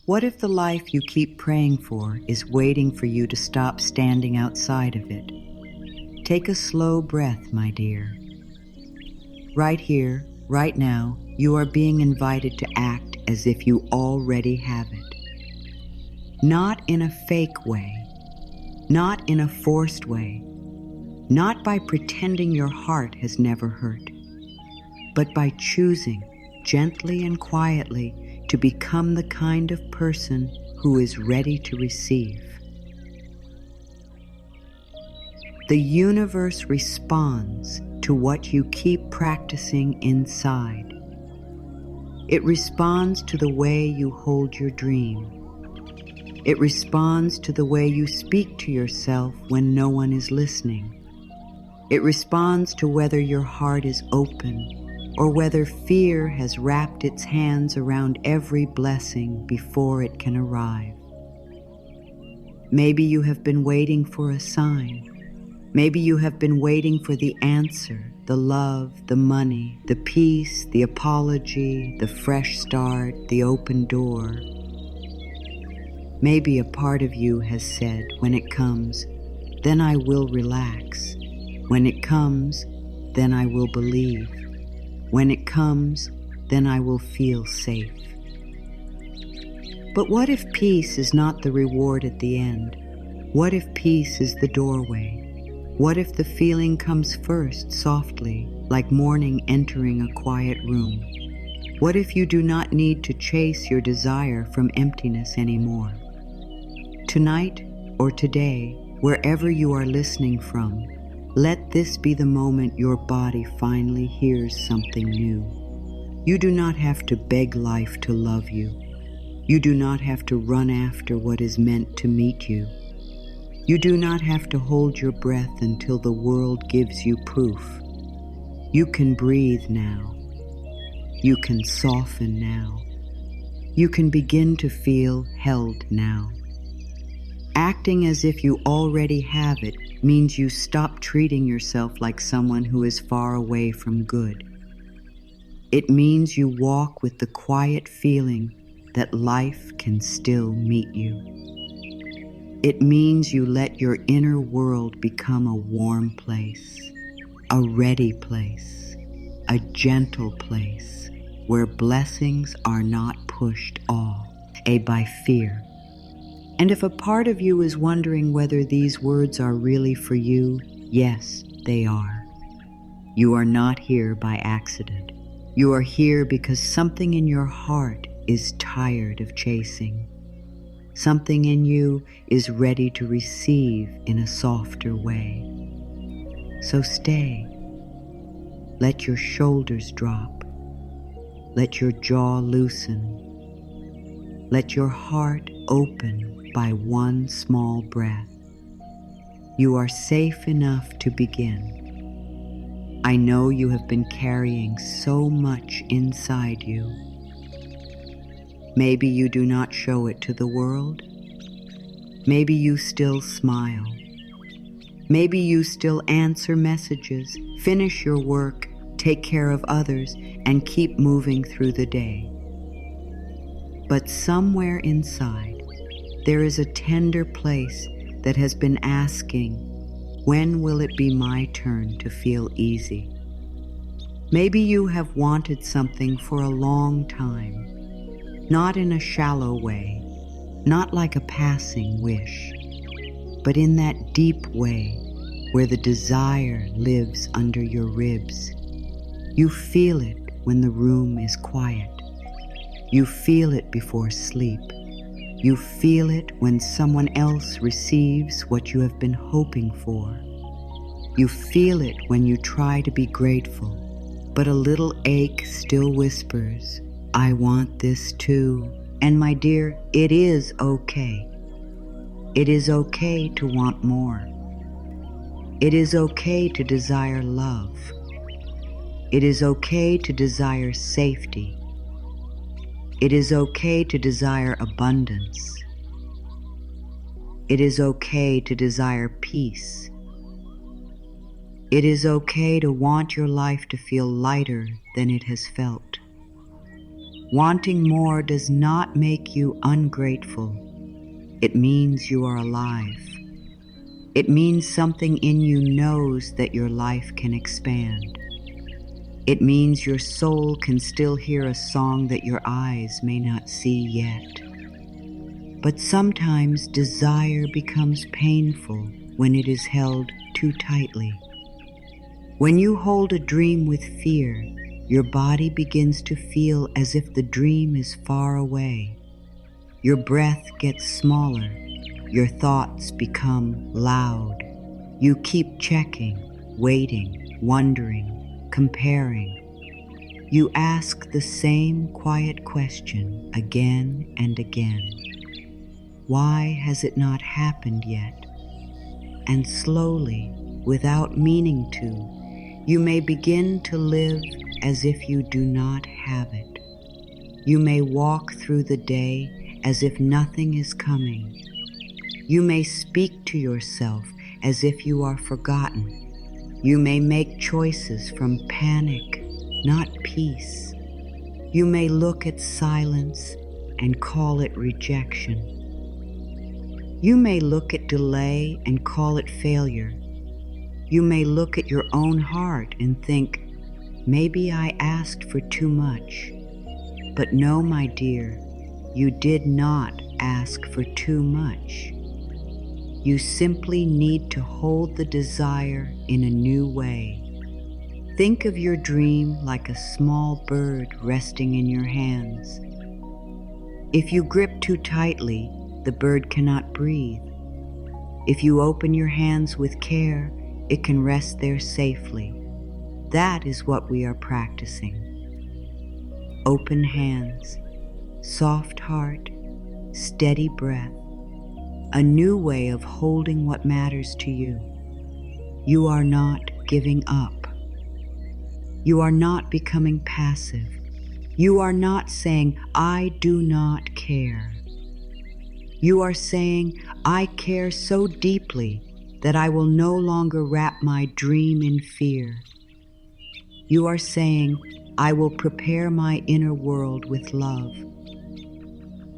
What if the life you keep praying for is waiting for you to stop standing outside of it? Take a slow breath, my dear. Right here, right now, you are being invited to act as if you already have it. Not in a fake way, not in a forced way, not by pretending your heart has never hurt, but by choosing, gently and quietly, to become the kind of person who is ready to receive. The universe responds to what you keep practicing inside. It responds to the way you hold your dream. It responds to the way you speak to yourself when no one is listening. It responds to whether your heart is open or whether fear has wrapped its hands around every blessing before it can arrive. Maybe you have been waiting for a sign. Maybe you have been waiting for the answer, the love, the money, the peace, the apology, the fresh start, the open door. Maybe a part of you has said, when it comes, then I will relax. When it comes, then I will believe. When it comes, then I will feel safe. But what if peace is not the reward at the end? What if peace is the doorway? What if the feeling comes first, softly, like morning entering a quiet room? What if you do not need to chase your desire from emptiness anymore? Tonight or today, wherever you are listening from, let this be the moment your body finally hears something new. You do not have to beg life to love you. You do not have to run after what is meant to meet you. You do not have to hold your breath until the world gives you proof. You can breathe now. You can soften now. You can begin to feel held now. Acting as if you already have it means you stop treating yourself like someone who is far away from good. It means you walk with the quiet feeling that life can still meet you. It means you let your inner world become a warm place, a ready place, a gentle place where blessings are not pushed all by fear. And if a part of you is wondering whether these words are really for you, yes, they are. You are not here by accident. You are here because something in your heart is tired of chasing. Something in you is ready to receive in a softer way. So stay. Let your shoulders drop. Let your jaw loosen. Let your heart open by one small breath. You are safe enough to begin. I know you have been carrying so much inside you. Maybe you do not show it to the world. Maybe you still smile. Maybe you still answer messages, finish your work, take care of others, and keep moving through the day. But somewhere inside, there is a tender place that has been asking, when will it be my turn to feel easy? Maybe you have wanted something for a long time. Not in a shallow way, not like a passing wish, but in that deep way where the desire lives under your ribs. You feel it when the room is quiet. You feel it before sleep. You feel it when someone else receives what you have been hoping for. You feel it when you try to be grateful, but a little ache still whispers, I want this too. And my dear, it is okay. It is okay to want more. It is okay to desire love. It is okay to desire safety. It is okay to desire abundance. It is okay to desire peace. It is okay to want your life to feel lighter than it has felt. Wanting more does not make you ungrateful. It means you are alive. It means something in you knows that your life can expand. It means your soul can still hear a song that your eyes may not see yet. But sometimes desire becomes painful when it is held too tightly. When you hold a dream with fear, your body begins to feel as if the dream is far away. Your breath gets smaller. Your thoughts become loud. You keep checking, waiting, wondering, comparing. You ask the same quiet question again and again. Why has it not happened yet? And slowly, without meaning to, you may begin to live as if you do not have it. You may walk through the day as if nothing is coming. You may speak to yourself as if you are forgotten. You may make choices from panic, not peace. You may look at silence and call it rejection. You may look at delay and call it failure. You may look at your own heart and think, maybe I asked for too much. But no, my dear, you did not ask for too much. You simply need to hold the desire in a new way. Think of your dream like a small bird resting in your hands. If you grip too tightly, the bird cannot breathe. If you open your hands with care, it can rest there safely. That is what we are practicing. Open hands, soft heart, steady breath, a new way of holding what matters to you. You are not giving up. You are not becoming passive. You are not saying, I do not care. You are saying, I care so deeply that I will no longer wrap my dream in fear. You are saying, I will prepare my inner world with love.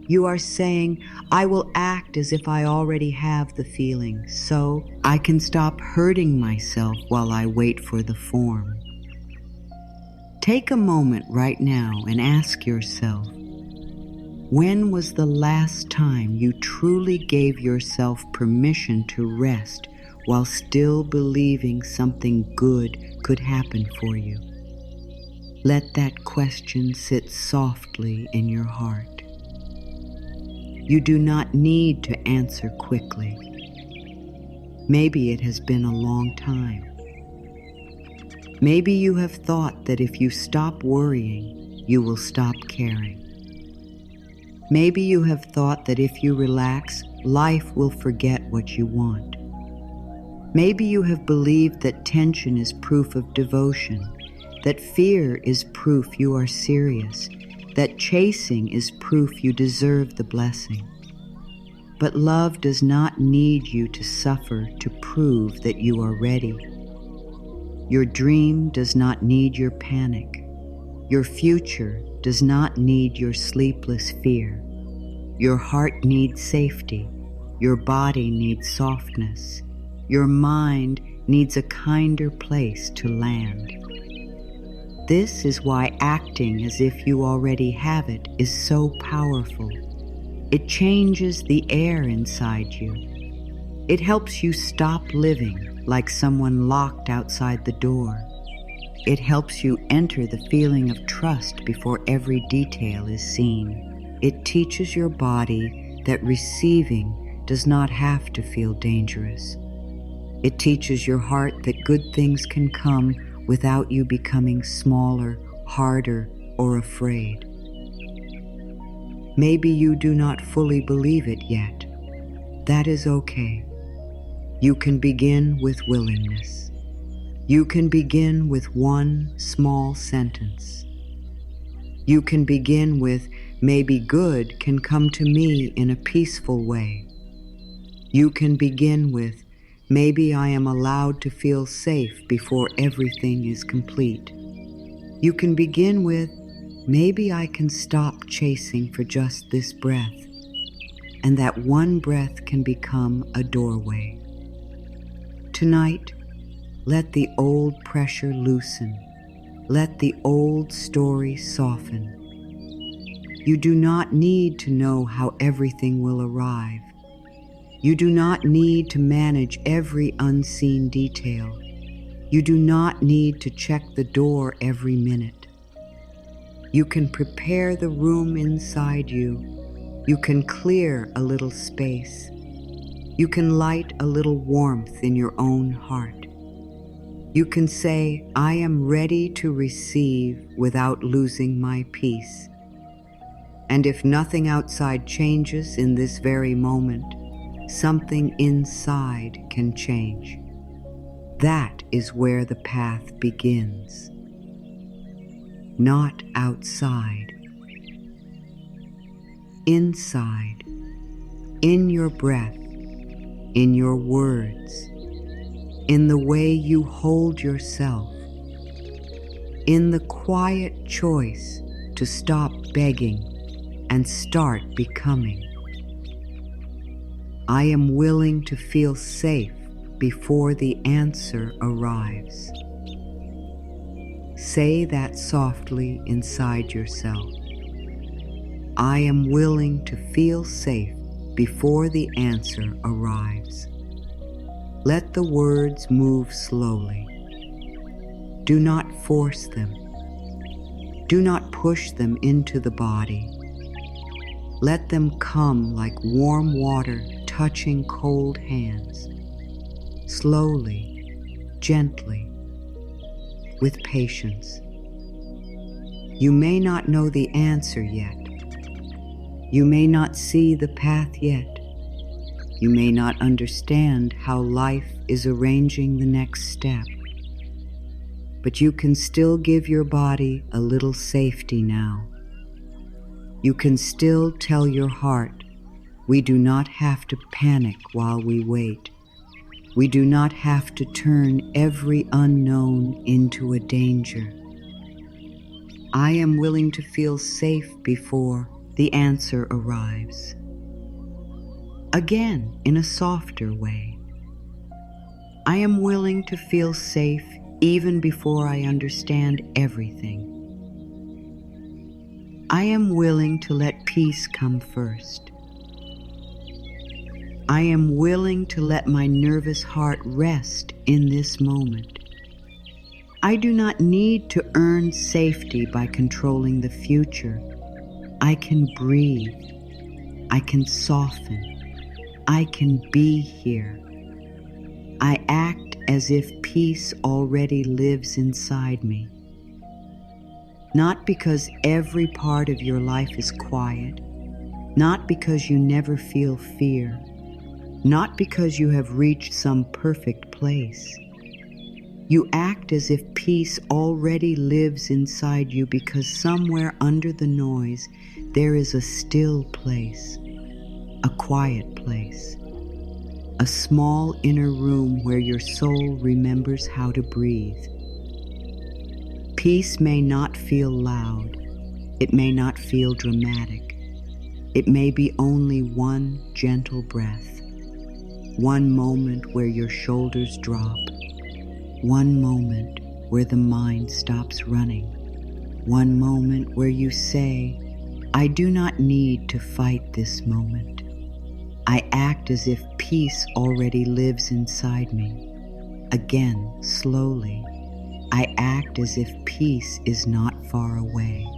You are saying, I will act as if I already have the feeling, so I can stop hurting myself while I wait for the form. Take a moment right now and ask yourself, when was the last time you truly gave yourself permission to rest while still believing something good could happen for you? Let that question sit softly in your heart. You do not need to answer quickly. Maybe it has been a long time. Maybe you have thought that if you stop worrying, you will stop caring. Maybe you have thought that if you relax, life will forget what you want. Maybe you have believed that tension is proof of devotion, that fear is proof you are serious, that chasing is proof you deserve the blessing. But love does not need you to suffer to prove that you are ready. Your dream does not need your panic. Your future does not need your sleepless fear. Your heart needs safety. Your body needs softness. Your mind needs a kinder place to land. This is why acting as if you already have it is so powerful. It changes the air inside you. It helps you stop living like someone locked outside the door. It helps you enter the feeling of trust before every detail is seen. It teaches your body that receiving does not have to feel dangerous. It teaches your heart that good things can come without you becoming smaller, harder, or afraid. Maybe you do not fully believe it yet. That is okay. You can begin with willingness. You can begin with one small sentence. You can begin with, maybe good can come to me in a peaceful way. You can begin with, maybe I am allowed to feel safe before everything is complete. You can begin with, maybe I can stop chasing for just this breath, and that one breath can become a doorway. Tonight, let the old pressure loosen. Let the old story soften. You do not need to know how everything will arrive. You do not need to manage every unseen detail. You do not need to check the door every minute. You can prepare the room inside you. You can clear a little space. You can light a little warmth in your own heart. You can say, I am ready to receive without losing my peace. And if nothing outside changes in this very moment, something inside can change. That is where the path begins. Not outside. Inside. In your breath. In your words. In the way you hold yourself. In the quiet choice to stop begging and start becoming. I am willing to feel safe before the answer arrives. Say that softly inside yourself. I am willing to feel safe before the answer arrives. Let the words move slowly. Do not force them. Do not push them into the body. Let them come like warm water touching cold hands, slowly, gently, with patience. You may not know the answer yet. You may not see the path yet. You may not understand how life is arranging the next step. But you can still give your body a little safety now. You can still tell your heart, we do not have to panic while we wait. We do not have to turn every unknown into a danger. I am willing to feel safe before the answer arrives. Again, in a softer way. I am willing to feel safe even before I understand everything. I am willing to let peace come first. I am willing to let my nervous heart rest in this moment. I do not need to earn safety by controlling the future. I can breathe. I can soften. I can be here. I act as if peace already lives inside me. Not because every part of your life is quiet, not because you never feel fear, not because you have reached some perfect place. You act as if peace already lives inside you because somewhere under the noise there is a still place, a quiet place, a small inner room where your soul remembers how to breathe. Peace may not feel loud. It may not feel dramatic. It may be only one gentle breath, one moment where your shoulders drop, one moment where the mind stops running, one moment where you say, I do not need to fight this moment. I act as if peace already lives inside me. Again, slowly, I act as if peace is not far away.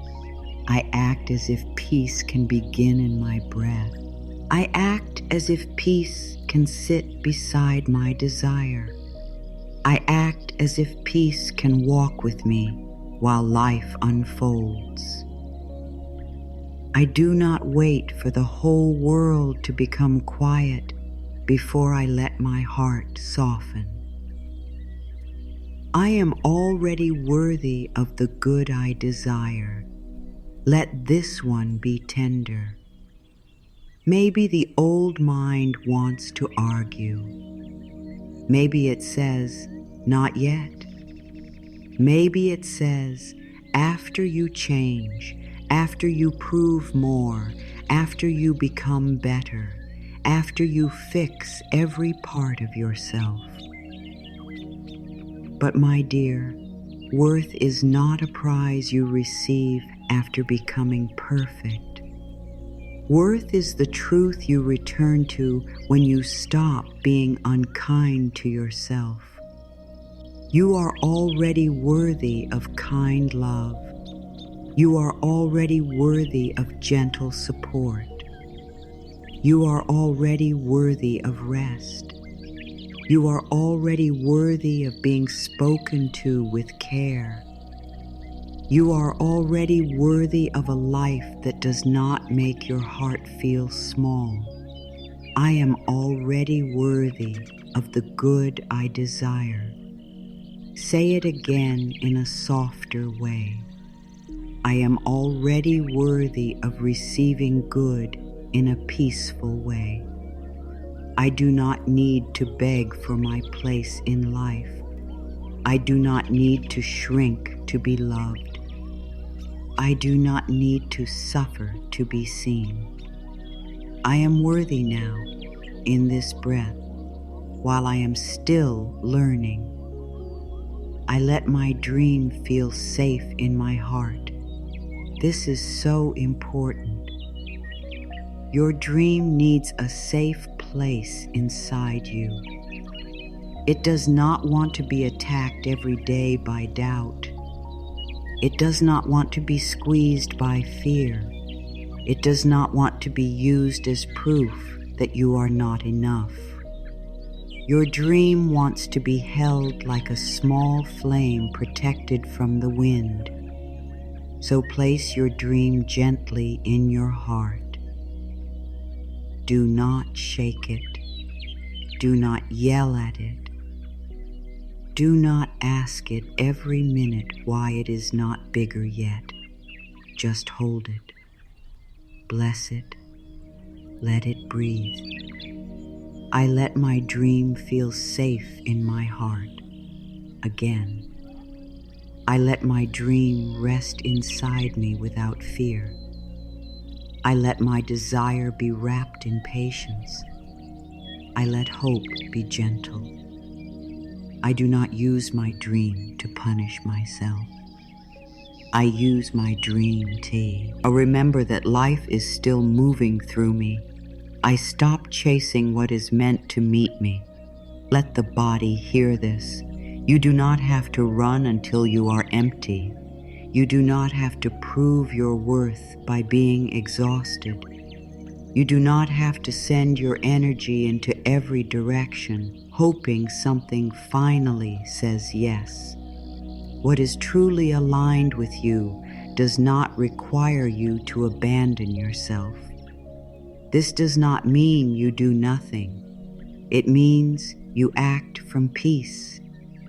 I act as if peace can begin in my breath. I act as if peace can sit beside my desire. I act as if peace can walk with me while life unfolds. I do not wait for the whole world to become quiet before I let my heart soften. I am already worthy of the good I desire. Let this one be tender. Maybe the old mind wants to argue. Maybe it says, not yet. Maybe it says, after you change, after you prove more, after you become better, after you fix every part of yourself. But my dear, worth is not a prize you receive after becoming perfect. Worth is the truth you return to when you stop being unkind to yourself. You are already worthy of kind love. You are already worthy of gentle support. You are already worthy of rest. You are already worthy of being spoken to with care. You are already worthy of a life that does not make your heart feel small. I am already worthy of the good I desire. Say it again in a softer way. I am already worthy of receiving good in a peaceful way. I do not need to beg for my place in life. I do not need to shrink to be loved. I do not need to suffer to be seen. I am worthy now, in this breath, while I am still learning. I let my dream feel safe in my heart. This is so important. Your dream needs a safe place inside you. It does not want to be attacked every day by doubt. It does not want to be squeezed by fear. It does not want to be used as proof that you are not enough. Your dream wants to be held like a small flame protected from the wind. So place your dream gently in your heart. Do not shake it. Do not yell at it. Do not ask it every minute why it is not bigger yet. Just hold it. Bless it. Let it breathe. I let my dream feel safe in my heart. Again. I let my dream rest inside me without fear. I let my desire be wrapped in patience. I let hope be gentle. I do not use my dream to punish myself. I use my dream tea. I remember that life is still moving through me. I stop chasing what is meant to meet me. Let the body hear this. You do not have to run until you are empty. You do not have to prove your worth by being exhausted. You do not have to send your energy into every direction, hoping something finally says yes. What is truly aligned with you does not require you to abandon yourself. This does not mean you do nothing. It means you act from peace.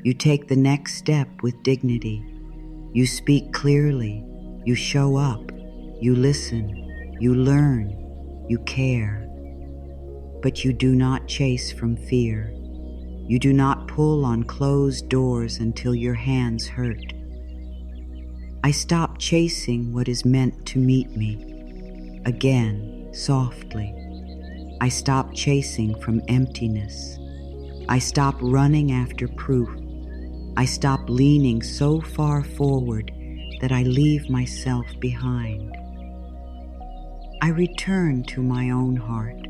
You take the next step with dignity. You speak clearly. You show up. You listen. You learn. You care. But you do not chase from fear. You do not pull on closed doors until your hands hurt. I stop chasing what is meant to meet me. Again, softly. I stop chasing from emptiness. I stop running after proof. I stop leaning so far forward that I leave myself behind. I return to my own heart.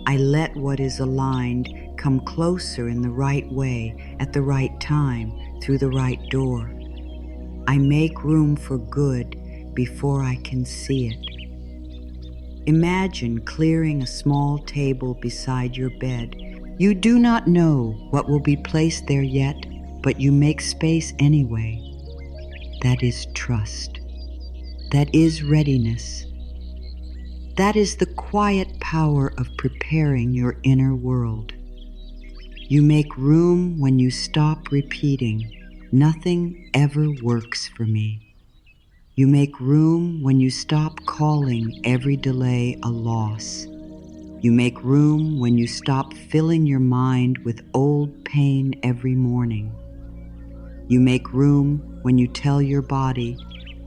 I let what is aligned come closer in the right way, at the right time, through the right door. I make room for good before I can see it. Imagine clearing a small table beside your bed. You do not know what will be placed there yet, but you make space anyway. That is trust. That is readiness. That is the quiet power of preparing your inner world. You make room when you stop repeating, "Nothing ever works for me." You make room when you stop calling every delay a loss. You make room when you stop filling your mind with old pain every morning. You make room when you tell your body,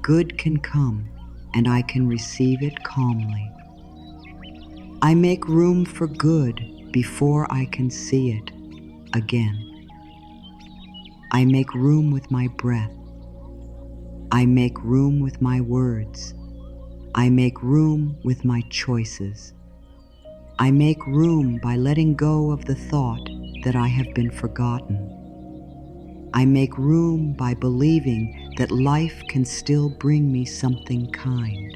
good can come and I can receive it calmly. I make room for good before I can see it again. I make room with my breath. I make room with my words. I make room with my choices. I make room by letting go of the thought that I have been forgotten. I make room by believing that life can still bring me something kind.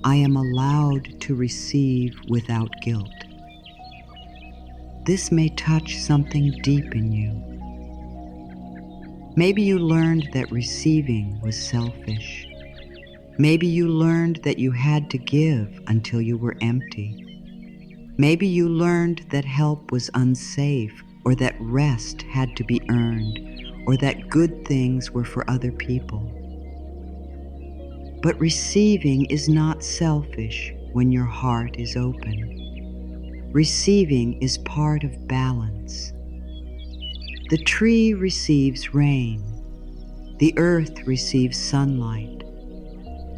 I am allowed to receive without guilt. This may touch something deep in you. Maybe you learned that receiving was selfish. Maybe you learned that you had to give until you were empty. Maybe you learned that help was unsafe, or that rest had to be earned, or that good things were for other people. But receiving is not selfish when your heart is open. Receiving is part of balance. The tree receives rain. The earth receives sunlight.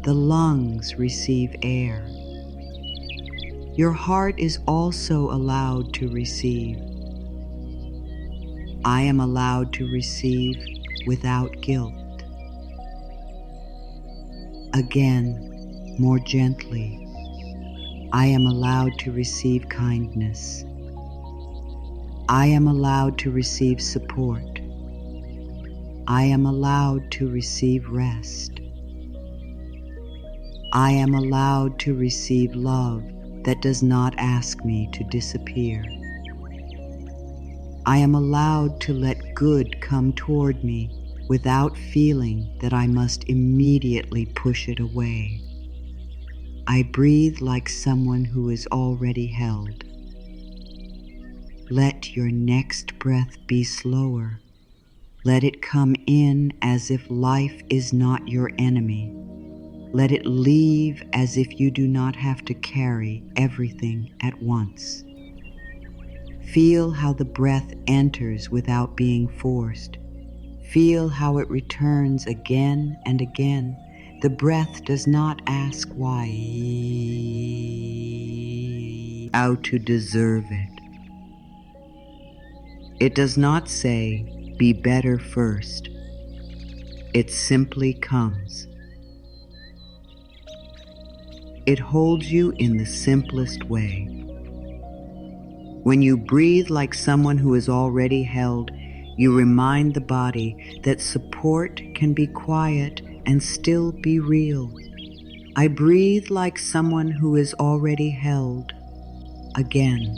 The lungs receive air. Your heart is also allowed to receive. I am allowed to receive without guilt. Again, more gently, I am allowed to receive kindness. I am allowed to receive support. I am allowed to receive rest. I am allowed to receive love that does not ask me to disappear. I am allowed to let good come toward me without feeling that I must immediately push it away. I breathe like someone who is already held. Let your next breath be slower. Let it come in as if life is not your enemy. Let it leave as if you do not have to carry everything at once. Feel how the breath enters without being forced. Feel how it returns again and again. The breath does not ask why, how to deserve it. It does not say, be better first. It simply comes. It holds you in the simplest way. When you breathe like someone who is already held, you remind the body that support can be quiet and still be real. I breathe like someone who is already held. Again.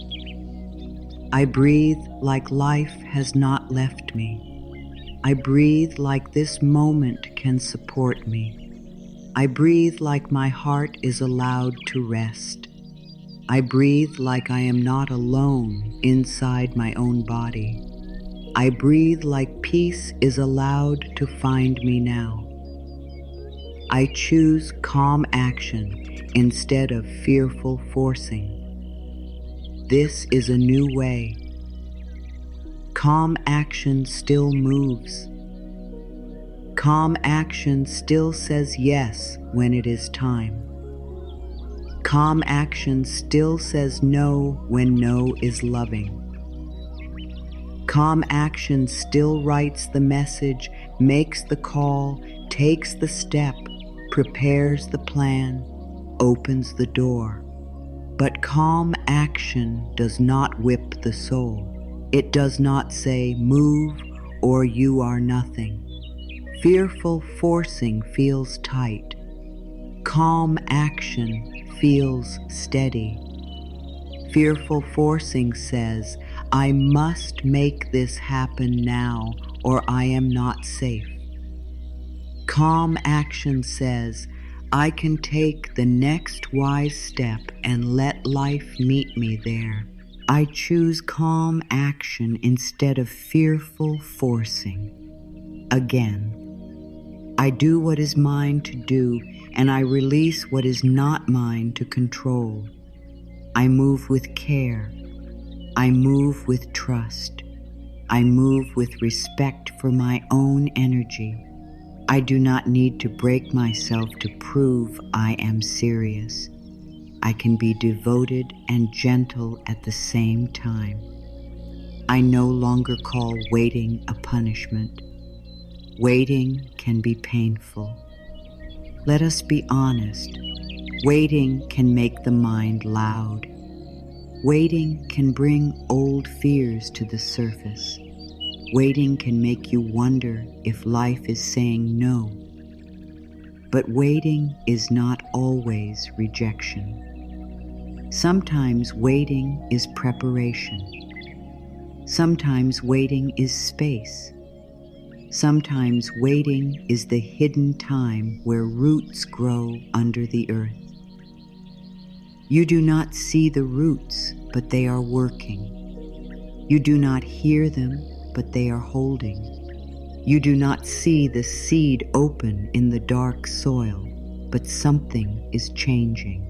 I breathe like life has not left me. I breathe like this moment can support me. I breathe like my heart is allowed to rest. I breathe like I am not alone inside my own body. I breathe like peace is allowed to find me now. I choose calm action instead of fearful forcing. This is a new way. Calm action still moves. Calm action still says yes when it is time. Calm action still says no when no is loving. Calm action still writes the message, makes the call, takes the step, prepares the plan, opens the door. But calm action does not whip the soul. It does not say, move or you are nothing. Fearful forcing feels tight. Calm action feels steady. Fearful forcing says, I must make this happen now or I am not safe. Calm action says, I can take the next wise step and let life meet me there. I choose calm action instead of fearful forcing. Again. I do what is mine to do, and I release what is not mine to control. I move with care. I move with trust. I move with respect for my own energy. I do not need to break myself to prove I am serious. I can be devoted and gentle at the same time. I no longer call waiting a punishment. Waiting can be painful. Let us be honest. Waiting can make the mind loud. Waiting can bring old fears to the surface. Waiting can make you wonder if life is saying no. But waiting is not always rejection. Sometimes waiting is preparation. Sometimes waiting is space. Sometimes waiting is the hidden time where roots grow under the earth. You do not see the roots, but they are working. You do not hear them, but they are holding. You do not see the seed open in the dark soil, but something is changing.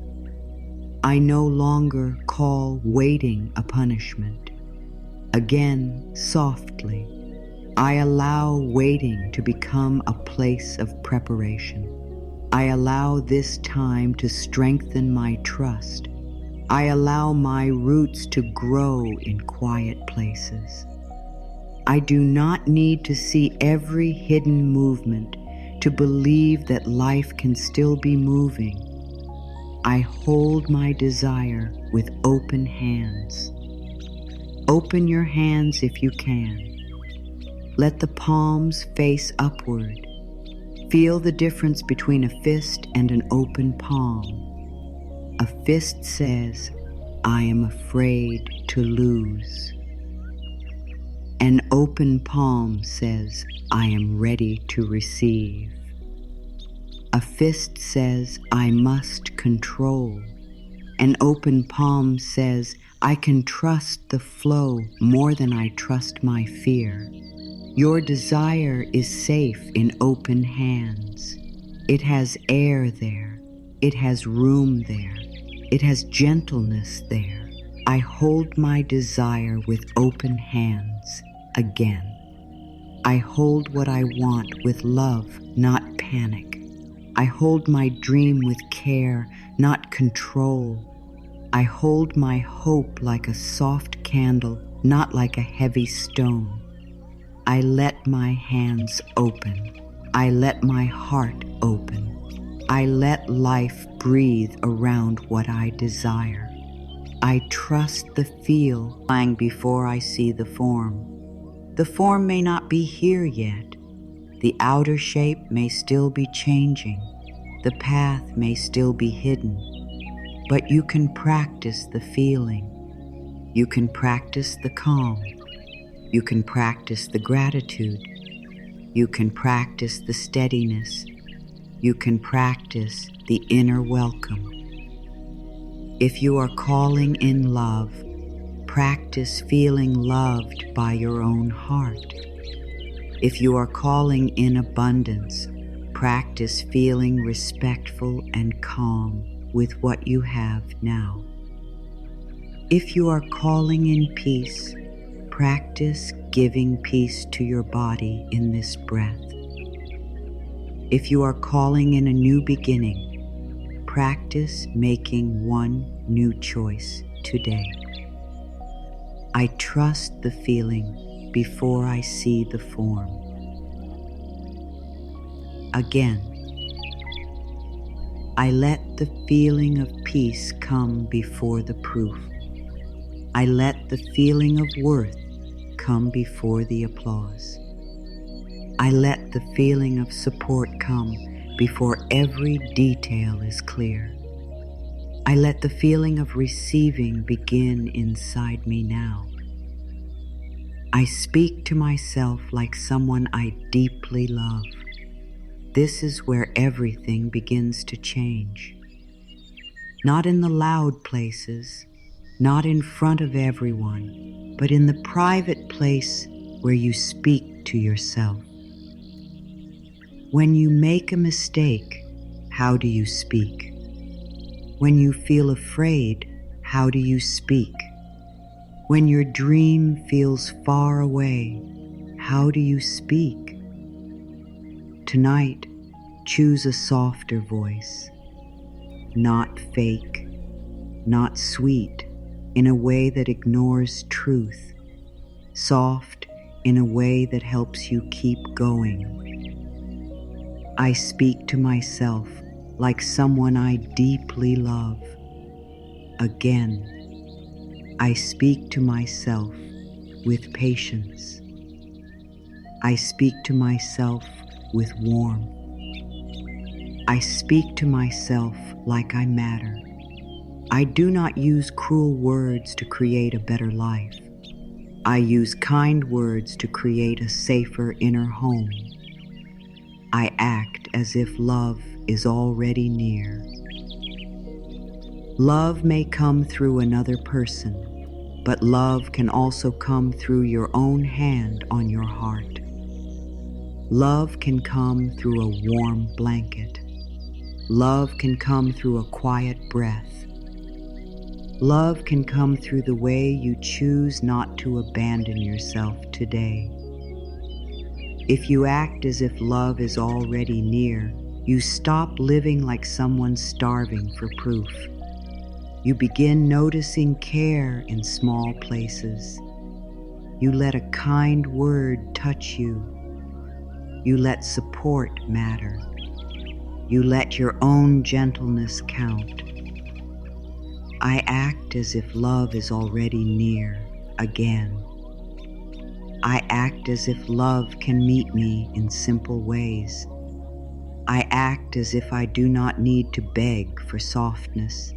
I no longer call waiting a punishment. Again, softly, I allow waiting to become a place of preparation. I allow this time to strengthen my trust. I allow my roots to grow in quiet places. I do not need to see every hidden movement to believe that life can still be moving. I hold my desire with open hands. Open your hands if you can. Let the palms face upward. Feel the difference between a fist and an open palm. A fist says, I am afraid to lose. An open palm says, I am ready to receive. A fist says, I must control. An open palm says, I can trust the flow more than I trust my fear. Your desire is safe in open hands. It has air there. It has room there. It has gentleness there. I hold my desire with open hands again. I hold what I want with love, not panic. I hold my dream with care, not control. I hold my hope like a soft candle, not like a heavy stone. I let my hands open. I let my heart open. I let life breathe around what I desire. I trust the feel lying before I see the form. The form may not be here yet. The outer shape may still be changing. The path may still be hidden. But you can practice the feeling. You can practice the calm. You can practice the gratitude. You can practice the steadiness. You can practice the inner welcome. If you are calling in love, practice feeling loved by your own heart. If you are calling in abundance, practice feeling respectful and calm with what you have now. If you are calling in peace, practice giving peace to your body in this breath. If you are calling in a new beginning, practice making one new choice today. I trust the feeling before I see the form. Again, I let the feeling of peace come before the proof. I let the feeling of worth come before the applause. I let the feeling of support come before every detail is clear. I let the feeling of receiving begin inside me now. I speak to myself like someone I deeply love. This is where everything begins to change. Not in the loud places, not in front of everyone, but in the private place where you speak to yourself. When you make a mistake, how do you speak? When you feel afraid, how do you speak? When your dream feels far away, how do you speak? Tonight, choose a softer voice, not fake, not sweet, in a way that ignores truth, soft in a way that helps you keep going. I speak to myself like someone I deeply love. Again, I speak to myself with patience. I speak to myself with warmth. I speak to myself like I matter. I do not use cruel words to create a better life. I use kind words to create a safer inner home. I act as if love is already near. Love may come through another person, but love can also come through your own hand on your heart. Love can come through a warm blanket. Love can come through a quiet breath. Love can come through the way you choose not to abandon yourself today. If you act as if love is already near, you stop living like someone starving for proof. You begin noticing care in small places. You let a kind word touch you. You let support matter. You let your own gentleness count. I act as if love is already near again. I act as if love can meet me in simple ways. I act as if I do not need to beg for softness.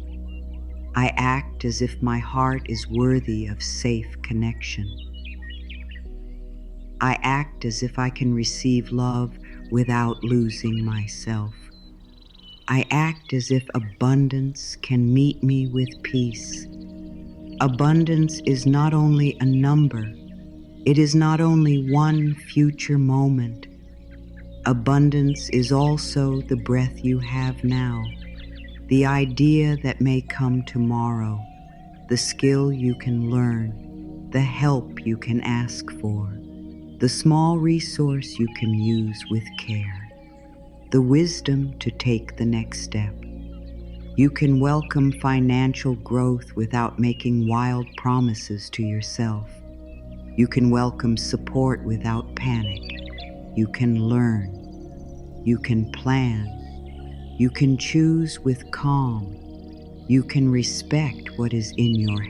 I act as if my heart is worthy of safe connection. I act as if I can receive love without losing myself. I act as if abundance can meet me with peace. Abundance is not only a number. It is not only one future moment. Abundance is also the breath you have now, the idea that may come tomorrow, the skill you can learn, the help you can ask for, the small resource you can use with care, the wisdom to take the next step. You can welcome financial growth without making wild promises to yourself. You can welcome support without panic. You can learn. You can plan. You can choose with calm. You can respect what is in your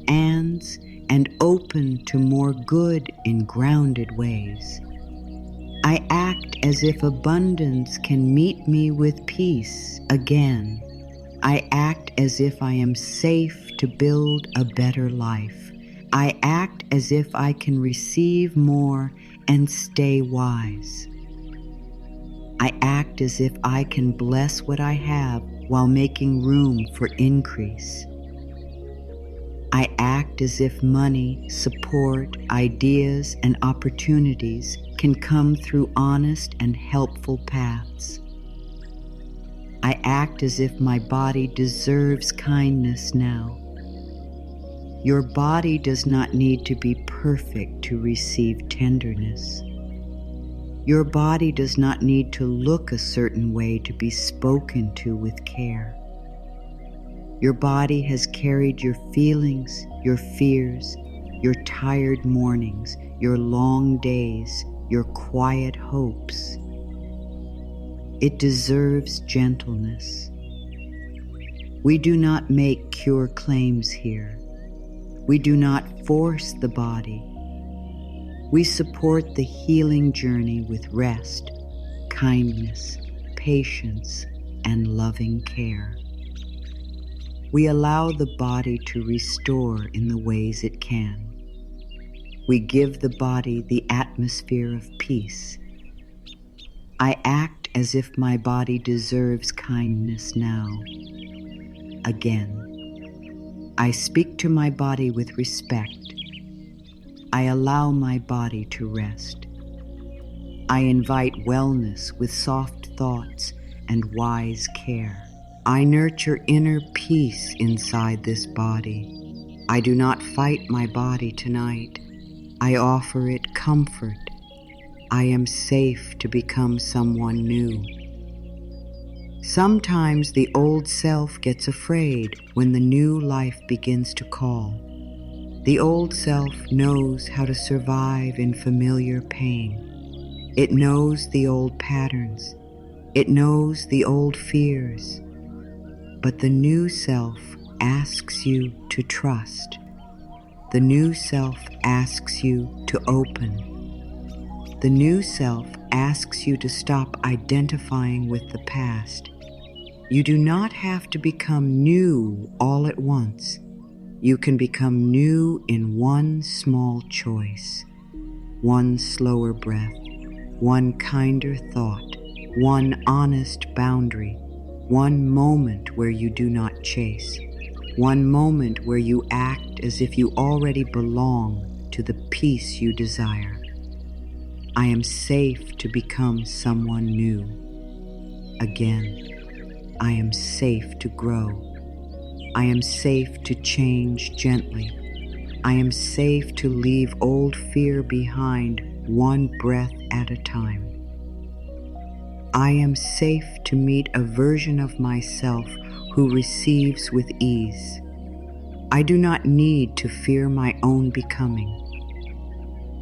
hands and open to more good in grounded ways. I act as if abundance can meet me with peace again. I act as if I am safe to build a better life. I act as if I can receive more and stay wise. I act as if I can bless what I have while making room for increase. I act as if money, support, ideas, and opportunities can come through honest and helpful paths. I act as if my body deserves kindness now. Your body does not need to be perfect to receive tenderness. Your body does not need to look a certain way to be spoken to with care. Your body has carried your feelings, your fears, your tired mornings, your long days, your quiet hopes. It deserves gentleness. We do not make cure claims here. We do not force the body. We support the healing journey with rest, kindness, patience, and loving care. We allow the body to restore in the ways it can. We give the body the atmosphere of peace. I act as if my body deserves kindness now. Again, I speak to my body with respect. I allow my body to rest. I invite wellness with soft thoughts and wise care. I nurture inner peace inside this body. I do not fight my body tonight. I offer it comfort. I am safe to become someone new. Sometimes the old self gets afraid when the new life begins to call. The old self knows how to survive in familiar pain. It knows the old patterns. It knows the old fears. But the new self asks you to trust. The new self asks you to open. The new self asks you to stop identifying with the past. You do not have to become new all at once. You can become new in one small choice, one slower breath, one kinder thought, one honest boundary, one moment where you do not chase, one moment where you act as if you already belong to the peace you desire. I am safe to become someone new. Again, I am safe to grow. I am safe to change gently. I am safe to leave old fear behind, one breath at a time. I am safe to meet a version of myself who receives with ease. I do not need to fear my own becoming.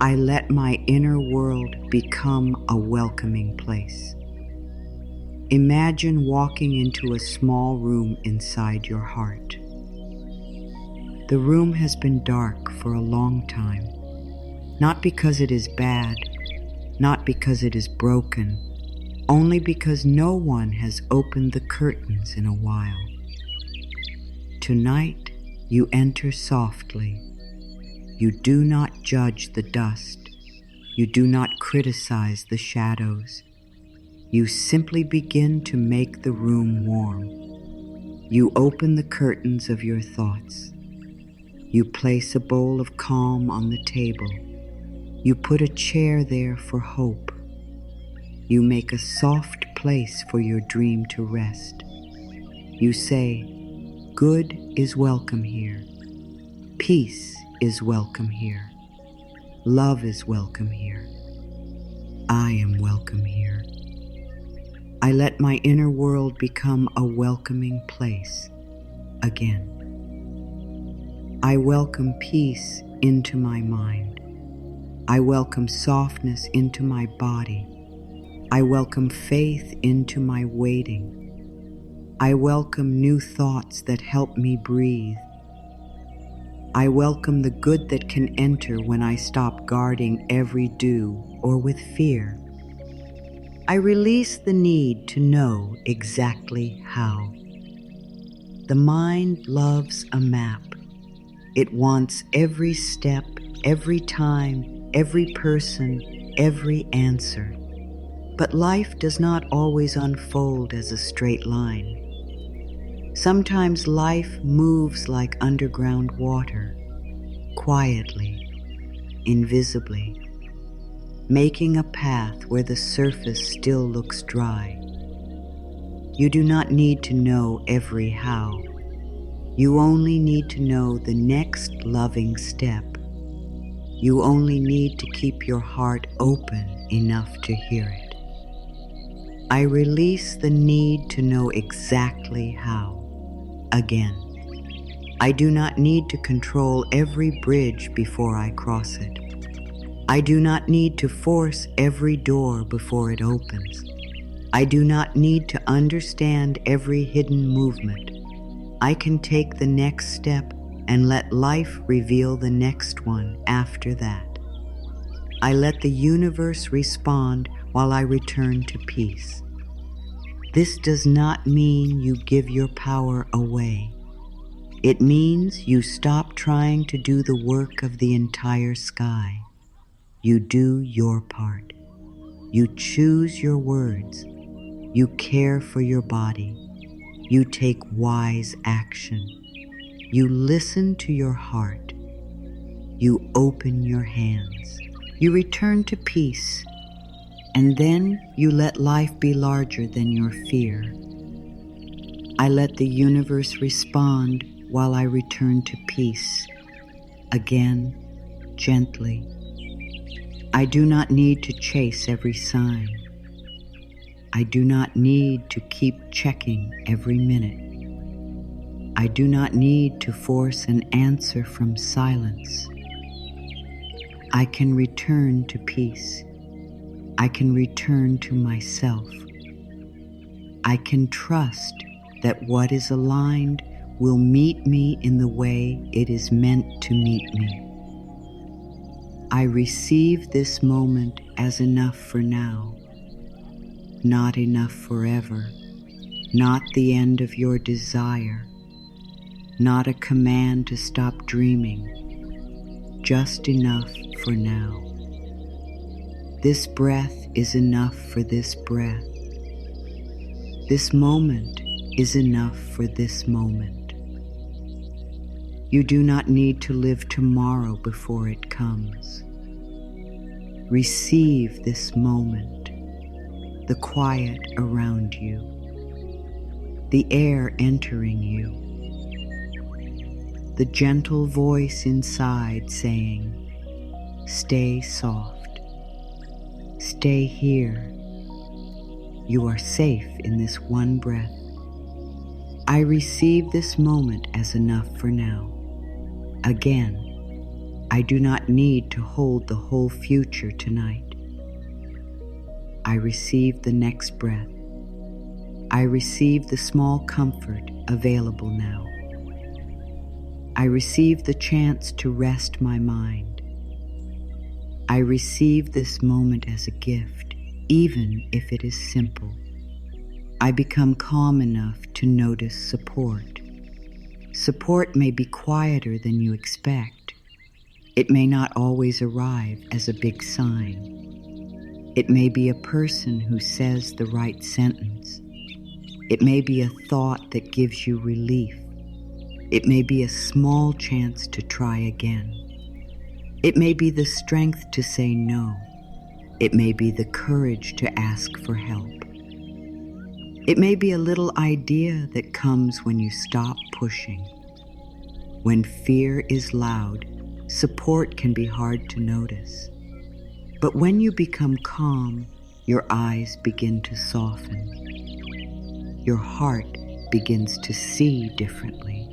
I let my inner world become a welcoming place. Imagine walking into a small room inside your heart. The room has been dark for a long time, not because it is bad, not because it is broken, only because no one has opened the curtains in a while. Tonight, you enter softly. You do not judge the dust. You do not criticize the shadows. You simply begin to make the room warm. You open the curtains of your thoughts. You place a bowl of calm on the table. You put a chair there for hope. You make a soft place for your dream to rest. You say, good is welcome here. Peace is welcome here. Love is welcome here. I am welcome here. I let my inner world become a welcoming place again. I welcome peace into my mind. I welcome softness into my body. I welcome faith into my waiting. I welcome new thoughts that help me breathe. I welcome the good that can enter when I stop guarding every do or with fear. I release the need to know exactly how. The mind loves a map. It wants every step, every time, every person, every answer. But life does not always unfold as a straight line. Sometimes life moves like underground water, quietly, invisibly, making a path where the surface still looks dry. You do not need to know every how. You only need to know the next loving step. You only need to keep your heart open enough to hear it. I release the need to know exactly how. Again, I do not need to control every bridge before I cross it. I do not need to force every door before it opens. I do not need to understand every hidden movement. I can take the next step and let life reveal the next one after that. I let the universe respond while I return to peace. This does not mean you give your power away. It means you stop trying to do the work of the entire sky. You do your part. You choose your words. You care for your body. You take wise action. You listen to your heart. You open your hands. You return to peace. And then you let life be larger than your fear. I let the universe respond while I return to peace. Again, gently. I do not need to chase every sign. I do not need to keep checking every minute. I do not need to force an answer from silence. I can return to peace. I can return to myself. I can trust that what is aligned will meet me in the way it is meant to meet me. I receive this moment as enough for now, not enough forever, not the end of your desire, not a command to stop dreaming, just enough for now. This breath is enough for this breath. This moment is enough for this moment. You do not need to live tomorrow before it comes. Receive this moment, the quiet around you, the air entering you, the gentle voice inside saying, "Stay soft, stay here. You are safe in this one breath." I receive this moment as enough for now. Again, I do not need to hold the whole future tonight. I receive the next breath. I receive the small comfort available now. I receive the chance to rest my mind. I receive this moment as a gift, even if it is simple. I become calm enough to notice support. Support may be quieter than you expect. It may not always arrive as a big sign. It may be a person who says the right sentence. It may be a thought that gives you relief. It may be a small chance to try again. It may be the strength to say no. It may be the courage to ask for help. It may be a little idea that comes when you stop pushing. When fear is loud, support can be hard to notice. But when you become calm, your eyes begin to soften. Your heart begins to see differently.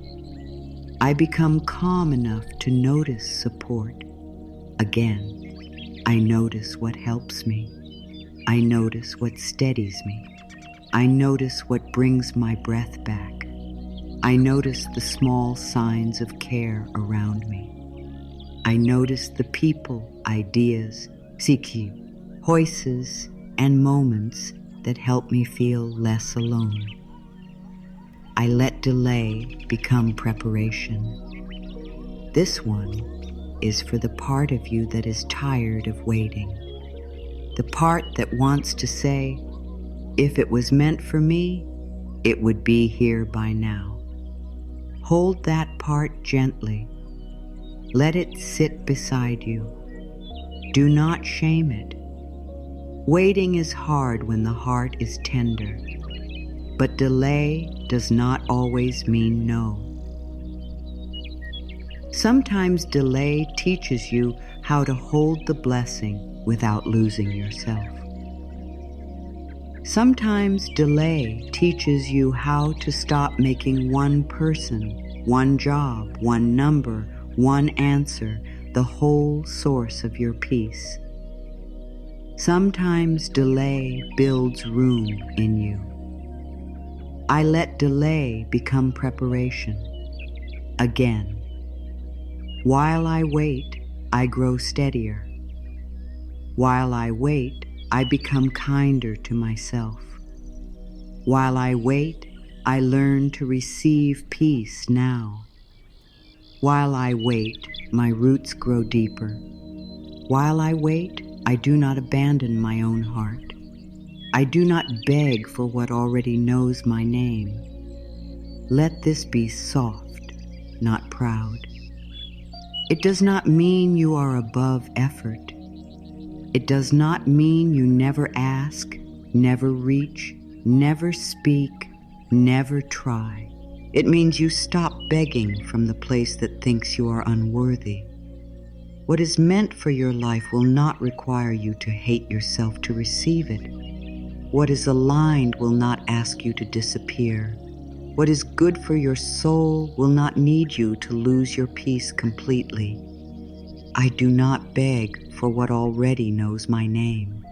I become calm enough to notice support. Again, I notice what helps me. I notice what steadies me. I notice what brings my breath back. I notice the small signs of care around me. I notice the people, ideas, voices, and moments that help me feel less alone. I let delay become preparation. This one is for the part of you that is tired of waiting. The part that wants to say, if it was meant for me, it would be here by now. Hold that part gently. Let it sit beside you. Do not shame it. Waiting is hard when the heart is tender, but delay does not always mean no. Sometimes delay teaches you how to hold the blessing without losing yourself. Sometimes delay teaches you how to stop making one person, one job, one number, one answer the whole source of your peace. Sometimes delay builds room in you. I let delay become preparation. Again, while I wait, I grow steadier. While I wait, I become kinder to myself. While I wait, I learn to receive peace now. While I wait, my roots grow deeper. While I wait, I do not abandon my own heart. I do not beg for what already knows my name. Let this be soft, not proud. It does not mean you are above effort. It does not mean you never ask, never reach, never speak, never try. It means you stop begging from the place that thinks you are unworthy. What is meant for your life will not require you to hate yourself to receive it. What is aligned will not ask you to disappear. What is good for your soul will not need you to lose your peace completely. I do not beg for what already knows my name.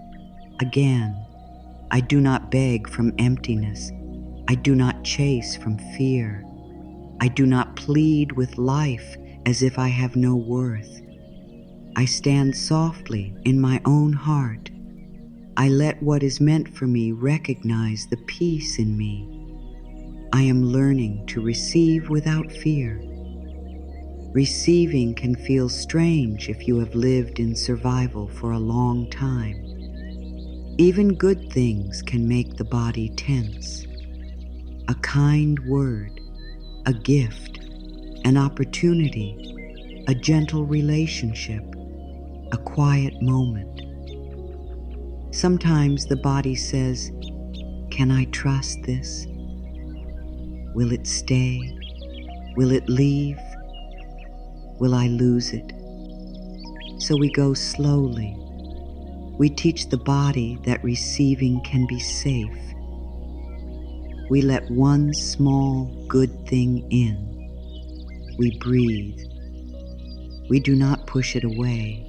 Again, I do not beg from emptiness. I do not chase from fear. I do not plead with life as if I have no worth. I stand softly in my own heart. I let what is meant for me recognize the peace in me. I am learning to receive without fear. Receiving can feel strange if you have lived in survival for a long time. Even good things can make the body tense. A kind word, a gift, an opportunity, a gentle relationship, a quiet moment. Sometimes the body says, "Can I trust this? Will it stay? Will it leave? Will I lose it?" So we go slowly. We teach the body that receiving can be safe. We let one small good thing in. We breathe. We do not push it away.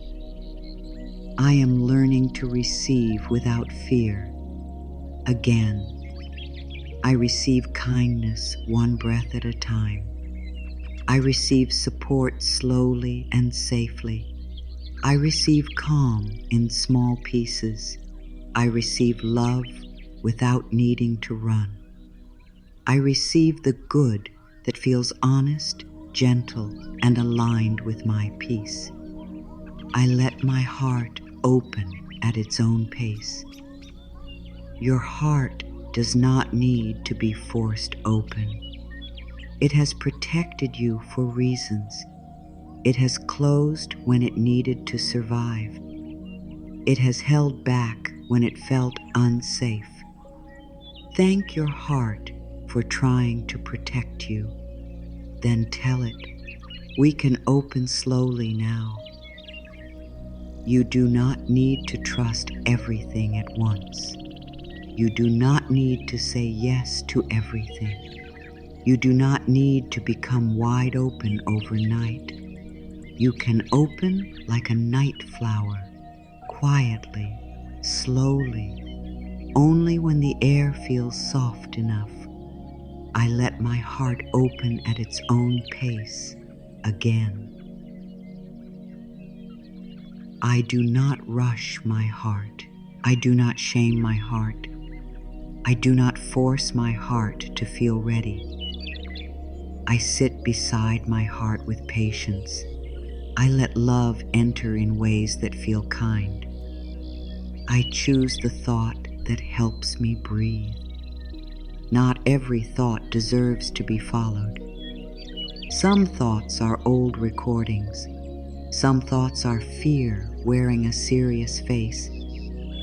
I am learning to receive without fear. Again, I receive kindness one breath at a time. I receive support slowly and safely. I receive calm in small pieces. I receive love without needing to run. I receive the good that feels honest, gentle, and aligned with my peace. I let my heart open at its own pace. Your heart does not need to be forced open. It has protected you for reasons. It has closed when it needed to survive. It has held back when it felt unsafe. Thank your heart for trying to protect you. Then tell it, we can open slowly now. You do not need to trust everything at once. You do not need to say yes to everything. You do not need to become wide open overnight. You can open like a night flower, quietly, slowly, only when the air feels soft enough. I let my heart open at its own pace again. I do not rush my heart. I do not shame my heart. I do not force my heart to feel ready. I sit beside my heart with patience. I let love enter in ways that feel kind. I choose the thought that helps me breathe. Not every thought deserves to be followed. Some thoughts are old recordings. Some thoughts are fear wearing a serious face.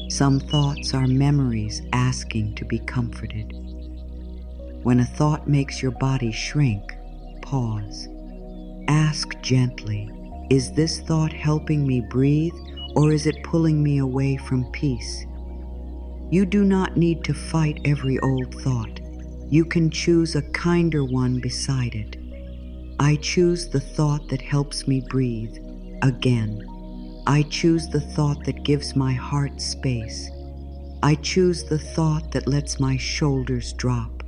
Some thoughts are memories asking to be comforted. When a thought makes your body shrink, pause. Ask gently, is this thought helping me breathe, or is it pulling me away from peace? You do not need to fight every old thought. You can choose a kinder one beside it. I choose the thought that helps me breathe. Again, I choose the thought that gives my heart space. I choose the thought that lets my shoulders drop.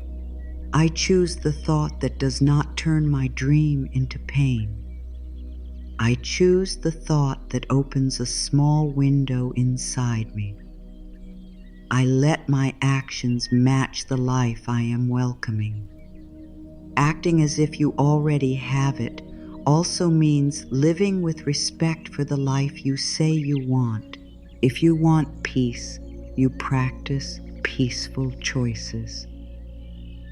I choose the thought that does not turn my dream into pain. I choose the thought that opens a small window inside me. I let my actions match the life I am welcoming. Acting as if you already have it also means living with respect for the life you say you want. If you want peace, you practice peaceful choices.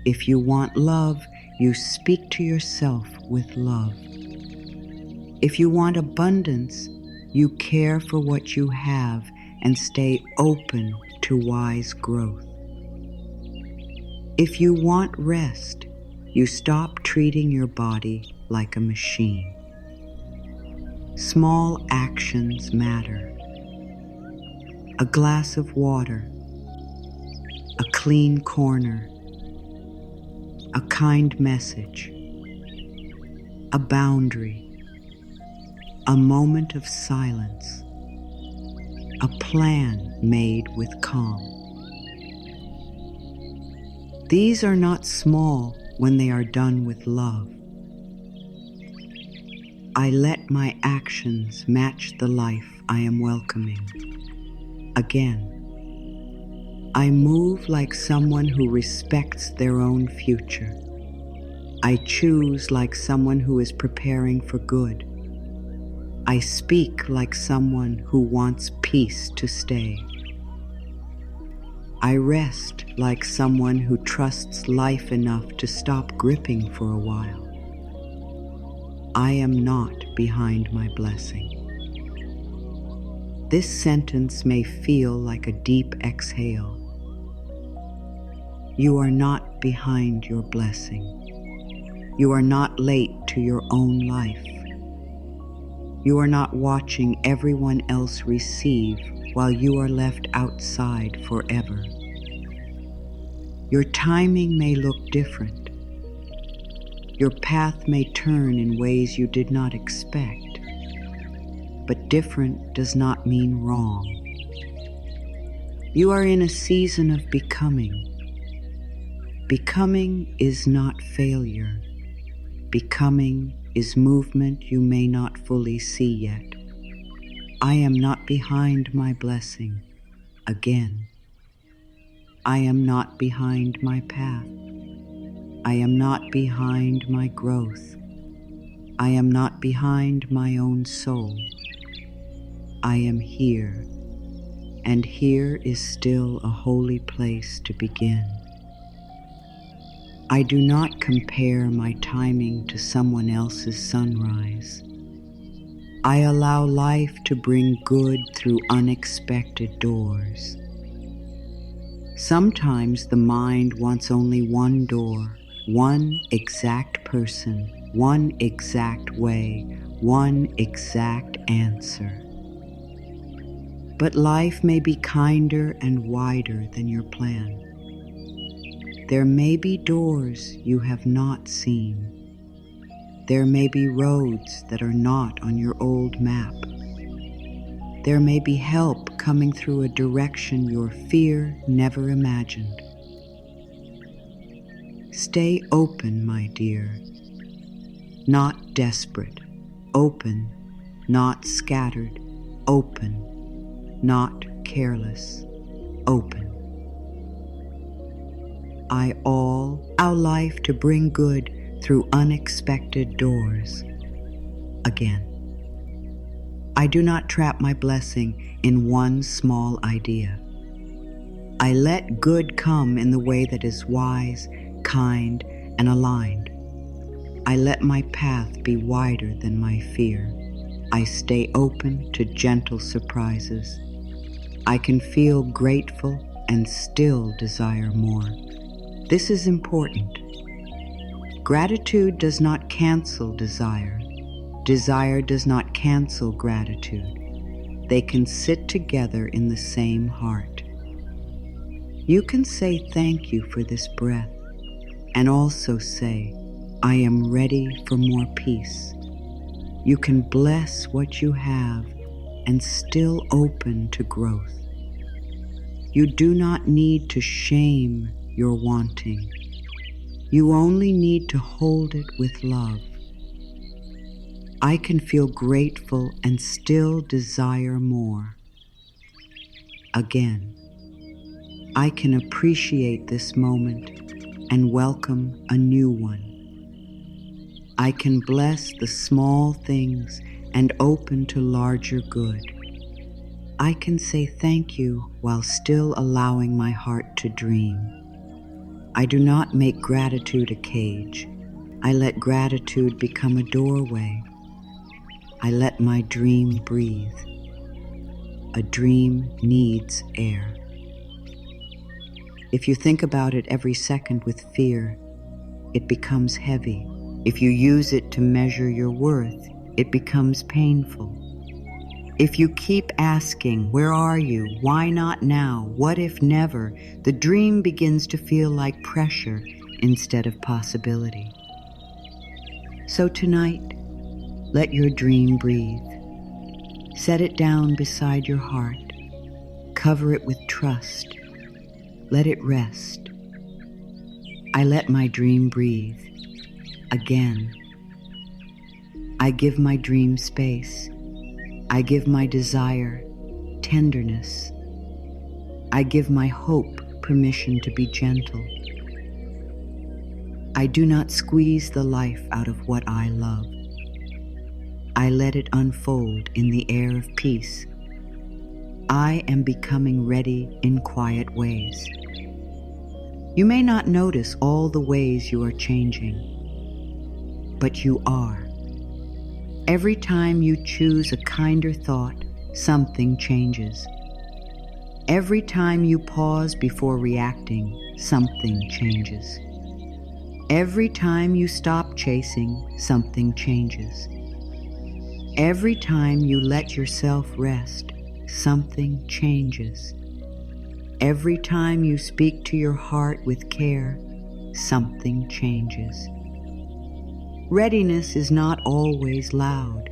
If you want love, you speak to yourself with love. If you want abundance, you care for what you have and stay open to wise growth. If you want rest, you stop treating your body like a machine. Small actions matter. A glass of water, a clean corner, a kind message, a boundary, a moment of silence, a plan made with calm. These are not small when they are done with love. I let my actions match the life I am welcoming. Again, I move like someone who respects their own future. I choose like someone who is preparing for good. I speak like someone who wants peace to stay. I rest like someone who trusts life enough to stop gripping for a while. I am not behind my blessing. This sentence may feel like a deep exhale. You are not behind your blessing. You are not late to your own life. You are not watching everyone else receive while you are left outside forever. Your timing may look different. Your path may turn in ways you did not expect, but different does not mean wrong. You are in a season of becoming. Becoming is not failure. Becoming is movement you may not fully see yet. I am not behind my blessing. Again, I am not behind my path. I am not behind my growth. I am not behind my own soul. I am here, and here is still a holy place to begin. I do not compare my timing to someone else's sunrise. I allow life to bring good through unexpected doors. Sometimes the mind wants only one door, one exact person, one exact way, one exact answer. But life may be kinder and wider than your plan. There may be doors you have not seen. There may be roads that are not on your old map. There may be help coming through a direction your fear never imagined. Stay open, my dear. Not desperate. Open, not scattered. Open, not careless. Open. I allow life to bring good through unexpected doors. Again, I do not trap my blessing in one small idea. I let good come in the way that is wise, kind, and aligned. I let my path be wider than my fear. I stay open to gentle surprises. I can feel grateful and still desire more. This is important. Gratitude does not cancel desire. Desire does not cancel gratitude. They can sit together in the same heart. You can say thank you for this breath and also say, I am ready for more peace. You can bless what you have and still open to growth. You do not need to shame your wanting. You only need to hold it with love. I can feel grateful and still desire more. Again, I can appreciate this moment and welcome a new one. I can bless the small things and open to larger good. I can say thank you while still allowing my heart to dream. I do not make gratitude a cage. I let gratitude become a doorway. I let my dream breathe. A dream needs air. If you think about it every second with fear, it becomes heavy. If you use it to measure your worth, it becomes painful. If you keep asking, where are you? Why not now? What if never? The dream begins to feel like pressure instead of possibility. So tonight, let your dream breathe. Set it down beside your heart. Cover it with trust. Let it rest. I let my dream breathe. Again. I give my dream space. I give my desire tenderness. I give my hope permission to be gentle. I do not squeeze the life out of what I love. I let it unfold in the air of peace. I am becoming ready in quiet ways. You may not notice all the ways you are changing, but you are. Every time you choose a kinder thought, something changes. Every time you pause before reacting, something changes. Every time you stop chasing, something changes. Every time you let yourself rest, something changes. Every time you speak to your heart with care, something changes. Readiness is not always loud.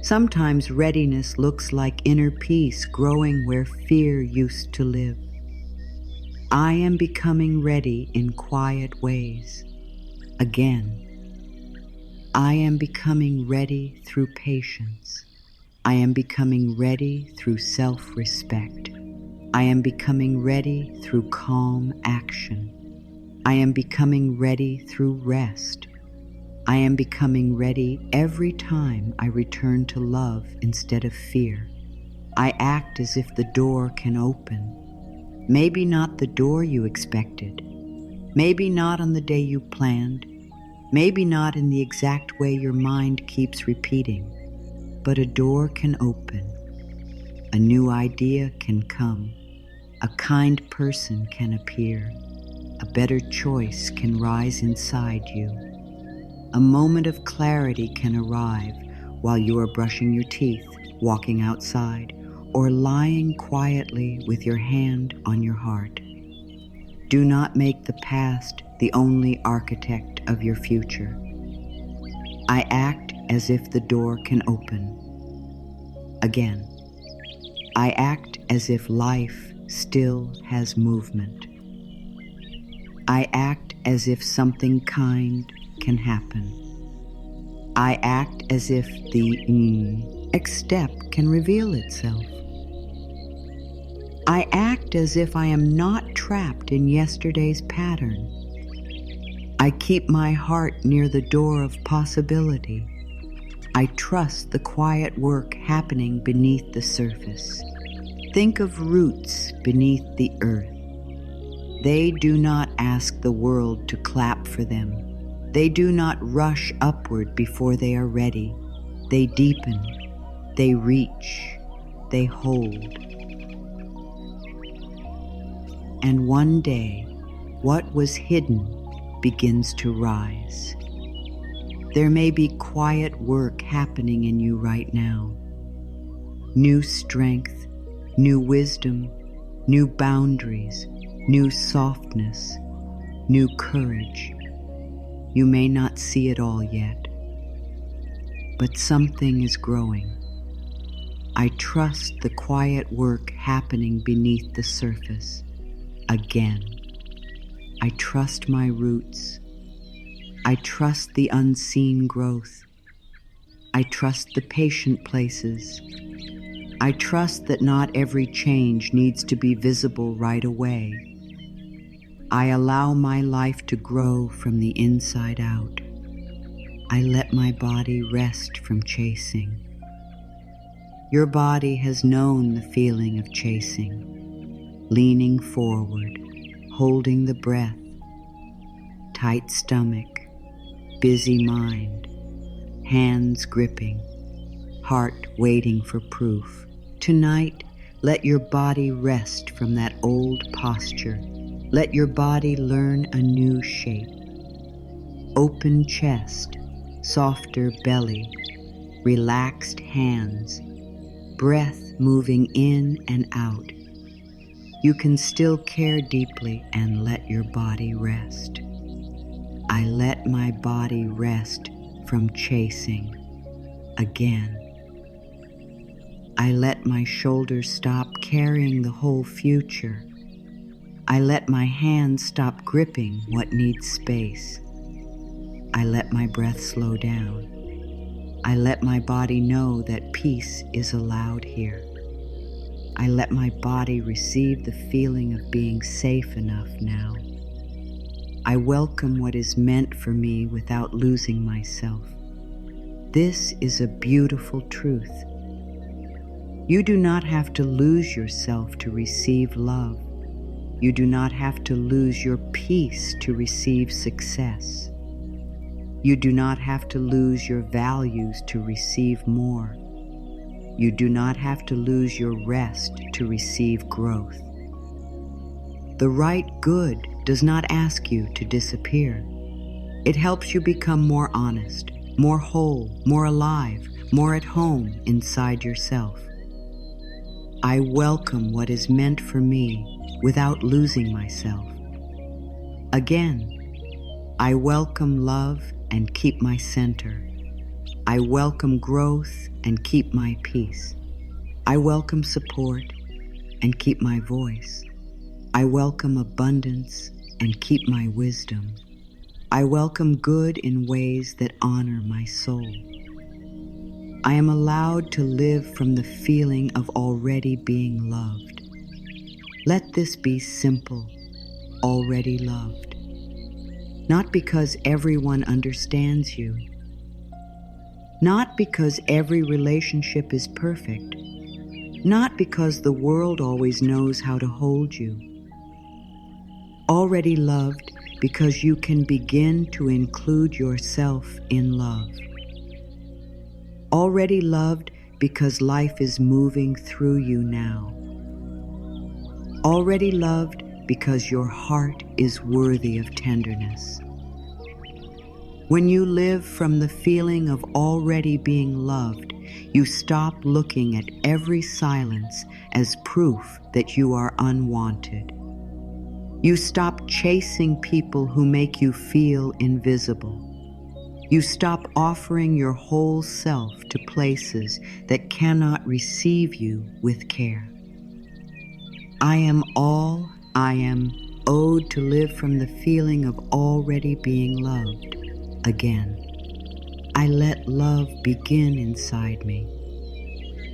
Sometimes readiness looks like inner peace growing where fear used to live. I am becoming ready in quiet ways. Again. I am becoming ready through patience. I am becoming ready through self-respect. I am becoming ready through calm action. I am becoming ready through rest. I am becoming ready every time I return to love instead of fear. I act as if the door can open. Maybe not the door you expected. Maybe not on the day you planned. Maybe not in the exact way your mind keeps repeating. But a door can open. A new idea can come. A kind person can appear. A better choice can rise inside you. A moment of clarity can arrive while you are brushing your teeth, walking outside, or lying quietly with your hand on your heart. Do not make the past the only architect of your future. I act as if the door can open. Again, I act as if life still has movement. I act as if something kind can happen. I act as if the next step can reveal itself. I act as if I am not trapped in yesterday's pattern. I keep my heart near the door of possibility. I trust the quiet work happening beneath the surface. Think of roots beneath the earth. They do not ask the world to clap for them. They do not rush upward before they are ready. They deepen, they reach, they hold. And one day, what was hidden begins to rise. There may be quiet work happening in you right now. New strength, new wisdom, new boundaries, new softness, new courage. You may not see it all yet, but something is growing. I trust the quiet work happening beneath the surface. Again, I trust my roots. I trust the unseen growth. I trust the patient places. I trust that not every change needs to be visible right away. I allow my life to grow from the inside out. I let my body rest from chasing. Your body has known the feeling of chasing, leaning forward, holding the breath, tight stomach, busy mind, hands gripping, heart waiting for proof. Tonight, let your body rest from that old posture. Let your body learn a new shape. Open chest, softer belly, relaxed hands, breath moving in and out. You can still care deeply and let your body rest. I let my body rest from chasing again. I let my shoulders stop carrying the whole future. I let my hands stop gripping what needs space. I let my breath slow down. I let my body know that peace is allowed here. I let my body receive the feeling of being safe enough now. I welcome what is meant for me without losing myself. This is a beautiful truth. You do not have to lose yourself to receive love. You do not have to lose your peace to receive success. You do not have to lose your values to receive more. You do not have to lose your rest to receive growth. The right good does not ask you to disappear. It helps you become more honest, more whole, more alive, more at home inside yourself. I welcome what is meant for me without losing myself. Again, I welcome love and keep my center. I welcome growth and keep my peace. I welcome support and keep my voice. I welcome abundance and keep my wisdom. I welcome good in ways that honor my soul. I am allowed to live from the feeling of already being loved. Let this be simple, already loved. Not because everyone understands you. Not because every relationship is perfect. Not because the world always knows how to hold you. Already loved because you can begin to include yourself in love. Already loved because life is moving through you now. Already loved because your heart is worthy of tenderness. When you live from the feeling of already being loved, you stop looking at every silence as proof that you are unwanted. You stop chasing people who make you feel invisible. You stop offering your whole self to places that cannot receive you with care. I am all I am owed to live from the feeling of already being loved again. I let love begin inside me.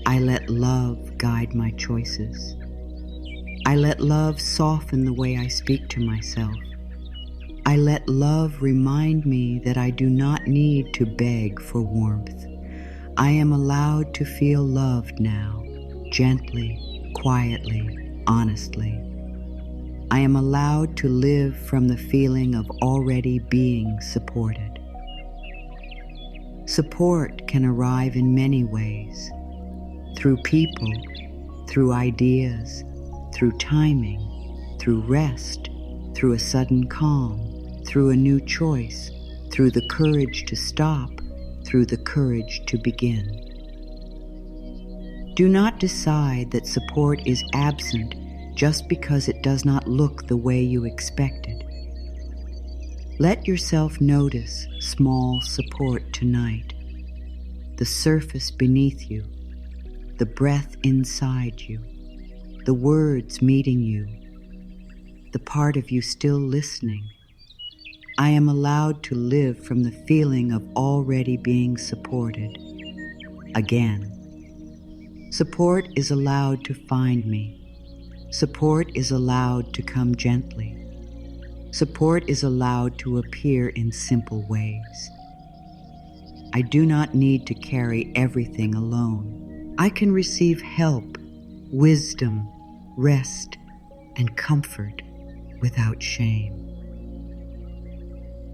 I let love guide my choices. I let love soften the way I speak to myself. I let love remind me that I do not need to beg for warmth. I am allowed to feel loved now, gently, quietly, honestly. I am allowed to live from the feeling of already being supported. Support can arrive in many ways, through people, through ideas, through timing, through rest, through a sudden calm, through a new choice, through the courage to stop, through the courage to begin. Do not decide that support is absent just because it does not look the way you expected. Let yourself notice small support tonight, the surface beneath you, the breath inside you, the words meeting you, the part of you still listening. I am allowed to live from the feeling of already being supported. Again, support is allowed to find me. Support is allowed to come gently. Support is allowed to appear in simple ways. I do not need to carry everything alone. I can receive help, wisdom, rest, and comfort without shame.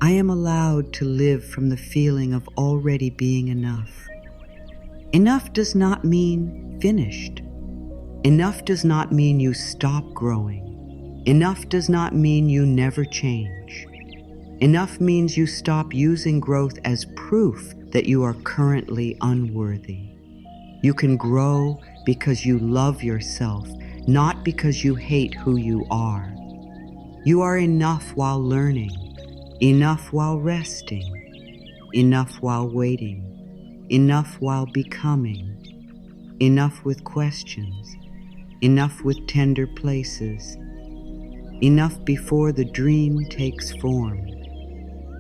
I am allowed to live from the feeling of already being enough. Enough does not mean finished. Enough does not mean you stop growing. Enough does not mean you never change. Enough means you stop using growth as proof that you are currently unworthy. You can grow because you love yourself, not because you hate who you are. You are enough while learning, enough while resting, enough while waiting, enough while becoming, enough with questions, enough with tender places, enough before the dream takes form.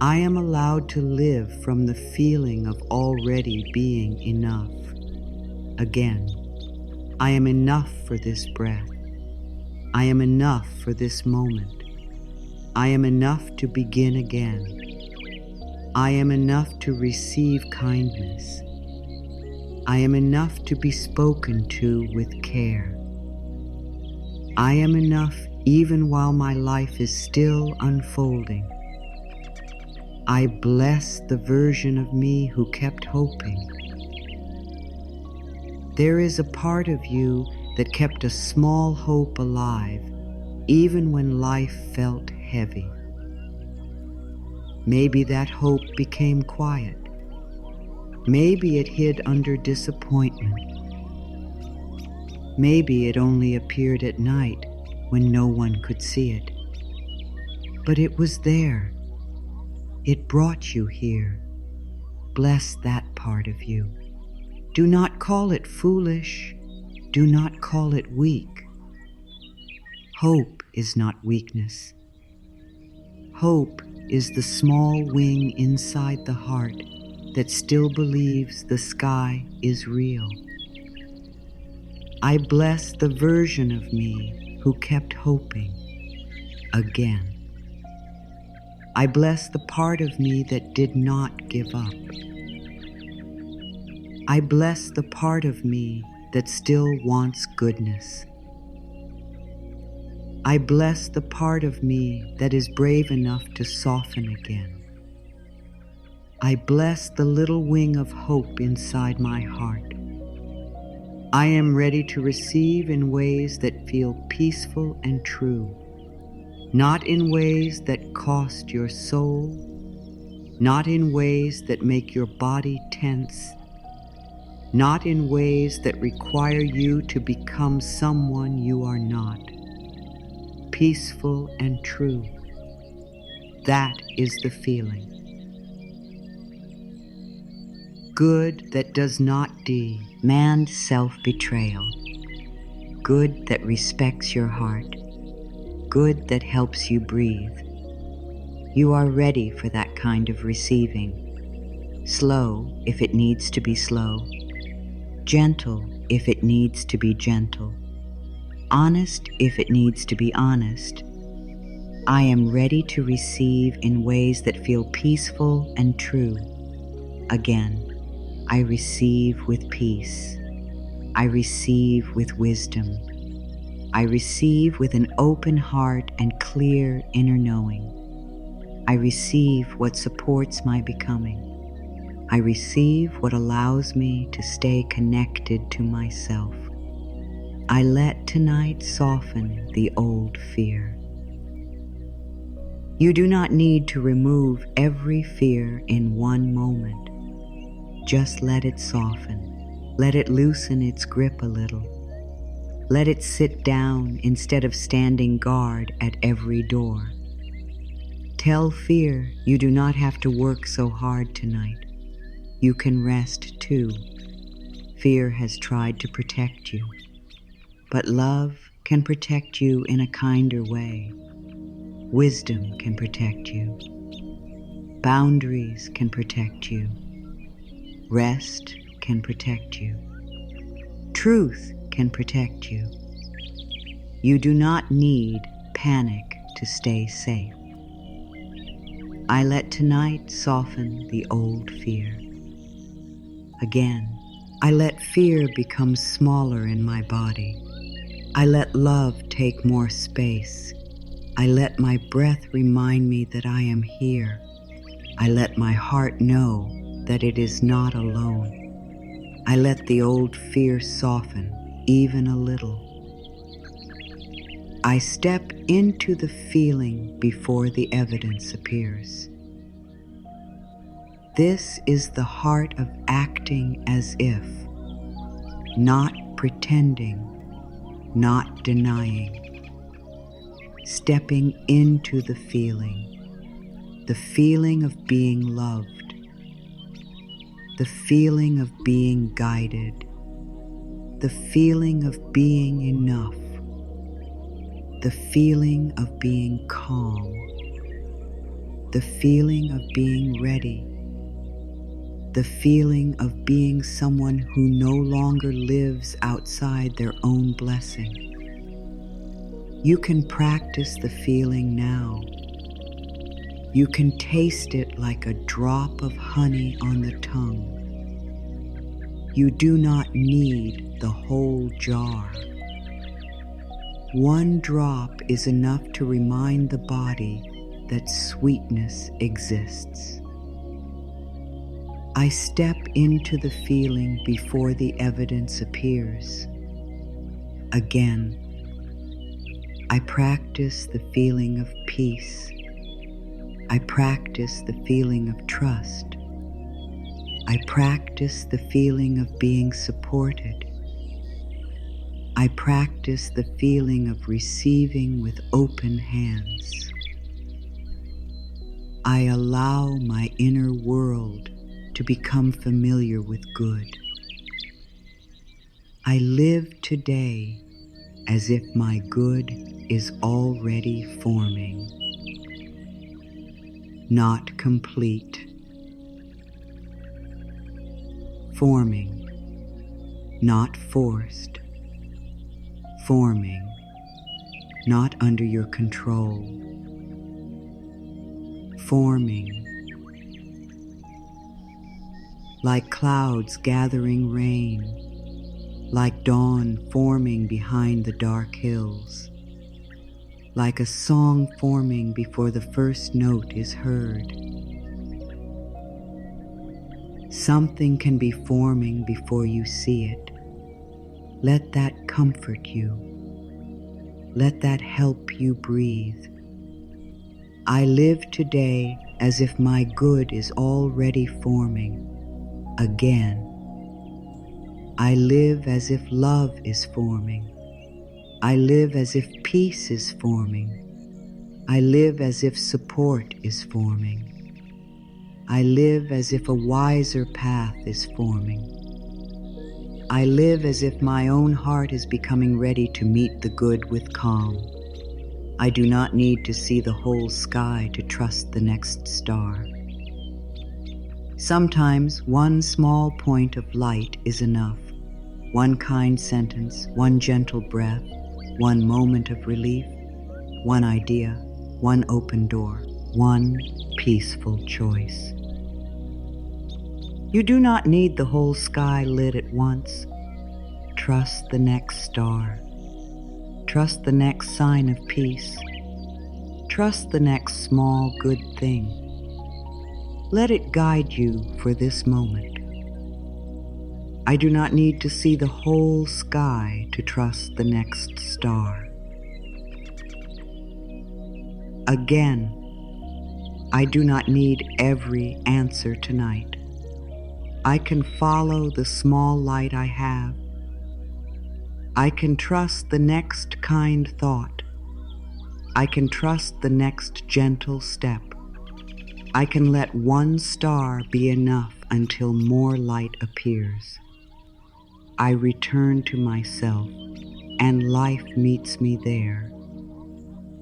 I am allowed to live from the feeling of already being enough. Again, I am enough for this breath. I am enough for this moment. I am enough to begin again. I am enough to receive kindness. I am enough to be spoken to with care. I am enough even while my life is still unfolding. I bless the version of me who kept hoping. There is a part of you that kept a small hope alive, even when life felt heavy. Maybe that hope became quiet. Maybe it hid under disappointment. Maybe it only appeared at night when no one could see it. But it was there. It brought you here. Bless that part of you. Do not call it foolish. Do not call it weak. Hope is not weakness. Hope is the small wing inside the heart that still believes the sky is real. I bless the version of me who kept hoping again. I bless the part of me that did not give up. I bless the part of me that still wants goodness. I bless the part of me that is brave enough to soften again. I bless the little wing of hope inside my heart. I am ready to receive in ways that feel peaceful and true. Not in ways that cost your soul, not in ways that make your body tense, not in ways that require you to become someone you are not. Peaceful and true. That is the feeling. Good that does not demand self-betrayal. Good that respects your heart. Good that helps you breathe. You are ready for that kind of receiving. Slow if it needs to be slow. Gentle if it needs to be gentle. Honest if it needs to be honest. I am ready to receive in ways that feel peaceful and true. Again, I receive with peace. I receive with wisdom. I receive with an open heart and clear inner knowing. I receive what supports my becoming. I receive what allows me to stay connected to myself. I let tonight soften the old fear. You do not need to remove every fear in one moment. Just let it soften. Let it loosen its grip a little. Let it sit down instead of standing guard at every door. Tell fear you do not have to work so hard tonight. You can rest too. Fear has tried to protect you. But love can protect you in a kinder way. Wisdom can protect you. Boundaries can protect you. Rest can protect you. Truth can protect you. You do not need panic to stay safe. I let tonight soften the old fear. Again, I let fear become smaller in my body. I let love take more space. I let my breath remind me that I am here. I let my heart know that it is not alone. I let the old fear soften, even a little. I step into the feeling before the evidence appears. This is the heart of acting as if, not pretending, not denying, stepping into the feeling of being loved, the feeling of being guided, the feeling of being enough, the feeling of being calm, the feeling of being ready, the feeling of being someone who no longer lives outside their own blessing. You can practice the feeling now. You can taste it like a drop of honey on the tongue. You do not need the whole jar. One drop is enough to remind the body that sweetness exists. I step into the feeling before the evidence appears. Again, I practice the feeling of peace. I practice the feeling of trust. I practice the feeling of being supported. I practice the feeling of receiving with open hands. I allow my inner world to become familiar with good. I live today as if my good is already forming, not complete. Forming, not forced. Forming, not under your control. Forming, like clouds gathering rain, like dawn forming behind the dark hills, like a song forming before the first note is heard. Something can be forming before you see it. Let that comfort you. Let that help you breathe. I live today as if my good is already forming. Again, I live as if love is forming. I live as if peace is forming. I live as if support is forming. I live as if a wiser path is forming. I live as if my own heart is becoming ready to meet the good with calm. I do not need to see the whole sky to trust the next star. Sometimes one small point of light is enough. One kind sentence, one gentle breath, one moment of relief, one idea, one open door, one peaceful choice. You do not need the whole sky lit at once. Trust the next star. Trust the next sign of peace. Trust the next small good thing. Let it guide you for this moment. I do not need to see the whole sky to trust the next star. Again, I do not need every answer tonight. I can follow the small light I have. I can trust the next kind thought. I can trust the next gentle step. I can let one star be enough until more light appears. I return to myself, and life meets me there.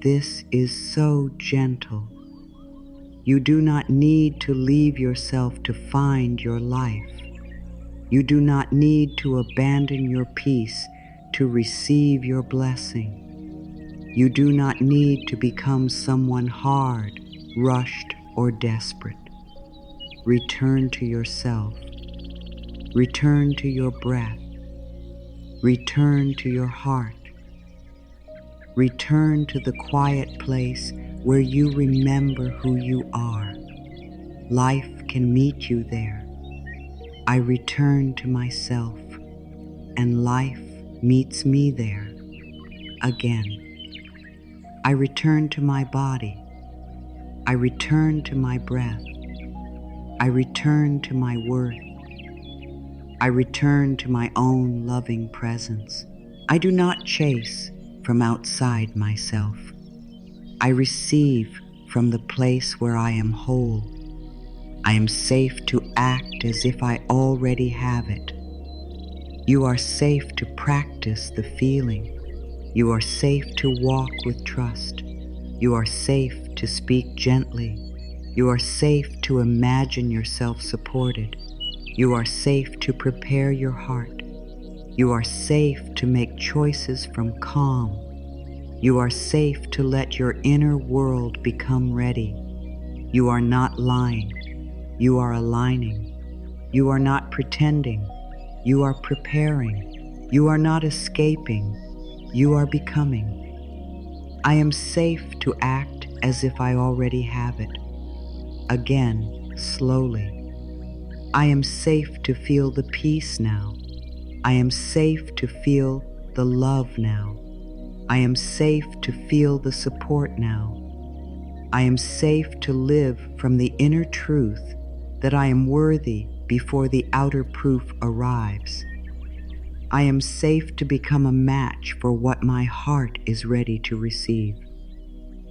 This is so gentle. You do not need to leave yourself to find your life. You do not need to abandon your peace to receive your blessing. You do not need to become someone hard, rushed, or desperate. Return to yourself. Return to your breath. Return to your heart. Return to the quiet place where you remember who you are. Life can meet you there. I return to myself, and life meets me there. Again, I return to my body. I return to my breath. I return to my worth. I return to my own loving presence. I do not chase from outside myself. I receive from the place where I am whole. I am safe to act as if I already have it. You are safe to practice the feeling. You are safe to walk with trust. You are safe to speak gently. You are safe to imagine yourself supported. You are safe to prepare your heart. You are safe to make choices from calm. You are safe to let your inner world become ready. You are not lying. You are aligning. You are not pretending. You are preparing. You are not escaping. You are becoming. I am safe to act as if I already have it. Again, slowly. I am safe to feel the peace now. I am safe to feel the love now. I am safe to feel the support now. I am safe to live from the inner truth that I am worthy before the outer proof arrives. I am safe to become a match for what my heart is ready to receive.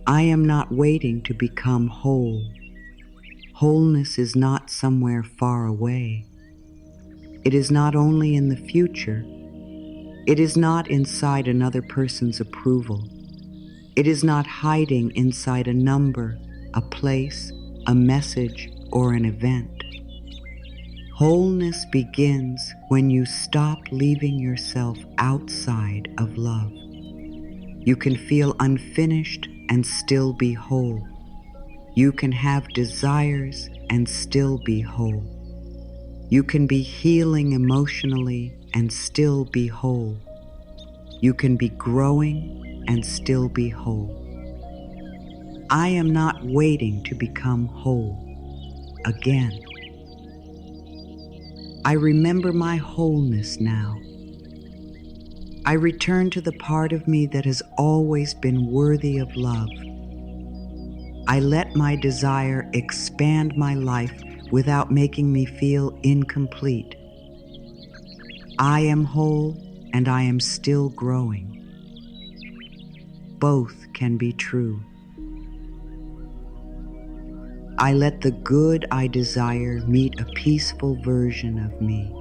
I am not waiting to become whole. Wholeness is not somewhere far away. It is not only in the future. It is not inside another person's approval. It is not hiding inside a number, a place, a message, or an event. Wholeness begins when you stop leaving yourself outside of love. You can feel unfinished and still be whole. You can have desires and still be whole. You can be healing emotionally and still be whole. You can be growing and still be whole. I am not waiting to become whole again. I remember my wholeness now. I return to the part of me that has always been worthy of love. I let my desire expand my life without making me feel incomplete. I am whole and I am still growing. Both can be true. I let the good I desire meet a peaceful version of me.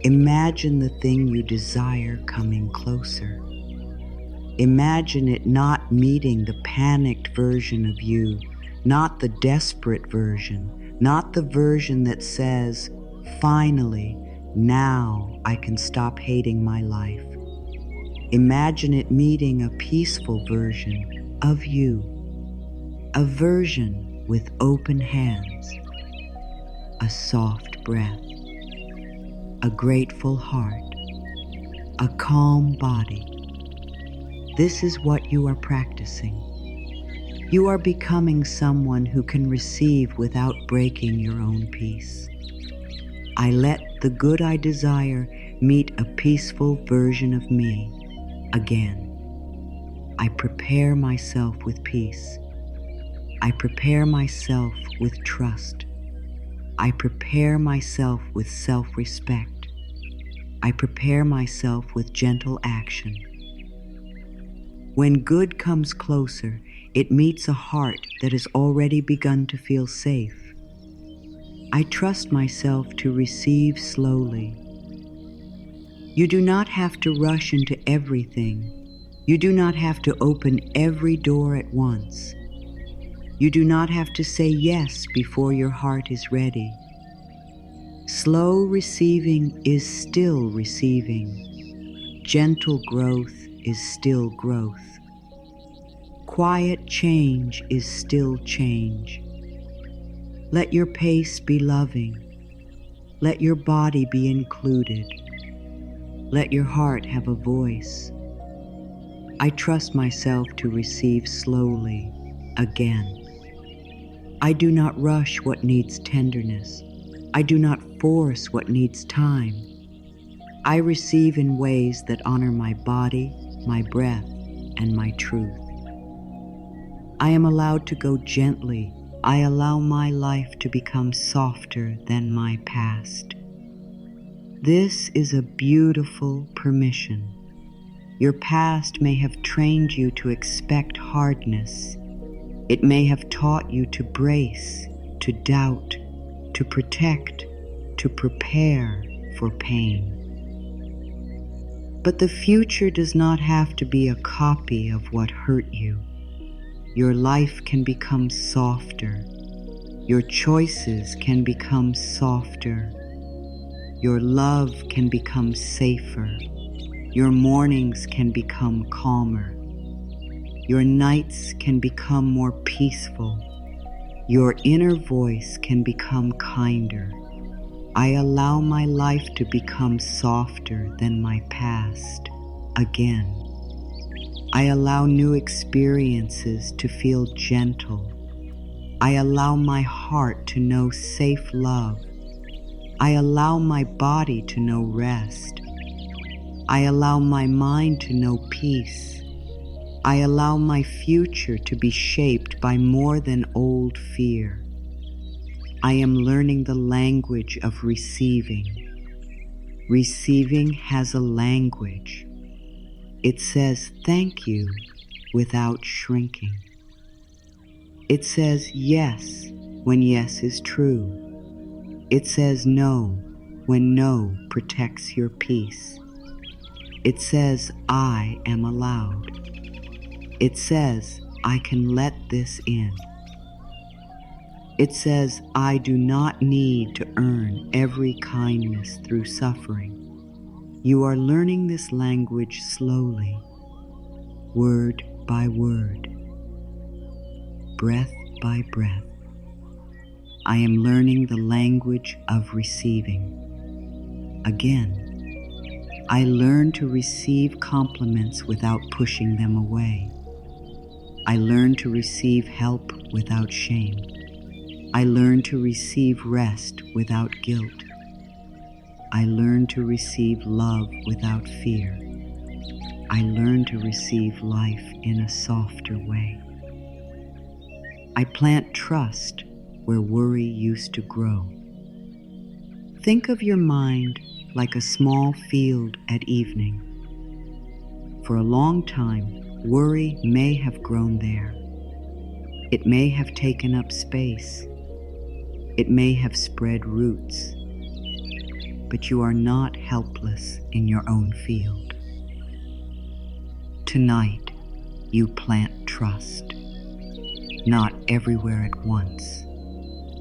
Imagine the thing you desire coming closer. Imagine it not meeting the panicked version of you, not the desperate version, not the version that says, finally, now I can stop hating my life. Imagine it meeting a peaceful version of you, a version with open hands, a soft breath, a grateful heart, a calm body. This is what you are practicing. You are becoming someone who can receive without breaking your own peace. I let the good I desire meet a peaceful version of me again. I prepare myself with peace. I prepare myself with trust. I prepare myself with self-respect. I prepare myself with gentle action. When good comes closer, it meets a heart that has already begun to feel safe. I trust myself to receive slowly. You do not have to rush into everything. You do not have to open every door at once. You do not have to say yes before your heart is ready. Slow receiving is still receiving. Gentle growth is still growth. Quiet change is still change. Let your pace be loving. Let your body be included. Let your heart have a voice. I trust myself to receive slowly again. I do not rush what needs tenderness. I do not force what needs time. I receive in ways that honor my body, my breath, and my truth. I am allowed to go gently, I allow my life to become softer than my past. This is a beautiful permission. Your past may have trained you to expect hardness. It may have taught you to brace, to doubt, to protect, to prepare for pain. But the future does not have to be a copy of what hurt you. Your life can become softer. Your choices can become softer. Your love can become safer. Your mornings can become calmer. Your nights can become more peaceful. Your inner voice can become kinder. I allow my life to become softer than my past again. I allow new experiences to feel gentle. I allow my heart to know safe love. I allow my body to know rest. I allow my mind to know peace. I allow my future to be shaped by more than old fear. I am learning the language of receiving. Receiving has a language. It says thank you without shrinking. It says yes when yes is true. It says no when no protects your peace. It says I am allowed. It says I can let this in. It says I do not need to earn every kindness through suffering. You are learning this language slowly, word by word, breath by breath. I am learning the language of receiving. Again, I learn to receive compliments without pushing them away. I learn to receive help without shame. I learn to receive rest without guilt. I learn to receive love without fear. I learn to receive life in a softer way. I plant trust where worry used to grow. Think of your mind like a small field at evening. For a long time, worry may have grown there. It may have taken up space. It may have spread roots. But you are not helpless in your own field. Tonight, you plant trust. Not everywhere at once,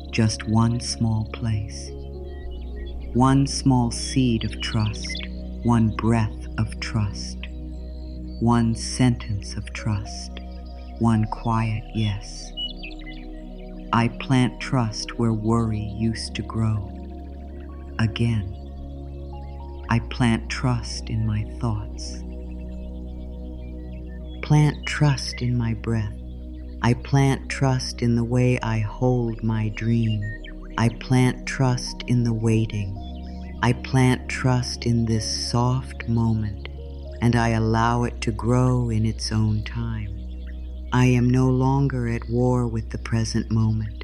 just one small place. One small seed of trust, one breath of trust, one sentence of trust, one quiet yes. I plant trust where worry used to grow. Again, I plant trust in my thoughts. Plant trust in my breath. I plant trust in the way I hold my dream. I plant trust in the waiting. I plant trust in this soft moment, and I allow it to grow in its own time. I am no longer at war with the present moment.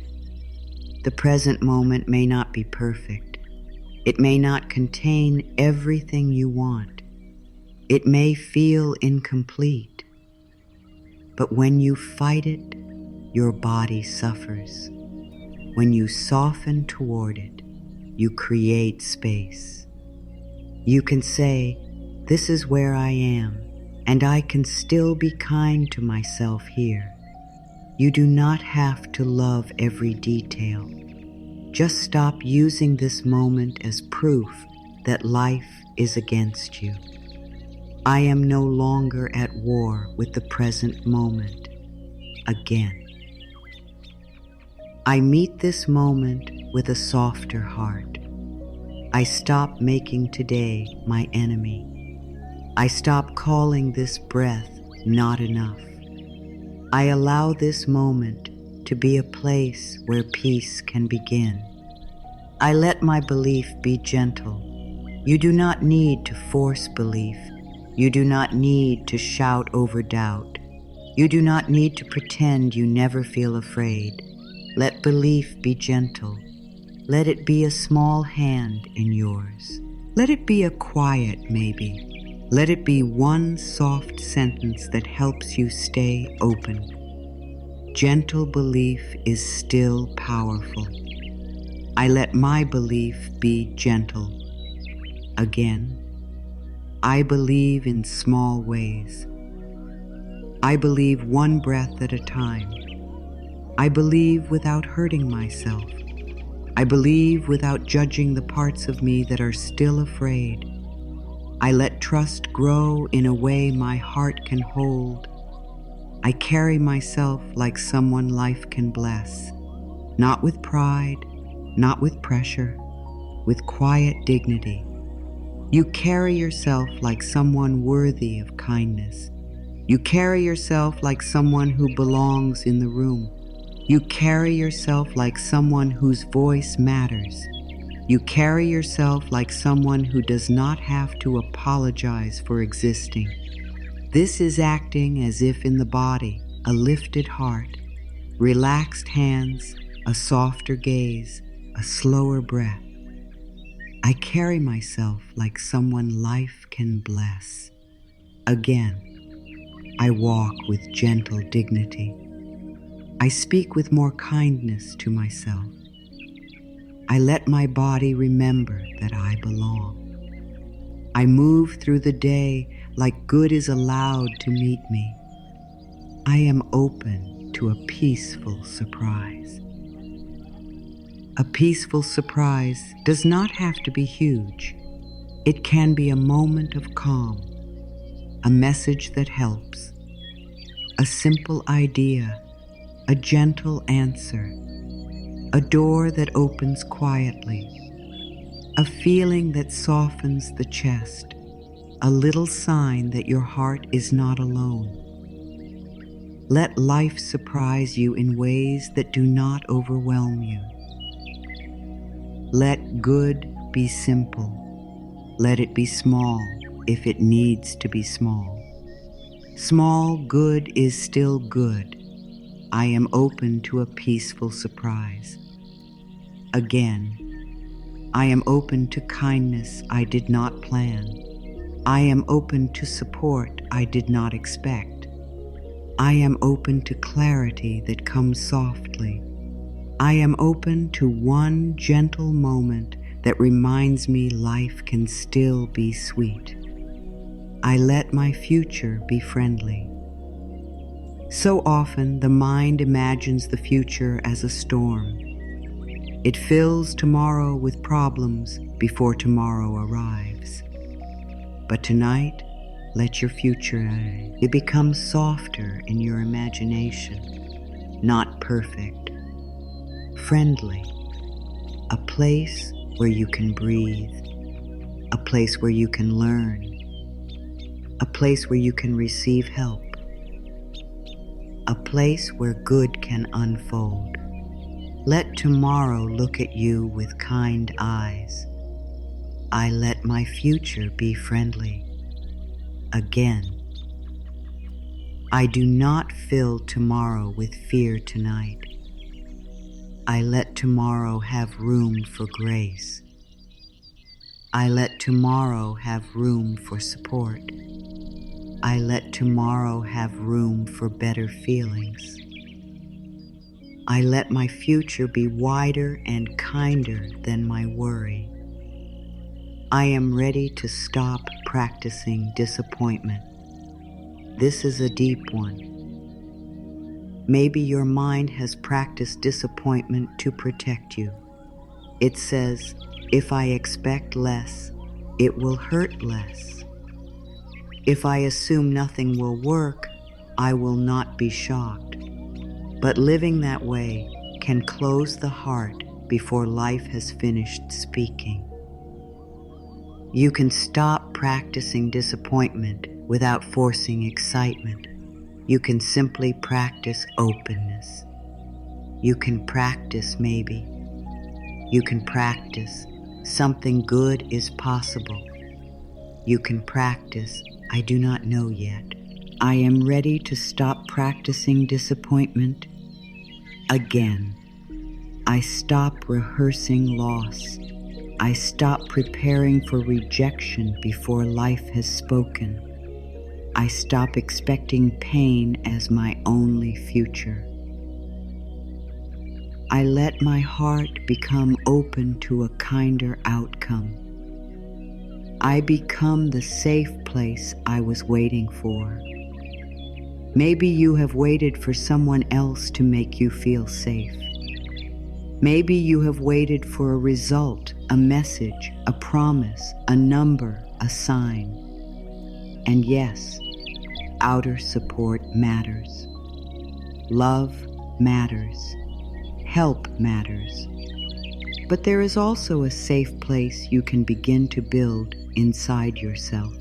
The present moment may not be perfect. It may not contain everything you want. It may feel incomplete. But when you fight it, your body suffers. When you soften toward it, you create space. You can say, "This is where I am, and I can still be kind to myself here." You do not have to love every detail. Just stop using this moment as proof that life is against you. I am no longer at war with the present moment again. I meet this moment with a softer heart. I stop making today my enemy. I stop calling this breath not enough. I allow this moment to be a place where peace can begin. I let my belief be gentle. You do not need to force belief. You do not need to shout over doubt. You do not need to pretend you never feel afraid. Let belief be gentle. Let it be a small hand in yours. Let it be a quiet maybe. Let it be one soft sentence that helps you stay open. Gentle belief is still powerful. I let my belief be gentle. Again, I believe in small ways. I believe one breath at a time. I believe without hurting myself. I believe without judging the parts of me that are still afraid. I let trust grow in a way my heart can hold. I carry myself like someone life can bless, not with pride, not with pressure, with quiet dignity. You carry yourself like someone worthy of kindness. You carry yourself like someone who belongs in the room. You carry yourself like someone whose voice matters. You carry yourself like someone who does not have to apologize for existing. This is acting as if in the body, a lifted heart, relaxed hands, a softer gaze, a slower breath. I carry myself like someone life can bless. Again, I walk with gentle dignity. I speak with more kindness to myself. I let my body remember that I belong. I move through the day like good is allowed to meet me. I am open to a peaceful surprise. A peaceful surprise does not have to be huge. It can be a moment of calm, a message that helps, a simple idea, a gentle answer, a door that opens quietly, a feeling that softens the chest, a little sign that your heart is not alone. Let life surprise you in ways that do not overwhelm you. Let good be simple. Let it be small if it needs to be small. Small good is still good. I am open to a peaceful surprise. Again, I am open to kindness I did not plan. I am open to support I did not expect. I am open to clarity that comes softly. I am open to one gentle moment that reminds me life can still be sweet. I let my future be friendly. So often, the mind imagines the future as a storm. It fills tomorrow with problems before tomorrow arrives. But tonight, let your future become softer in your imagination, not perfect, friendly, a place where you can breathe, a place where you can learn, a place where you can receive help, a place where good can unfold. Let tomorrow look at you with kind eyes. I let my future be friendly. Again, I do not fill tomorrow with fear tonight. I let tomorrow have room for grace. I let tomorrow have room for support. I let tomorrow have room for better feelings. I let my future be wider and kinder than my worry. I am ready to stop practicing disappointment. This is a deep one. Maybe your mind has practiced disappointment to protect you. It says, if I expect less, it will hurt less. If I assume nothing will work, I will not be shocked. But living that way can close the heart before life has finished speaking. You can stop practicing disappointment without forcing excitement. You can simply practice openness. You can practice maybe. You can practice something good is possible. You can practice I do not know yet. I am ready to stop practicing disappointment. Again, I stop rehearsing loss. I stop preparing for rejection before life has spoken. I stop expecting pain as my only future. I let my heart become open to a kinder outcome. I become the safe place I was waiting for. Maybe you have waited for someone else to make you feel safe. Maybe you have waited for a result, a message, a promise, a number, a sign. And yes, outer support matters. Love matters. Help matters. But there is also a safe place you can begin to build inside yourself.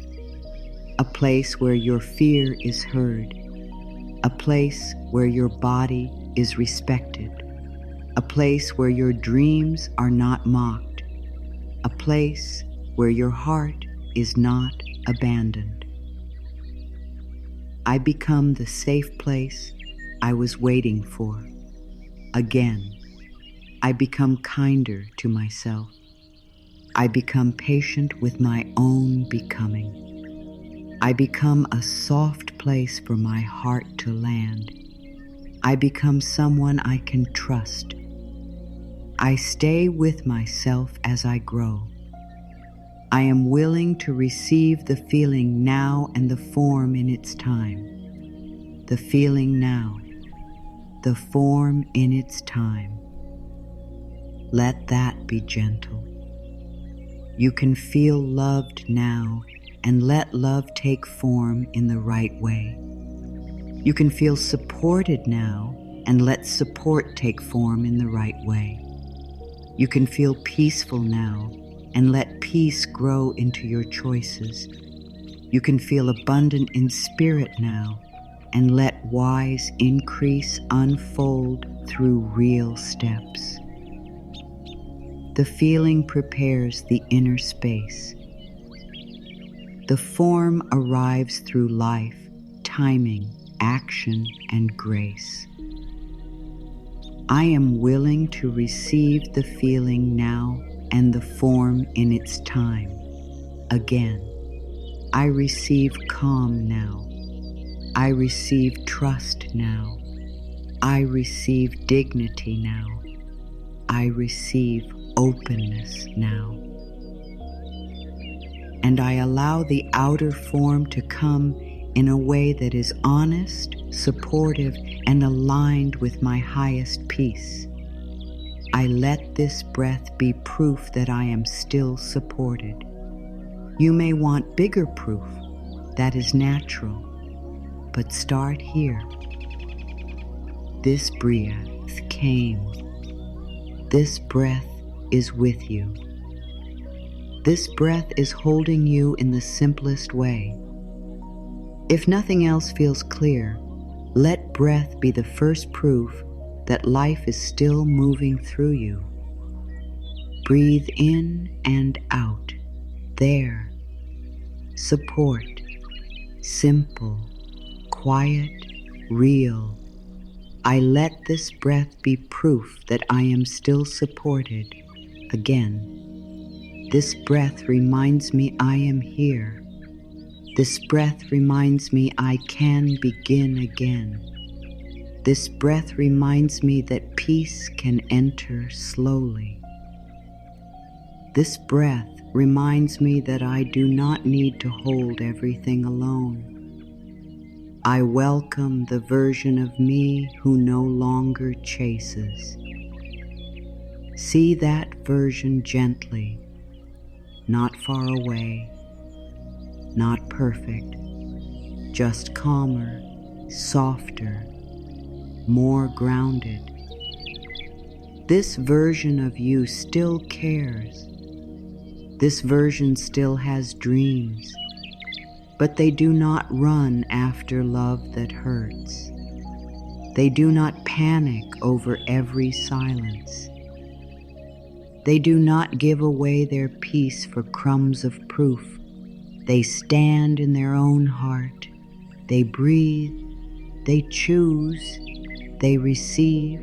A place where your fear is heard. A place where your body is respected. A place where your dreams are not mocked. A place where your heart is not abandoned. I become the safe place I was waiting for. Again, I become kinder to myself. I become patient with my own becoming. I become a soft place for my heart to land. I become someone I can trust. I stay with myself as I grow. I am willing to receive the feeling now and the form in its time. The feeling now, the form in its time. Let that be gentle. You can feel loved now and let love take form in the right way. You can feel supported now and let support take form in the right way. You can feel peaceful now and let peace grow into your choices. You can feel abundant in spirit now and let wise increase unfold through real steps. The feeling prepares the inner space. The form arrives through life, timing, action, and grace. I am willing to receive the feeling now and the form in its time. Again, I receive calm now. I receive trust now. I receive dignity now. I receive openness now. And I allow the outer form to come in a way that is honest, supportive, and aligned with my highest peace. I let this breath be proof that I am still supported. You may want bigger proof. That is natural. But start here. This breath came. This breath is with you. This breath is holding you in the simplest way. If nothing else feels clear, let breath be the first proof that life is still moving through you. Breathe in and out. There. Support. Simple. Quiet. Real. I let this breath be proof that I am still supported. Again. This breath reminds me I am here. This breath reminds me I can begin again. This breath reminds me that peace can enter slowly. This breath reminds me that I do not need to hold everything alone. I welcome the version of me who no longer chases. See that version gently, not far away, not perfect, just calmer, softer, more grounded. This version of you still cares. This version still has dreams, but they do not run after love that hurts. They do not panic over every silence. They do not give away their peace for crumbs of proof. They stand in their own heart. They breathe. They choose. They receive.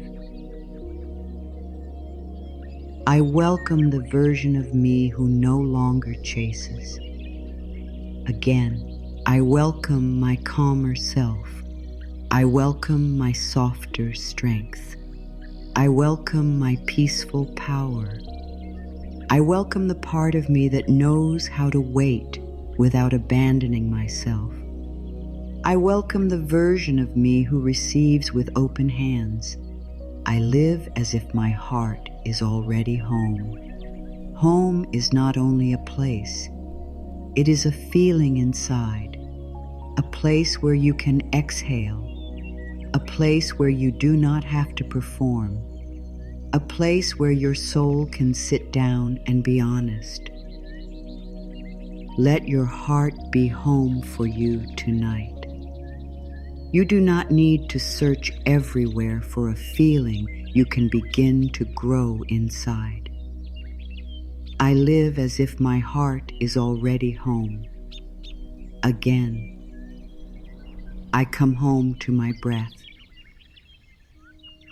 I welcome the version of me who no longer chases. Again, I welcome my calmer self. I welcome my softer strength. I welcome my peaceful power. I welcome the part of me that knows how to wait without abandoning myself. I welcome the version of me who receives with open hands. I live as if my heart is already home. Home is not only a place, it is a feeling inside, a place where you can exhale, a place where you do not have to perform, a place where your soul can sit down and be honest. Let your heart be home for you tonight. You do not need to search everywhere for a feeling you can begin to grow inside. I live as if my heart is already home. Again, I come home to my breath.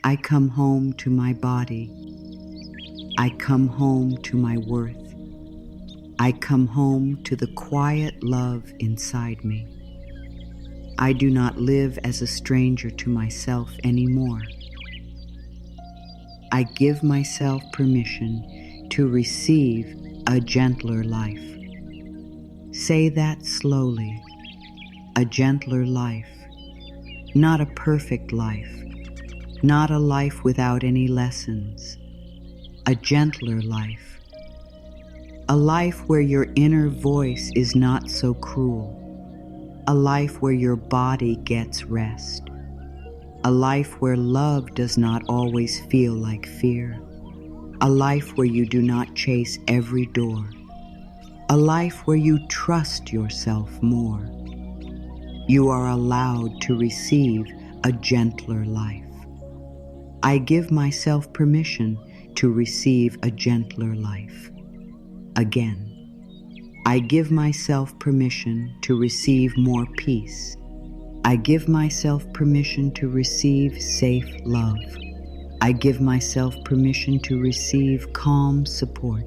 I come home to my body. I come home to my worth. I come home to the quiet love inside me. I do not live as a stranger to myself anymore. I give myself permission to receive a gentler life. Say that slowly. A gentler life. Not a perfect life. Not a life without any lessons. A gentler life. A life where your inner voice is not so cruel. A life where your body gets rest. A life where love does not always feel like fear. A life where you do not chase every door. A life where you trust yourself more. You are allowed to receive a gentler life. I give myself permission to receive a gentler life. Again, I give myself permission to receive more peace. I give myself permission to receive safe love. I give myself permission to receive calm support.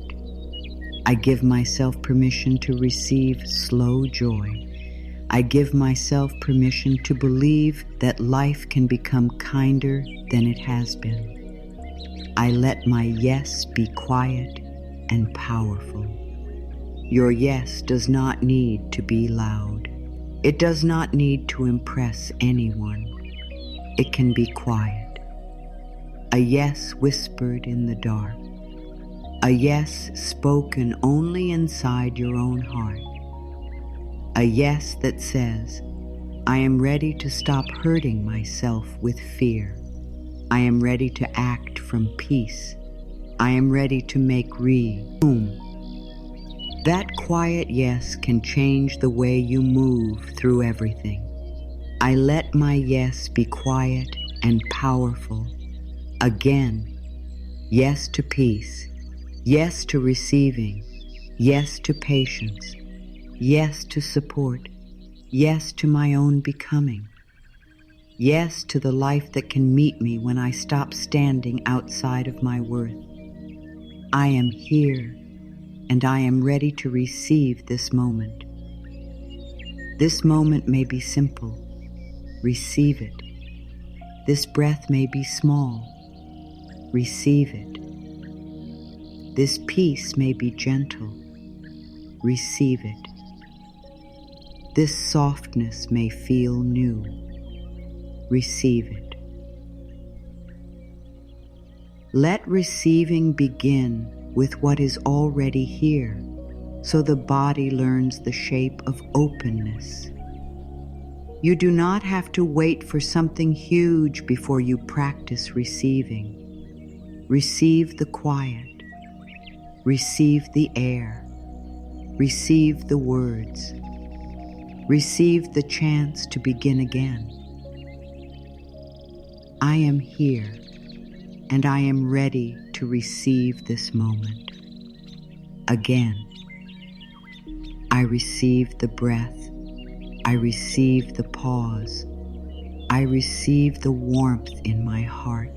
I give myself permission to receive slow joy. I give myself permission to believe that life can become kinder than it has been. I let my yes be quiet and powerful. Your yes does not need to be loud. It does not need to impress anyone. It can be quiet. A yes whispered in the dark. A yes spoken only inside your own heart. A yes that says, I am ready to stop hurting myself with fear. I am ready to act from peace. I am ready to make room. That quiet yes can change the way you move through everything. I let my yes be quiet and powerful. Again, yes to peace, yes to receiving, yes to patience, yes to support, yes to my own becoming, yes to the life that can meet me when I stop standing outside of my worth. I am here, and I am ready to receive this moment. This moment may be simple. Receive it. This breath may be small. Receive it. This peace may be gentle. Receive it. This softness may feel new. Receive it. Let receiving begin with what is already here, so the body learns the shape of openness. You do not have to wait for something huge before you practice receiving. Receive the quiet. Receive the air. Receive the words. Receive the chance to begin again. I am here, and I am ready to receive this moment. Again, I receive the breath. I receive the pause. I receive the warmth in my heart.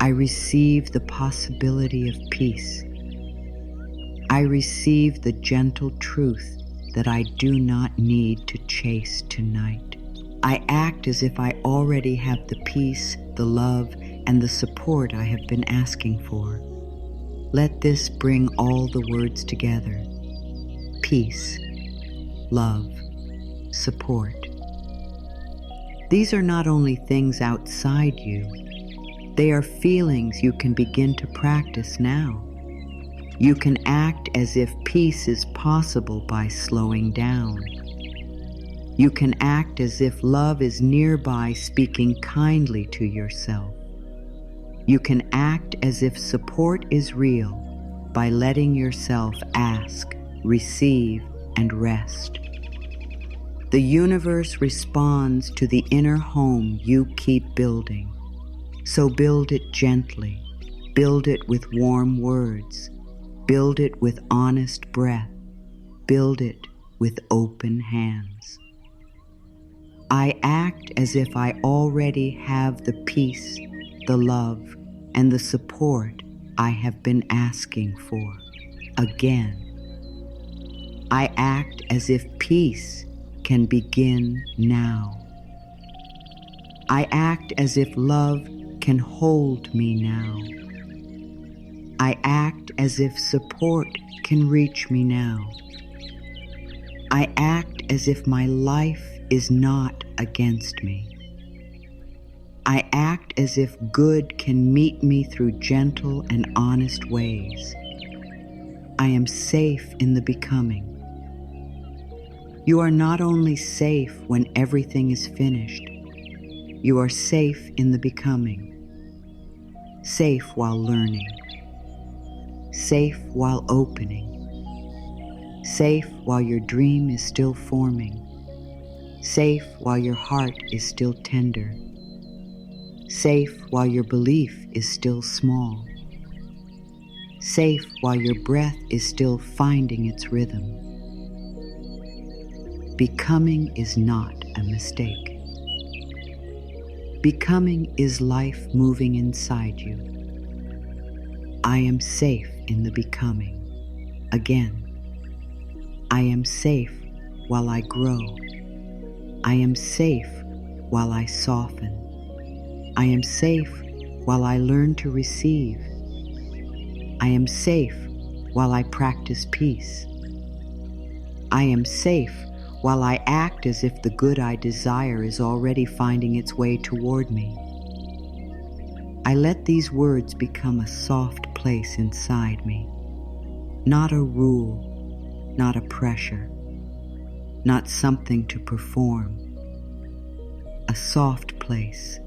I receive the possibility of peace. I receive the gentle truth that I do not need to chase tonight. I act as if I already have the peace, the love, and the support I have been asking for. Let this bring all the words together. Peace, love, support. These are not only things outside you, they are feelings you can begin to practice now. You can act as if peace is possible by slowing down. You can act as if love is nearby, speaking kindly to yourself. You can act as if support is real by letting yourself ask, receive, and rest. The universe responds to the inner home you keep building. So build it gently. Build it with warm words. Build it with honest breath. Build it with open hands. I act as if I already have the peace, the love, and the support I have been asking for. Again, I act as if peace can begin now. I act as if love can hold me now. I act as if support can reach me now. I act as if my life is not against me. I act as if good can meet me through gentle and honest ways. I am safe in the becoming. You are not only safe when everything is finished, you are safe in the becoming. Safe while learning. Safe while opening. Safe while your dream is still forming. Safe while your heart is still tender. Safe while your belief is still small. Safe while your breath is still finding its rhythm. Becoming is not a mistake. Becoming is life moving inside you. I am safe in the becoming. Again, I am safe while I grow. I am safe while I soften. I am safe while I learn to receive. I am safe while I practice peace. I am safe while I act as if the good I desire is already finding its way toward me. I let these words become a soft place inside me. Not a rule, not a pressure, not something to perform. A soft place.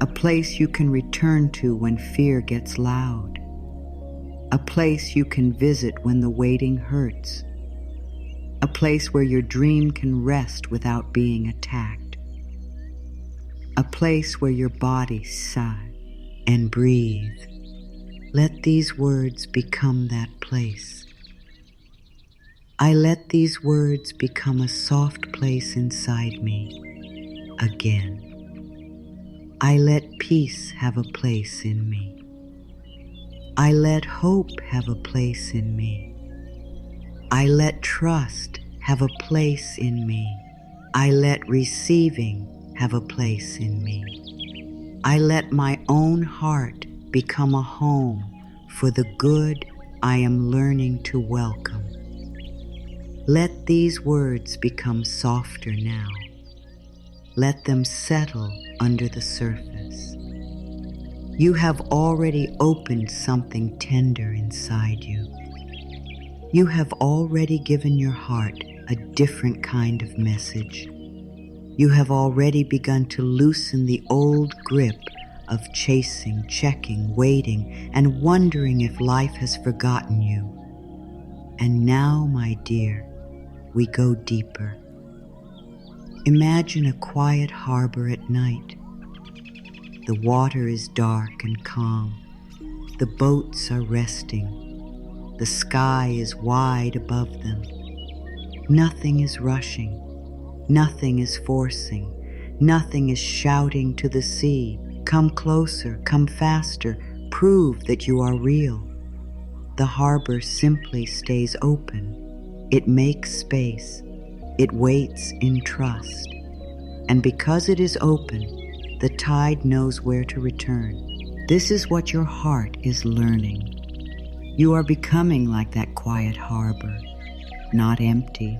A place you can return to when fear gets loud. A place you can visit when the waiting hurts. A place where your dream can rest without being attacked. A place where your body sigh and breathe. Let these words become that place. I let these words become a soft place inside me again. I let peace have a place in me. I let hope have a place in me. I let trust have a place in me. I let receiving have a place in me. I let my own heart become a home for the good I am learning to welcome. Let these words become softer now. Let them settle under the surface. You have already opened something tender inside you. You have already given your heart a different kind of message. You have already begun to loosen the old grip of chasing, checking, waiting, and wondering if life has forgotten you. And now, my dear, we go deeper. Imagine a quiet harbor at night. The water is dark and calm. The boats are resting. The sky is wide above them. Nothing is rushing. Nothing is forcing. Nothing is shouting to the sea. Come closer, come faster, prove that you are real. The harbor simply stays open. It makes space. It waits in trust. And because it is open, the tide knows where to return. This is what your heart is learning. You are becoming like that quiet harbor, not empty,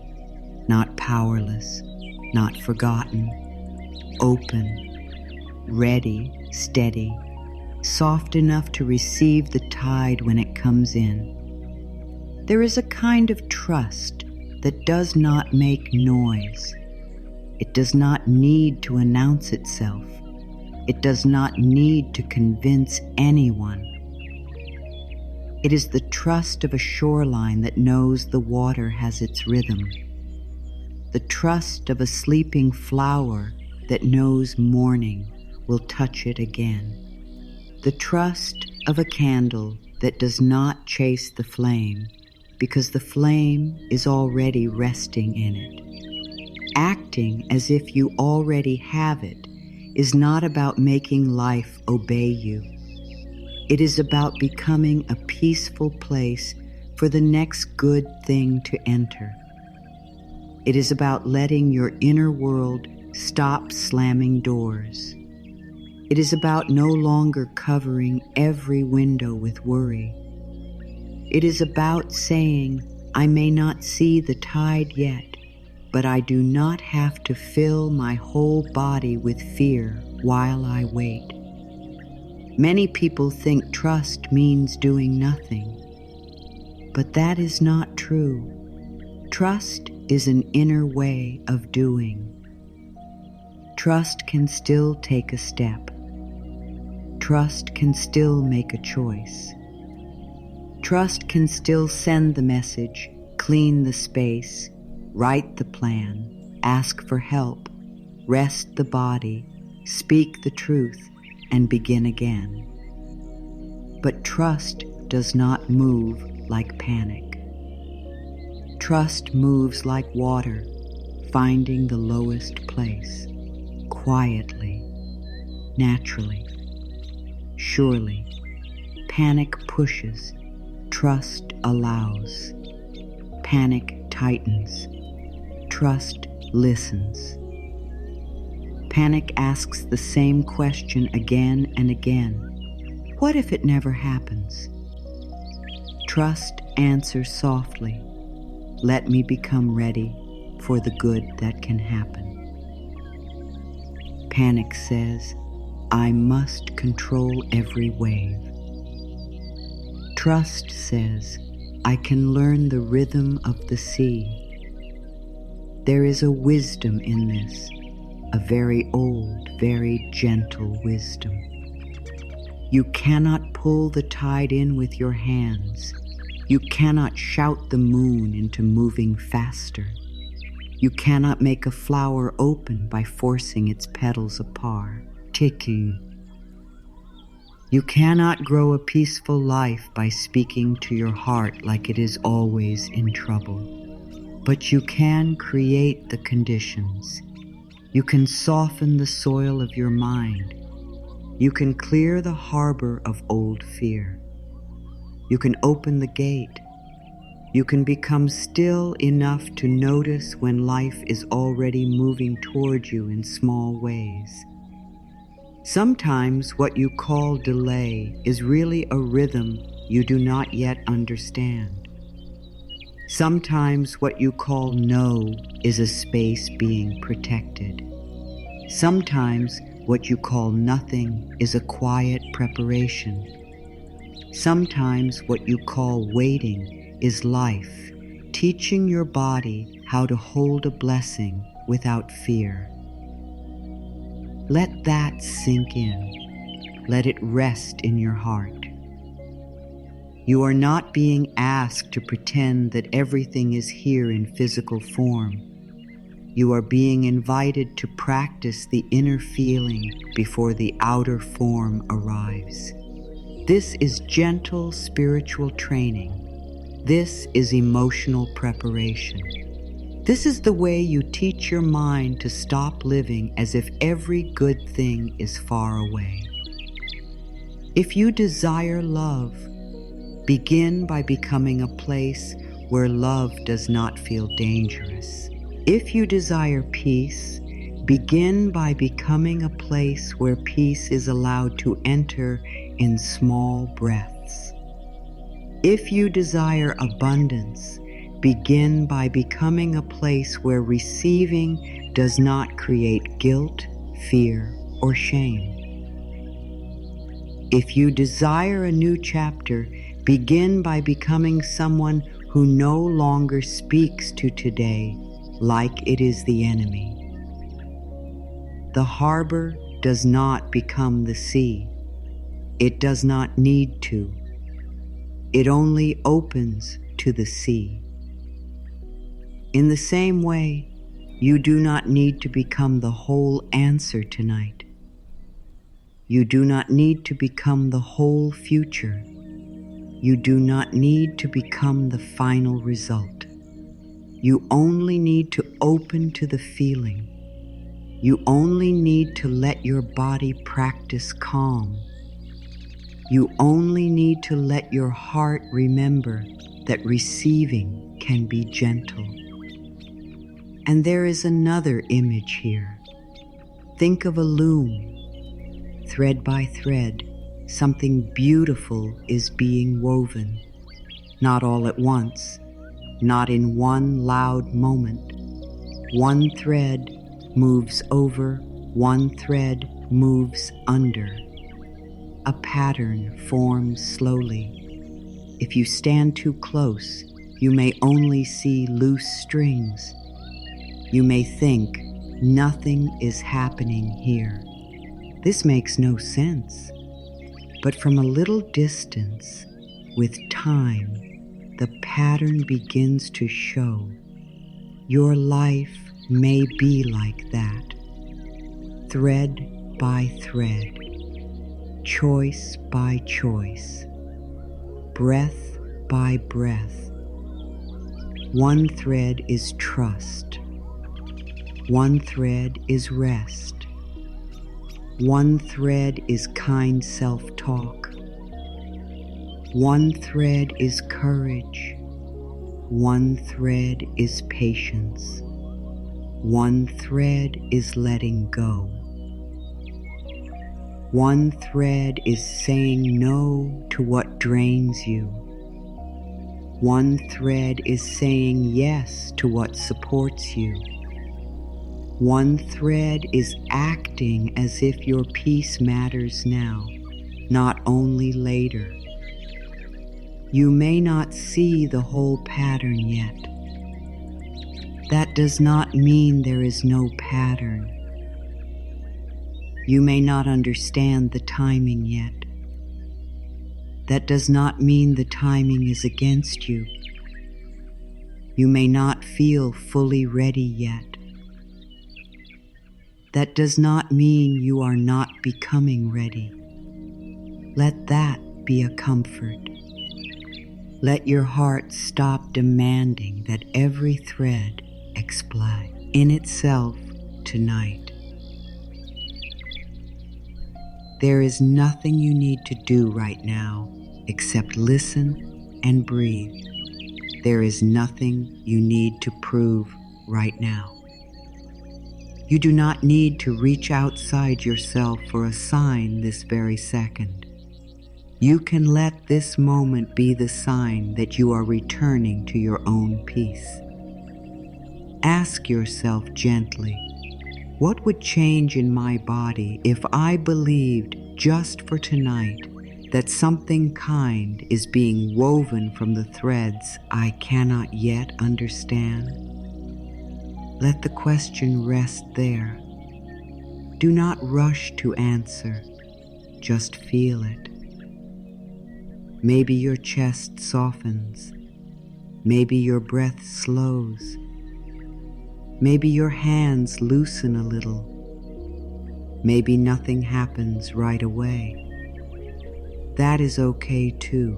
not powerless, not forgotten, open, ready, steady, soft enough to receive the tide when it comes in. There is a kind of trust that does not make noise. It does not need to announce itself. It does not need to convince anyone. It is the trust of a shoreline that knows the water has its rhythm. The trust of a sleeping flower that knows morning will touch it again. The trust of a candle that does not chase the flame because the flame is already resting in it. Acting as if you already have it is not about making life obey you. It is about becoming a peaceful place for the next good thing to enter. It is about letting your inner world stop slamming doors. It is about no longer covering every window with worry. It is about saying, I may not see the tide yet, but I do not have to fill my whole body with fear while I wait. Many people think trust means doing nothing, but that is not true. Trust is an inner way of doing. Trust can still take a step. Trust can still make a choice. Trust can still send the message, clean the space, write the plan, ask for help, rest the body, speak the truth, and begin again. But trust does not move like panic. Trust moves like water, finding the lowest place, quietly, naturally, surely. Panic pushes, trust allows. Panic tightens, trust listens. Panic asks the same question again and again. What if it never happens? Trust answers softly. Let me become ready for the good that can happen. Panic says, I must control every wave. Trust says, I can learn the rhythm of the sea. There is a wisdom in this, a very old, very gentle wisdom. You cannot pull the tide in with your hands. You cannot shout the moon into moving faster. You cannot make a flower open by forcing its petals apart. Ticking. You cannot grow a peaceful life by speaking to your heart like it is always in trouble. But you can create the conditions. You can soften the soil of your mind. You can clear the harbor of old fear. You can open the gate. You can become still enough to notice when life is already moving toward you in small ways. Sometimes what you call delay is really a rhythm you do not yet understand. Sometimes what you call no is a space being protected. Sometimes what you call nothing is a quiet preparation. Sometimes what you call waiting is life, teaching your body how to hold a blessing without fear. Let that sink in. Let it rest in your heart. You are not being asked to pretend that everything is here in physical form. You are being invited to practice the inner feeling before the outer form arrives. This is gentle spiritual training. This is emotional preparation. This is the way you teach your mind to stop living as if every good thing is far away. If you desire love, begin by becoming a place where love does not feel dangerous. If you desire peace, begin by becoming a place where peace is allowed to enter in small breaths. If you desire abundance, begin by becoming a place where receiving does not create guilt, fear, or shame. If you desire a new chapter, begin by becoming someone who no longer speaks to today like it is the enemy. The harbor does not become the sea. It does not need to. It only opens to the sea. In the same way, you do not need to become the whole answer tonight. You do not need to become the whole future. You do not need to become the final result. You only need to open to the feeling. You only need to let your body practice calm. You only need to let your heart remember that receiving can be gentle. And there is another image here. Think of a loom. Thread by thread, something beautiful is being woven. Not all at once, not in one loud moment. One thread moves over, one thread moves under. A pattern forms slowly. If you stand too close, you may only see loose strings. You may think nothing is happening here. This makes no sense. But from a little distance, with time, the pattern begins to show. Your life may be like that. Thread by thread, choice by choice, breath by breath. One thread is trust. One thread is rest. One thread is kind self-talk. One thread is courage. One thread is patience. One thread is letting go. One thread is saying no to what drains you. One thread is saying yes to what supports you. One thread is acting as if your peace matters now, not only later. You may not see the whole pattern yet. That does not mean there is no pattern. You may not understand the timing yet. That does not mean the timing is against you. You may not feel fully ready yet. That does not mean you are not becoming ready. Let that be a comfort. Let your heart stop demanding that every thread explain in itself tonight. There is nothing you need to do right now except listen and breathe. There is nothing you need to prove right now. You do not need to reach outside yourself for a sign this very second. You can let this moment be the sign that you are returning to your own peace. Ask yourself gently, what would change in my body if I believed just for tonight that something kind is being woven from the threads I cannot yet understand? Let the question rest there. Do not rush to answer, just feel it. Maybe your chest softens. Maybe your breath slows. Maybe your hands loosen a little. Maybe nothing happens right away. That is okay too.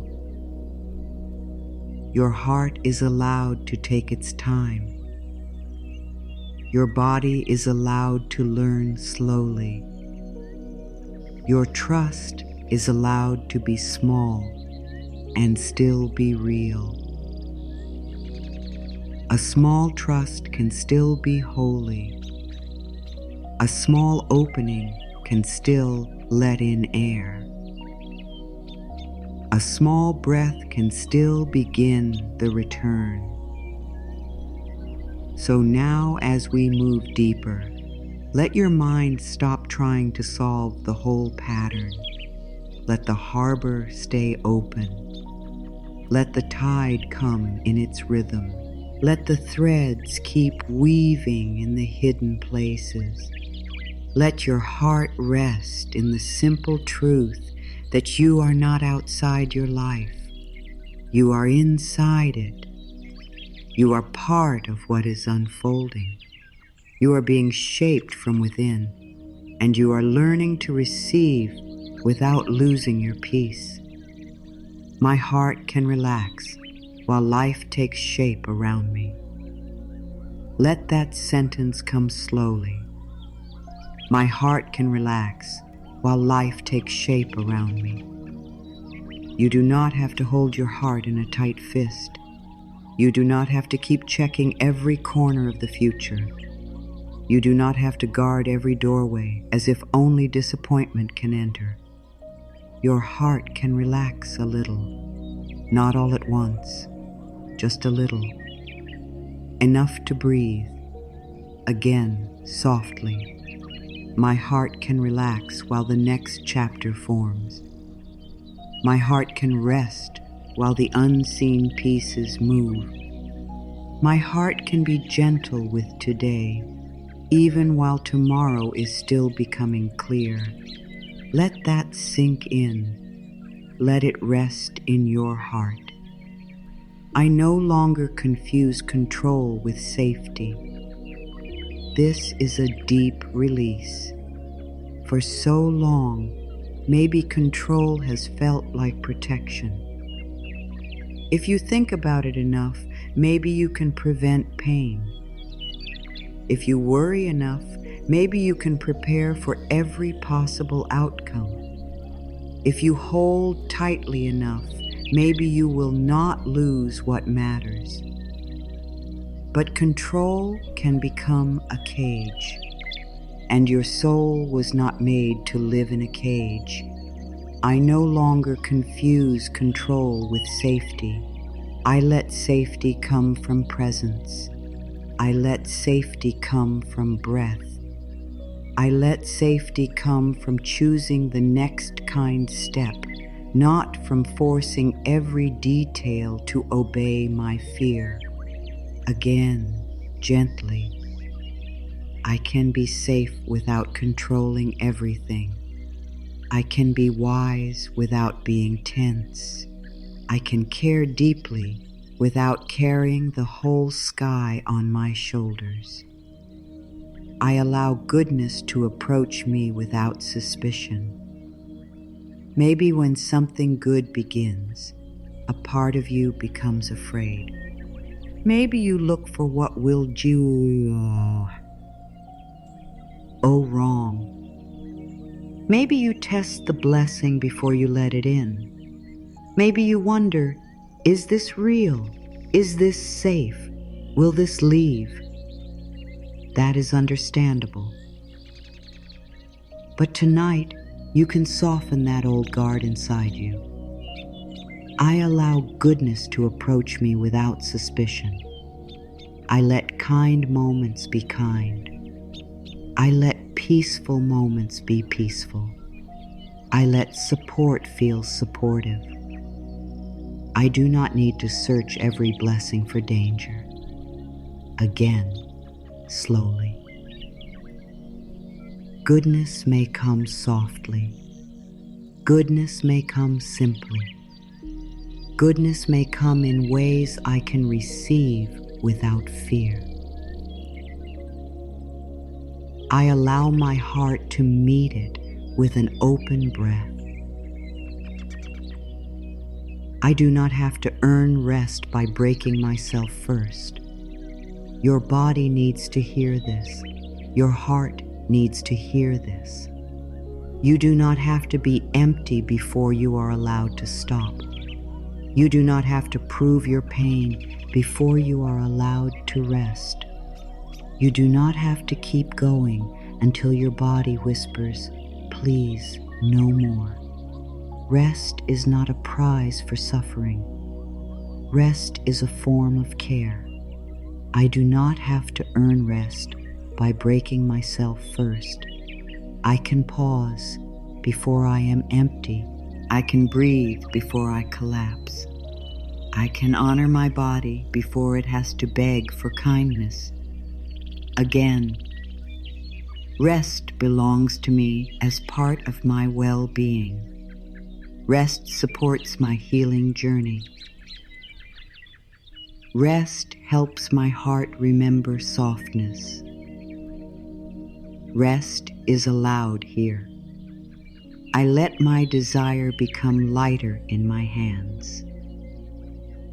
Your heart is allowed to take its time. Your body is allowed to learn slowly. Your trust is allowed to be small and still be real. A small trust can still be holy. A small opening can still let in air. A small breath can still begin the return. So now, as we move deeper, let your mind stop trying to solve the whole pattern. Let the harbor stay open. Let the tide come in its rhythm. Let the threads keep weaving in the hidden places. Let your heart rest in the simple truth that you are not outside your life. You are inside it. You are part of what is unfolding. You are being shaped from within, and you are learning to receive without losing your peace. My heart can relax while life takes shape around me. Let that sentence come slowly. My heart can relax while life takes shape around me. You do not have to hold your heart in a tight fist. You do not have to keep checking every corner of the future. You do not have to guard every doorway as if only disappointment can enter. Your heart can relax a little, not all at once, just a little. Enough to breathe. Again, softly. My heart can relax while the next chapter forms. My heart can rest while the unseen pieces move. My heart can be gentle with today, even while tomorrow is still becoming clear. Let that sink in. Let it rest in your heart. I no longer confuse control with safety. This is a deep release. For so long, maybe control has felt like protection. If you think about it enough, maybe you can prevent pain. If you worry enough, maybe you can prepare for every possible outcome. If you hold tightly enough, maybe you will not lose what matters. But control can become a cage, and your soul was not made to live in a cage. I no longer confuse control with safety. I let safety come from presence. I let safety come from breath. I let safety come from choosing the next kind step, not from forcing every detail to obey my fear. Again, gently. I can be safe without controlling everything. I can be wise without being tense. I can care deeply without carrying the whole sky on my shoulders. I allow goodness to approach me without suspicion. Maybe when something good begins, a part of you becomes afraid. Maybe you look for what will go wrong. Maybe you test the blessing before you let it in. Maybe you wonder, is this real? Is this safe? Will this leave? That is understandable. But tonight, you can soften that old guard inside you. I allow goodness to approach me without suspicion. I let kind moments be kind. I let peaceful moments be peaceful. I let support feel supportive. I do not need to search every blessing for danger. Again, slowly. Goodness may come softly. Goodness may come simply. Goodness may come in ways I can receive without fear. I allow my heart to meet it with an open breath. I do not have to earn rest by breaking myself first. Your body needs to hear this. Your heart needs to hear this. You do not have to be empty before you are allowed to stop. You do not have to prove your pain before you are allowed to rest. You do not have to keep going until your body whispers, "Please, no more." Rest is not a prize for suffering. Rest is a form of care. I do not have to earn rest by breaking myself first. I can pause before I am empty. I can breathe before I collapse. I can honor my body before it has to beg for kindness. Again, rest belongs to me as part of my well-being. Rest supports my healing journey. Rest helps my heart remember softness. Rest is allowed here. I let my desire become lighter in my hands.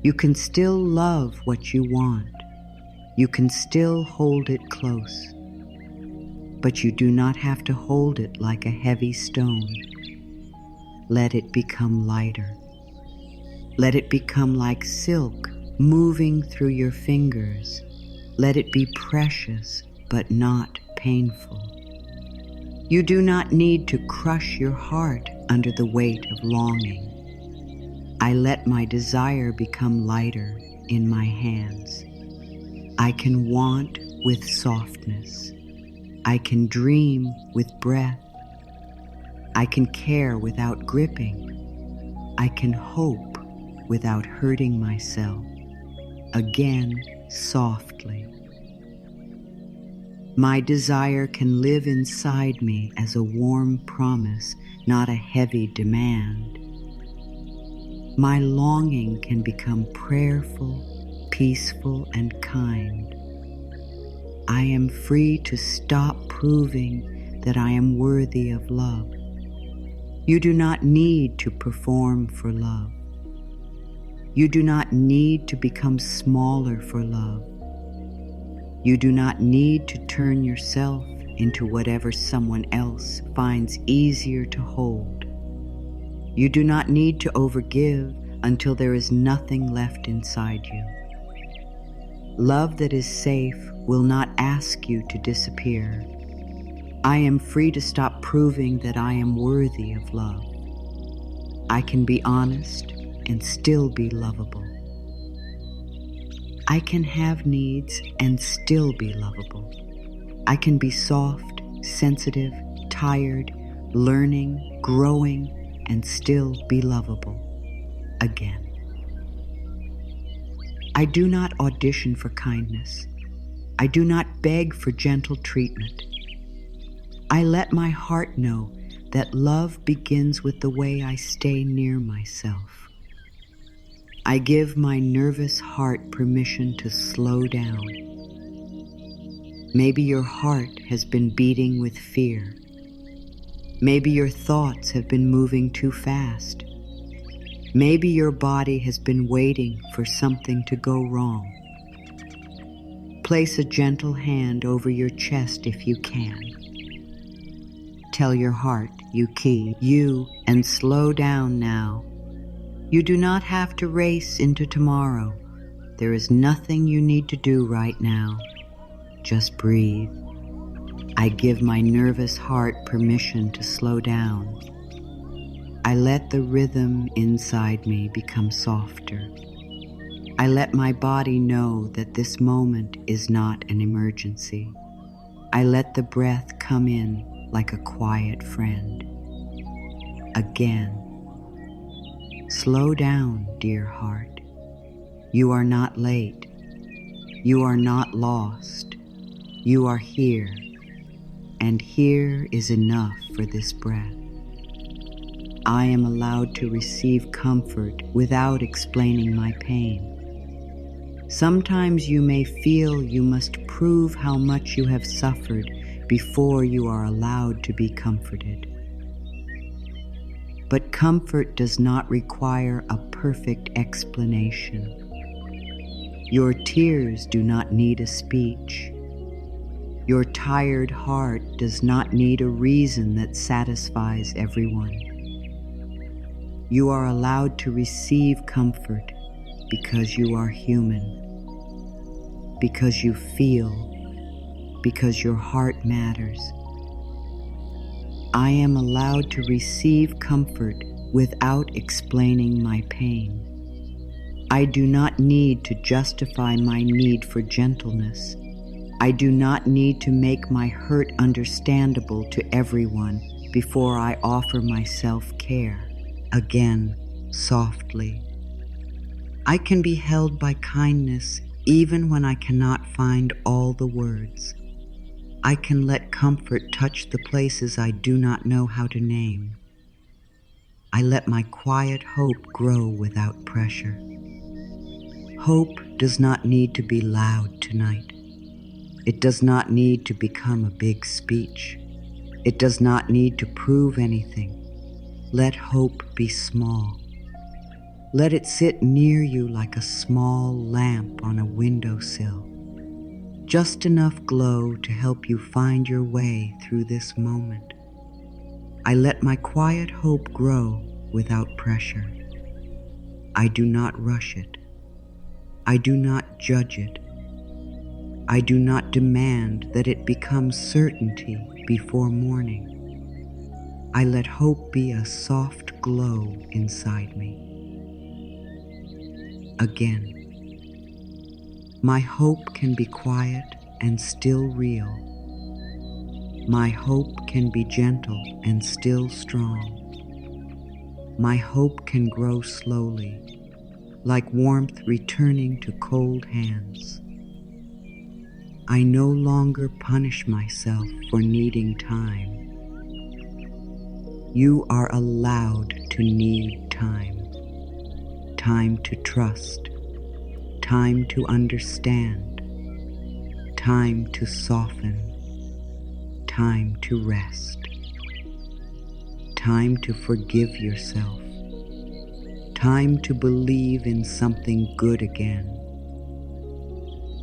You can still love what you want. You can still hold it close. But you do not have to hold it like a heavy stone. Let it become lighter. Let it become like silk moving through your fingers. Let it be precious but not painful. You do not need to crush your heart under the weight of longing. I let my desire become lighter in my hands. I can want with softness. I can dream with breath. I can care without gripping. I can hope without hurting myself. Again, softly. My desire can live inside me as a warm promise, not a heavy demand. My longing can become prayerful, peaceful, and kind. I am free to stop proving that I am worthy of love. You do not need to perform for love. You do not need to become smaller for love. You do not need to turn yourself into whatever someone else finds easier to hold. You do not need to overgive until there is nothing left inside you. Love that is safe will not ask you to disappear. I am free to stop proving that I am worthy of love. I can be honest and still be lovable. I can have needs and still be lovable. I can be soft, sensitive, tired, learning, growing, and still be lovable. Again. I do not audition for kindness. I do not beg for gentle treatment. I let my heart know that love begins with the way I stay near myself. I give my nervous heart permission to slow down. Maybe your heart has been beating with fear. Maybe your thoughts have been moving too fast. Maybe your body has been waiting for something to go wrong. Place a gentle hand over your chest if you can. Tell your heart you, and slow down now. You do not have to race into tomorrow. There is nothing you need to do right now. Just breathe. I give my nervous heart permission to slow down. I let the rhythm inside me become softer. I let my body know that this moment is not an emergency. I let the breath come in like a quiet friend. Again. Slow down, dear heart. You are not late. You are not lost. You are here. And here is enough for this breath. I am allowed to receive comfort without explaining my pain. Sometimes you may feel you must prove how much you have suffered before you are allowed to be comforted. But comfort does not require a perfect explanation. Your tears do not need a speech. Your tired heart does not need a reason that satisfies everyone. You are allowed to receive comfort because you are human, because you feel, because your heart matters. I am allowed to receive comfort without explaining my pain. I do not need to justify my need for gentleness. I do not need to make my hurt understandable to everyone before I offer myself care. Again, softly. I can be held by kindness even when I cannot find all the words. I can let comfort touch the places I do not know how to name. I let my quiet hope grow without pressure. Hope does not need to be loud tonight. It does not need to become a big speech. It does not need to prove anything. Let hope be small. Let it sit near you like a small lamp on a windowsill. Just enough glow to help you find your way through this moment. I let my quiet hope grow without pressure. I do not rush it. I do not judge it. I do not demand that it become certainty before morning. I let hope be a soft glow inside me. Again, my hope can be quiet and still real. My hope can be gentle and still strong. My hope can grow slowly, like warmth returning to cold hands. I no longer punish myself for needing time. You are allowed to need time. Time to trust. Time to understand. Time to soften. Time to rest. Time to forgive yourself. Time to believe in something good again.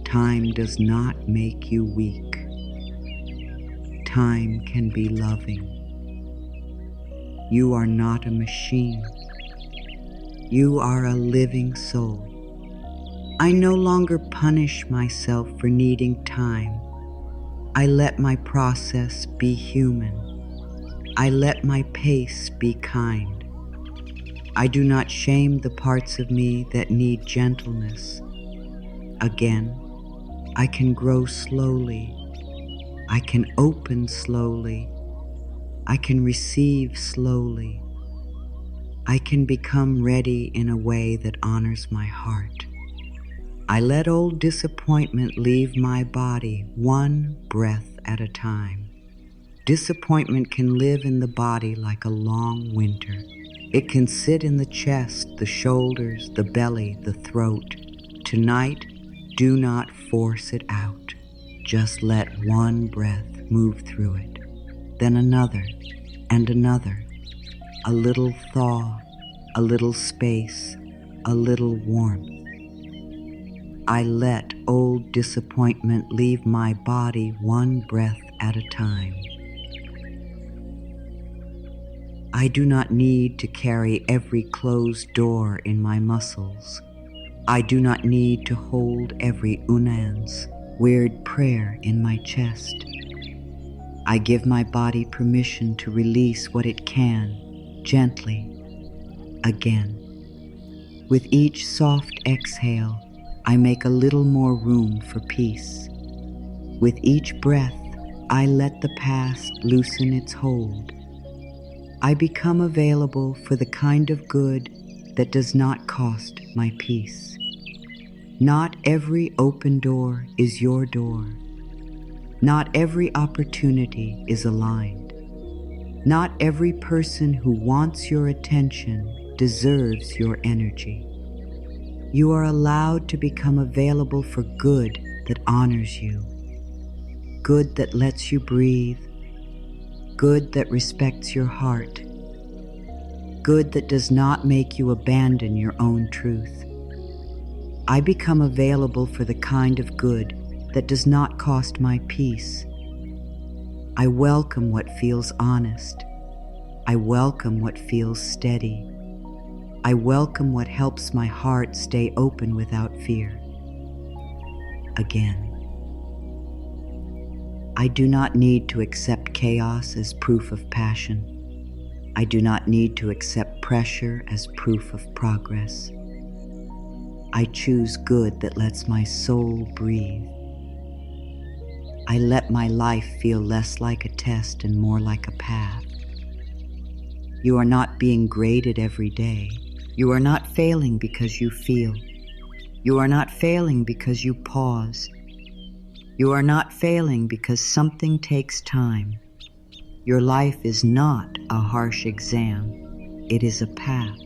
Time does not make you weak. Time can be loving. You are not a machine. You are a living soul. I no longer punish myself for needing time. I let my process be human. I let my pace be kind. I do not shame the parts of me that need gentleness. Again, I can grow slowly. I can open slowly. I can receive slowly. I can become ready in a way that honors my heart. I let old disappointment leave my body one breath at a time. Disappointment can live in the body like a long winter. It can sit in the chest, the shoulders, the belly, the throat. Tonight, do not force it out. Just let one breath move through it, then another and another. A little thaw, a little space, a little warmth. I let old disappointment leave my body one breath at a time. I do not need to carry every closed door in my muscles. I do not need to hold every unans, weird prayer in my chest. I give my body permission to release what it can, gently, again. With each soft exhale, I make a little more room for peace. With each breath, I let the past loosen its hold. I become available for the kind of good that does not cost my peace. Not every open door is your door. Not every opportunity is aligned. Not every person who wants your attention deserves your energy. You are allowed to become available for good that honors you, good that lets you breathe, good that respects your heart, good that does not make you abandon your own truth. I become available for the kind of good that does not cost my peace. I welcome what feels honest. I welcome what feels steady. I welcome what helps my heart stay open without fear. Again. I do not need to accept chaos as proof of passion. I do not need to accept pressure as proof of progress. I choose good that lets my soul breathe. I let my life feel less like a test and more like a path. You are not being graded every day. You are not failing because you feel. You are not failing because you pause. You are not failing because something takes time. Your life is not a harsh exam. It is a path.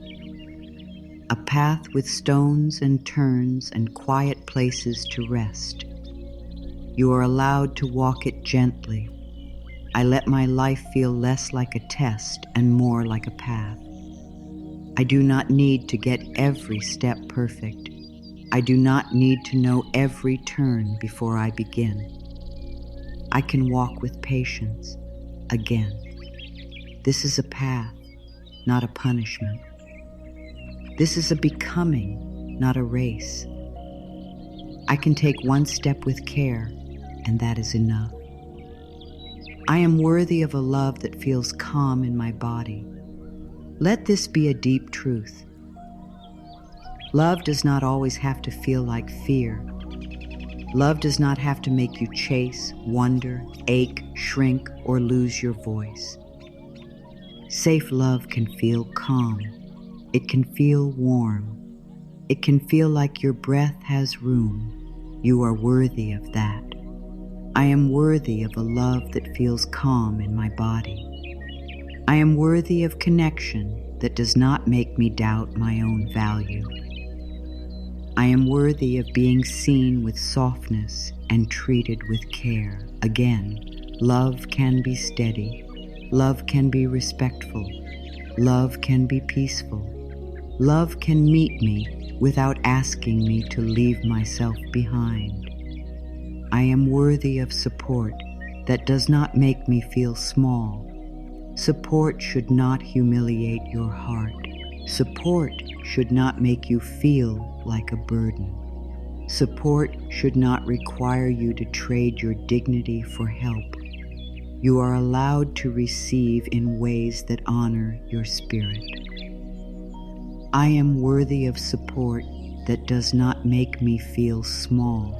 A path with stones and turns and quiet places to rest. You are allowed to walk it gently. I let my life feel less like a test and more like a path. I do not need to get every step perfect. I do not need to know every turn before I begin. I can walk with patience. Again. This is a path, not a punishment. This is a becoming, not a race. I can take one step with care, and that is enough. I am worthy of a love that feels calm in my body. Let this be a deep truth. Love does not always have to feel like fear. Love does not have to make you chase, wonder, ache, shrink, or lose your voice. Safe love can feel calm. It can feel warm. It can feel like your breath has room. You are worthy of that. I am worthy of a love that feels calm in my body. I am worthy of connection that does not make me doubt my own value. I am worthy of being seen with softness and treated with care. Again, love can be steady. Love can be respectful. Love can be peaceful. Love can meet me without asking me to leave myself behind. I am worthy of support that does not make me feel small. Support should not humiliate your heart. Support should not make you feel like a burden. Support should not require you to trade your dignity for help. You are allowed to receive in ways that honor your spirit. I am worthy of support that does not make me feel small.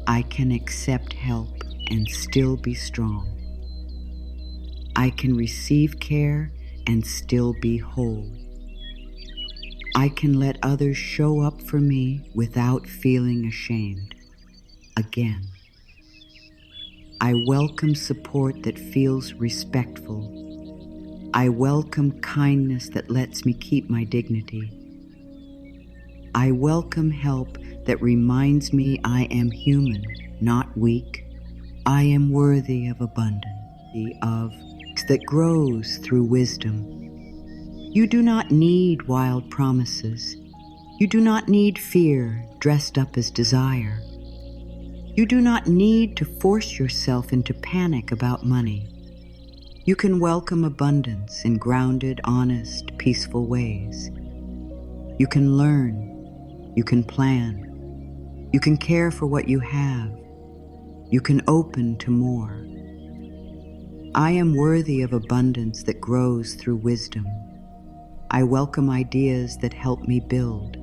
I can accept help and still be strong. I can receive care and still be whole. I can let others show up for me without feeling ashamed. Again, I welcome support that feels respectful. I welcome kindness that lets me keep my dignity. I welcome help that reminds me I am human, not weak. I am worthy of abundance, of that grows through wisdom. You do not need wild promises. You do not need fear dressed up as desire. You do not need to force yourself into panic about money. You can welcome abundance in grounded, honest, peaceful ways. You can learn. You can plan. You can care for what you have. You can open to more. I am worthy of abundance that grows through wisdom. I welcome ideas that help me build.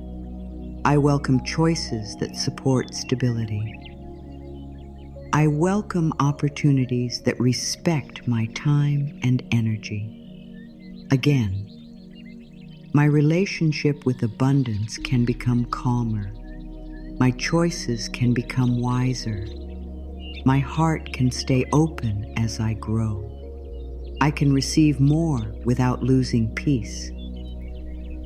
I welcome choices that support stability. I welcome opportunities that respect my time and energy. Again, my relationship with abundance can become calmer. My choices can become wiser. My heart can stay open as I grow. I can receive more without losing peace.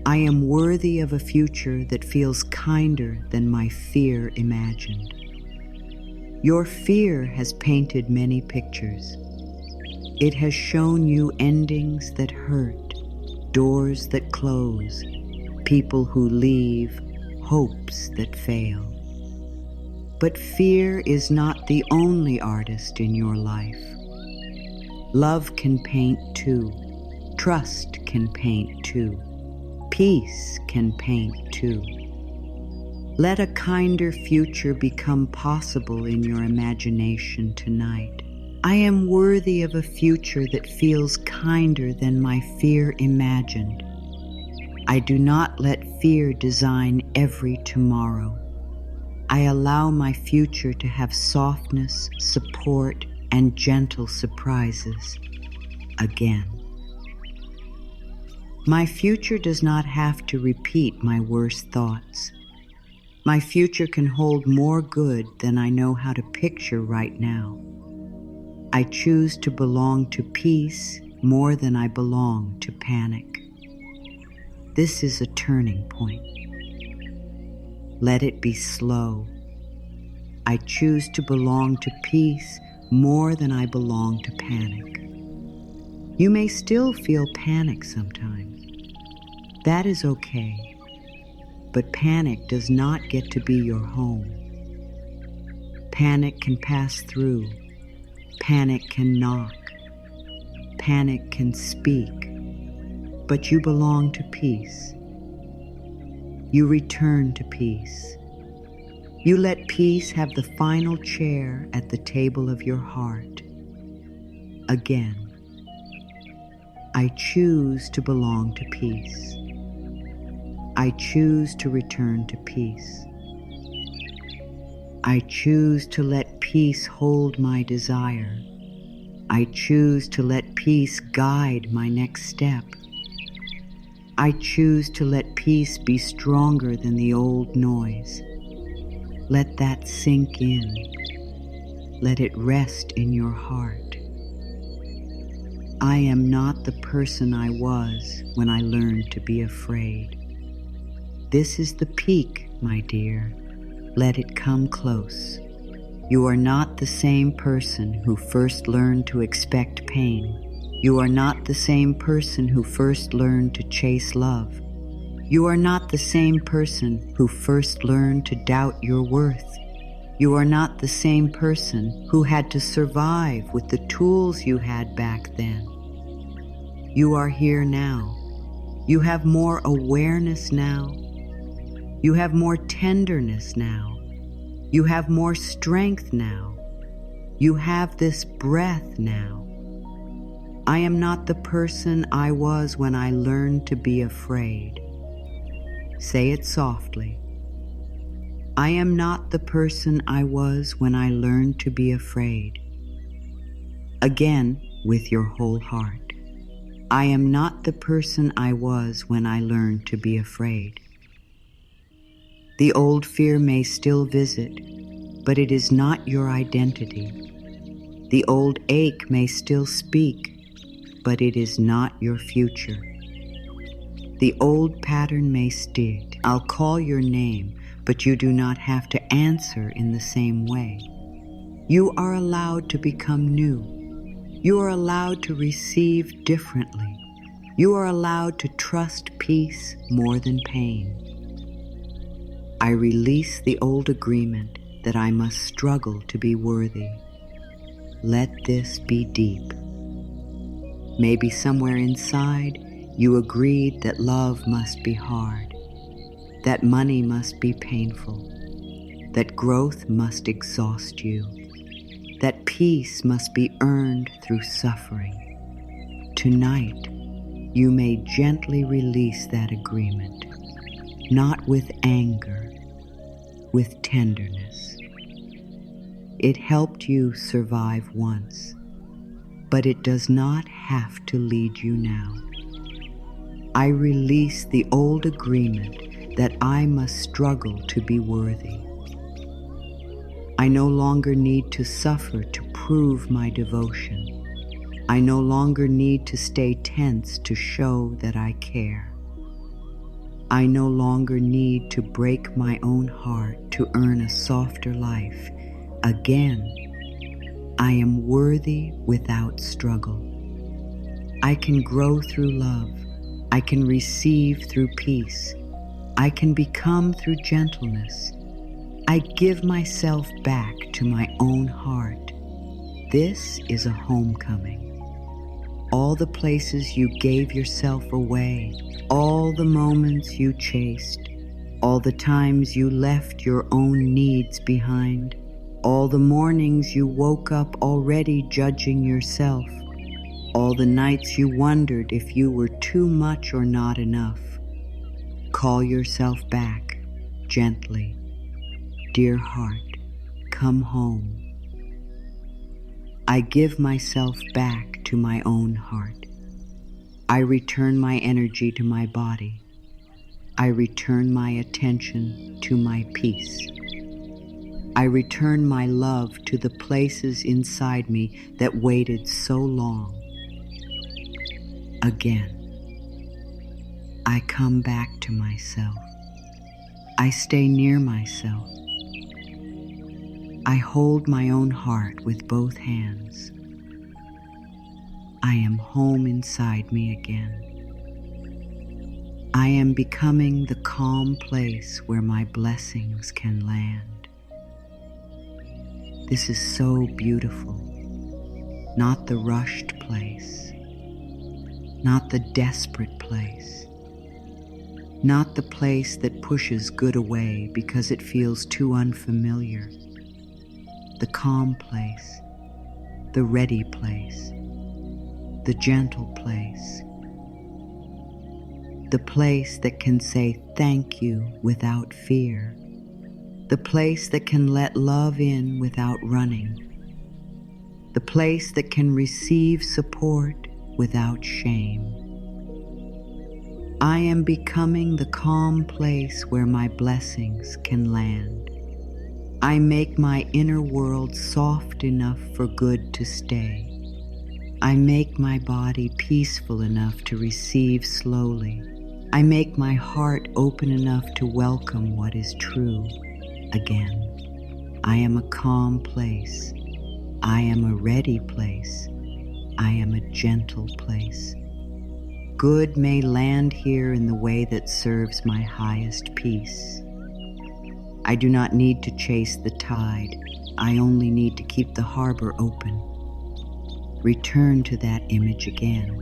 I am worthy of a future that feels kinder than my fear imagined. Your fear has painted many pictures. It has shown you endings that hurt, doors that close, people who leave, hopes that fail. But fear is not the only artist in your life. Love can paint too. Trust can paint too. Peace can paint too. Let a kinder future become possible in your imagination tonight. I am worthy of a future that feels kinder than my fear imagined. I do not let fear design every tomorrow. I allow my future to have softness, support, and gentle surprises again. My future does not have to repeat my worst thoughts. My future can hold more good than I know how to picture right now. I choose to belong to peace more than I belong to panic. This is a turning point. Let it be slow. I choose to belong to peace more than I belong to panic. You may still feel panic sometimes. That is okay. But panic does not get to be your home. Panic can pass through. Panic can knock. Panic can speak. But you belong to peace. You return to peace. You let peace have the final chair at the table of your heart. Again, I choose to belong to peace. I choose to return to peace. I choose to let peace hold my desire. I choose to let peace guide my next step. I choose to let peace be stronger than the old noise. Let that sink in. Let it rest in your heart. I am not the person I was when I learned to be afraid. This is the peak, my dear. Let it come close. You are not the same person who first learned to expect pain. You are not the same person who first learned to chase love. You are not the same person who first learned to doubt your worth. You are not the same person who had to survive with the tools you had back then. You are here now. You have more awareness now. You have more tenderness now. You have more strength now. You have this breath now. I am not the person I was when I learned to be afraid. Say it softly. I am not the person I was when I learned to be afraid. Again, with your whole heart. I am not the person I was when I learned to be afraid. The old fear may still visit, but it is not your identity. The old ache may still speak, but it is not your future. The old pattern may stig. I'll call your name, but you do not have to answer in the same way. You are allowed to become new. You are allowed to receive differently. You are allowed to trust peace more than pain. I release the old agreement that I must struggle to be worthy. Let this be deep. Maybe somewhere inside, you agreed that love must be hard, that money must be painful, that growth must exhaust you, that peace must be earned through suffering. Tonight, you may gently release that agreement, not with anger, with tenderness. It helped you survive once, but it does not have to lead you now. I release the old agreement that I must struggle to be worthy. I no longer need to suffer to prove my devotion. I no longer need to stay tense to show that I care. I no longer need to break my own heart to earn a softer life. Again, I am worthy without struggle. I can grow through love. I can receive through peace. I can become through gentleness. I give myself back to my own heart. This is a homecoming. All the places you gave yourself away, all the moments you chased, all the times you left your own needs behind, all the mornings you woke up already judging yourself, all the nights you wondered if you were too much or not enough. Call yourself back, gently. Dear heart, come home. I give myself back to my own heart. I return my energy to my body. I return my attention to my peace. I return my love to the places inside me that waited so long. Again, I come back to myself. I stay near myself. I hold my own heart with both hands. I am home inside me again. I am becoming the calm place where my blessings can land. This is so beautiful. Not the rushed place. Not the desperate place. Not the place that pushes good away because it feels too unfamiliar. The calm place, the ready place, the gentle place, the place that can say thank you without fear, the place that can let love in without running, the place that can receive support without shame. I am becoming the calm place where my blessings can land. I make my inner world soft enough for good to stay. I make my body peaceful enough to receive slowly. I make my heart open enough to welcome what is true again. I am a calm place. I am a ready place. I am a gentle place. Good may land here in the way that serves my highest peace. I do not need to chase the tide. I only need to keep the harbor open. Return to that image again.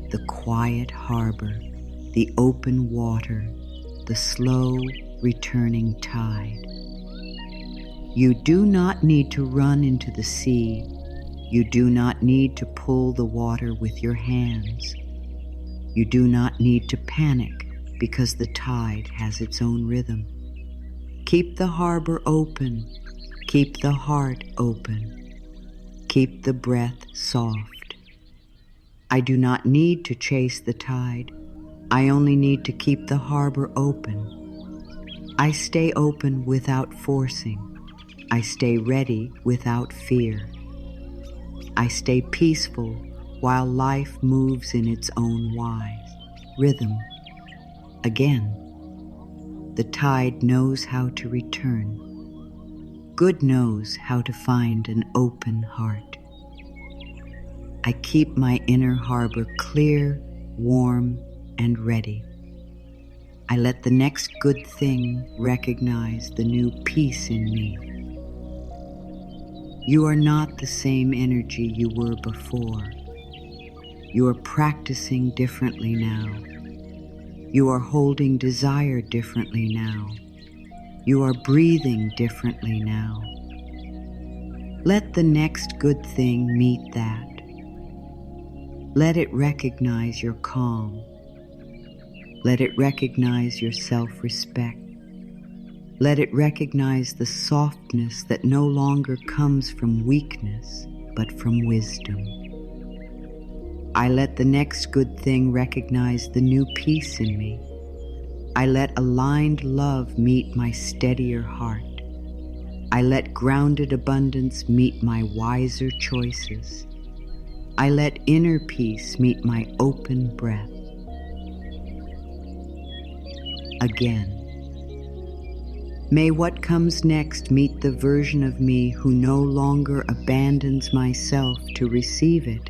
The quiet harbor, the open water, the slow returning tide. You do not need to run into the sea. You do not need to pull the water with your hands. You do not need to panic because the tide has its own rhythm. Keep the harbor open. Keep the heart open. Keep the breath soft. I do not need to chase the tide. I only need to keep the harbor open. I stay open without forcing. I stay ready without fear. I stay peaceful while life moves in its own wise rhythm. Again, the tide knows how to return. Good knows how to find an open heart. I keep my inner harbor clear, warm, and ready. I let the next good thing recognize the new peace in me. You are not the same energy you were before. You are practicing differently now. You are holding desire differently now. You are breathing differently now. Let the next good thing meet that. Let it recognize your calm. Let it recognize your self-respect. Let it recognize the softness that no longer comes from weakness, but from wisdom. I let the next good thing recognize the new peace in me. I let aligned love meet my steadier heart. I let grounded abundance meet my wiser choices. I let inner peace meet my open breath. Again. May what comes next meet the version of me who no longer abandons myself to receive it.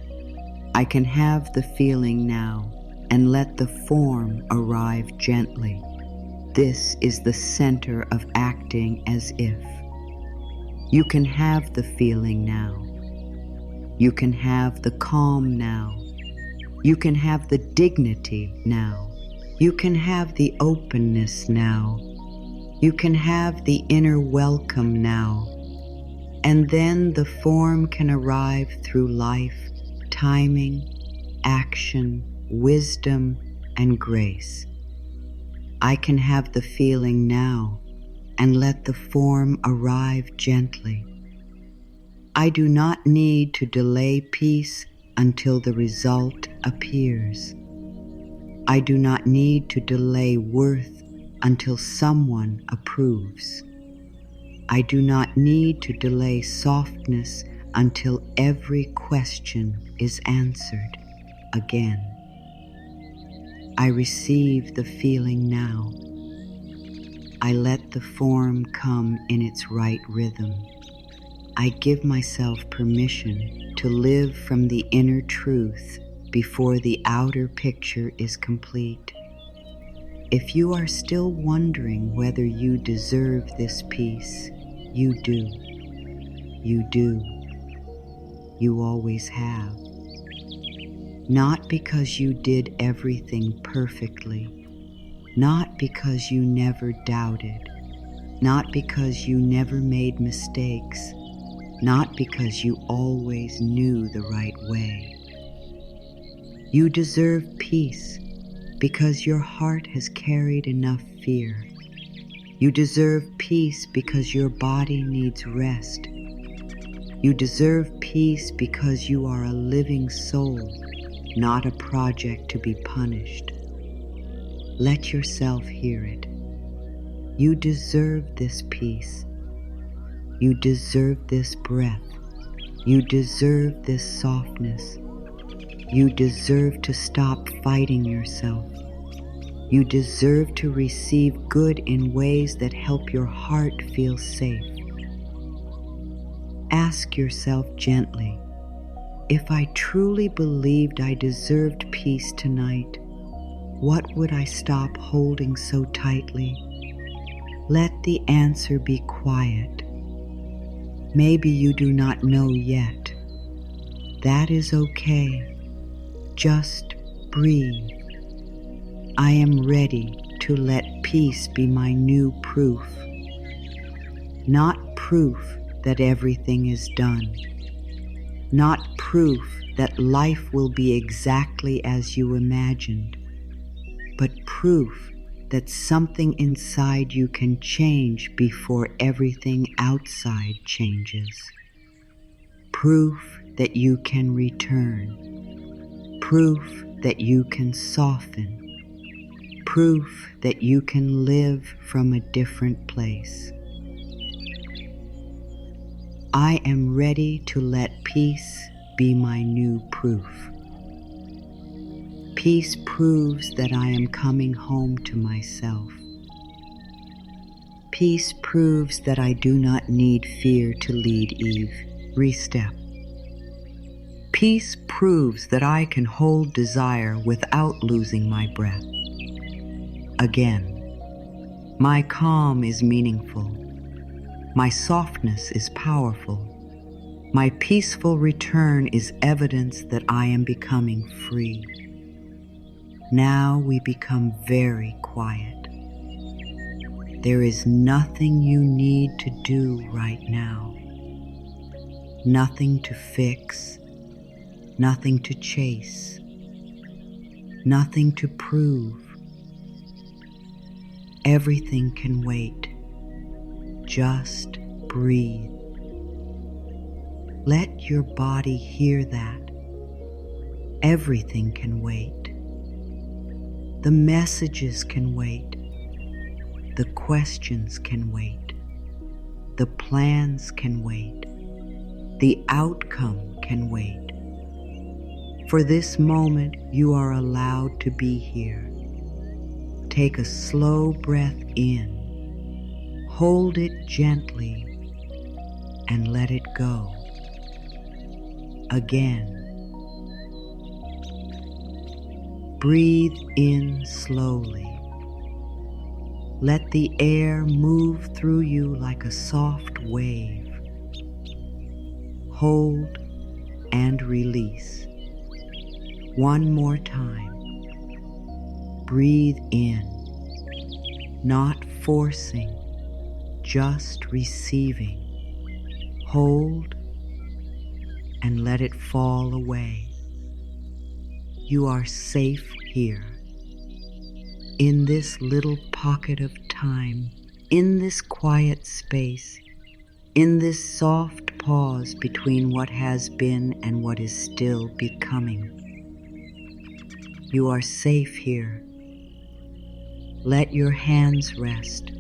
I can have the feeling now and let the form arrive gently. This is the center of acting as if. You can have the feeling now. You can have the calm now. You can have the dignity now. You can have the openness now. You can have the inner welcome now. And then the form can arrive through life, timing, action, wisdom, and grace. I can have the feeling now and let the form arrive gently. I do not need to delay peace until the result appears. I do not need to delay worth until someone approves. I do not need to delay softness until every question is answered again. I receive the feeling now. I let the form come in its right rhythm. I give myself permission to live from the inner truth before the outer picture is complete. If you are still wondering whether you deserve this peace, you do. You do. You always have. Not because you did everything perfectly, not because you never doubted, not because you never made mistakes, not because you always knew the right way. You deserve peace because your heart has carried enough fear. You deserve peace because your body needs rest. You deserve peace because you are a living soul, not a project to be punished. Let yourself hear it. You deserve this peace. You deserve this breath. You deserve this softness. You deserve to stop fighting yourself. You deserve to receive good in ways that help your heart feel safe. Ask yourself gently, if I truly believed I deserved peace tonight, what would I stop holding so tightly? Let the answer be quiet. Maybe you do not know yet. That is okay. Just breathe. I am ready to let peace be my new proof. Not proof that everything is done. Not proof that life will be exactly as you imagined, but proof that something inside you can change before everything outside changes. Proof that you can return. Proof that you can soften. Proof that you can live from a different place. I am ready to let peace be my new proof. Peace proves that I am coming home to myself. Peace proves that I do not need fear to lead Eve. Restep. Peace proves that I can hold desire without losing my breath. Again. My calm is meaningful. My softness is powerful. My peaceful return is evidence that I am becoming free. Now we become very quiet. There is nothing you need to do right now. Nothing to fix, nothing to chase, nothing to prove. Everything can wait. Just breathe. Let your body hear that. Everything can wait. The messages can wait. The questions can wait. The plans can wait. The outcome can wait. For this moment, you are allowed to be here. Take a slow breath in. Hold it gently and let it go. Again. Breathe in slowly. Let the air move through you like a soft wave. Hold and release. One more time. Breathe in, not forcing, just receiving. Hold and let it fall away. You are safe here, in this little pocket of time, in this quiet space, in this soft pause between what has been and what is still becoming. You are safe here. Let your hands rest.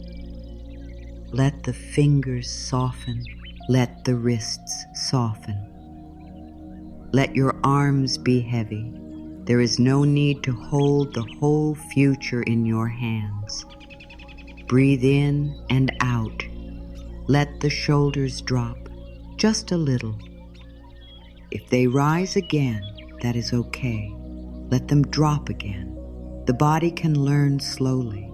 Let the fingers soften. Let the wrists soften. Let your arms be heavy. There is no need to hold the whole future in your hands. Breathe in and out. Let the shoulders drop, just a little. If they rise again, that is okay. Let them drop again. The body can learn slowly.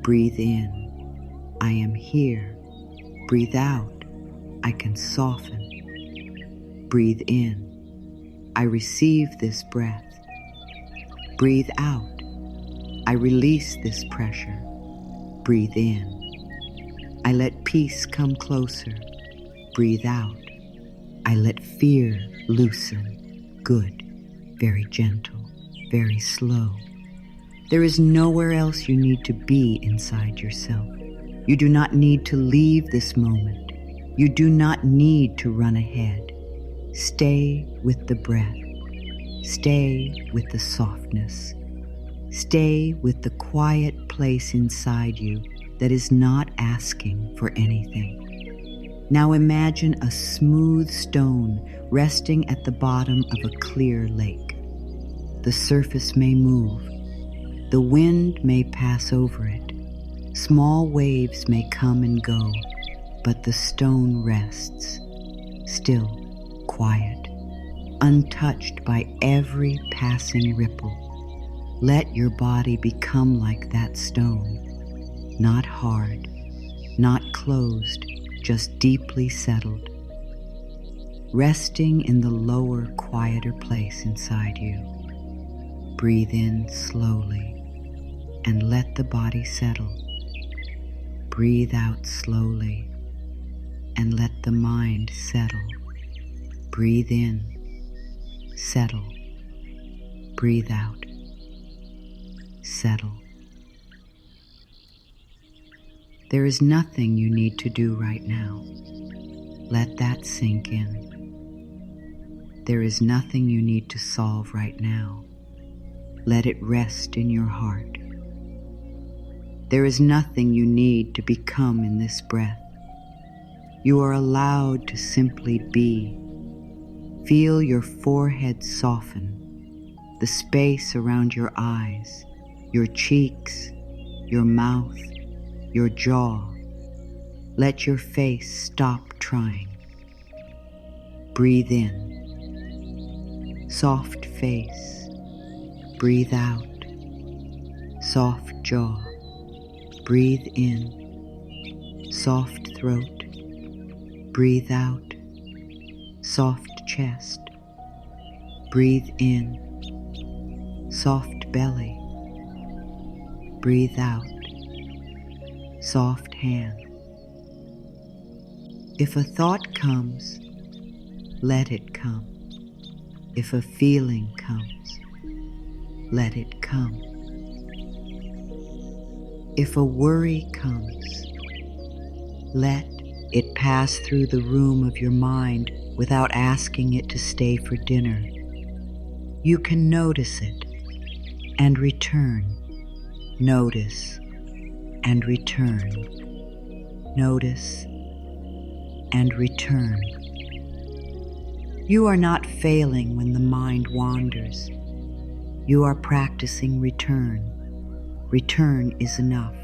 Breathe in. I am here. Breathe out. I can soften. Breathe in. I receive this breath. Breathe out. I release this pressure. Breathe in. I let peace come closer. Breathe out. I let fear loosen. Good. Very gentle. Very slow. There is nowhere else you need to be inside yourself. You do not need to leave this moment. You do not need to run ahead. Stay with the breath. Stay with the softness. Stay with the quiet place inside you that is not asking for anything. Now imagine a smooth stone resting at the bottom of a clear lake. The surface may move. The wind may pass over it. Small waves may come and go, but the stone rests, still, quiet, untouched by every passing ripple. Let your body become like that stone, not hard, not closed, just deeply settled, resting in the lower, quieter place inside you. Breathe in slowly and let the body settle. Breathe out slowly and let the mind settle. Breathe in, settle. Breathe out, settle. There is nothing you need to do right now. Let that sink in. There is nothing you need to solve right now. Let it rest in your heart. There is nothing you need to become in this breath. You are allowed to simply be. Feel your forehead soften, the space around your eyes, your cheeks, your mouth, your jaw. Let your face stop trying. Breathe in. Soft face. Breathe out. Soft jaw. Breathe in. Soft throat. Breathe out. Soft chest. Breathe in. Soft belly. Breathe out. Soft hand. If a thought comes, let it come. If a feeling comes, let it come. If a worry comes, let it pass through the room of your mind without asking it to stay for dinner. You can notice it and return. Notice and return. Notice and return. You are not failing when the mind wanders. You are practicing return. Return is enough.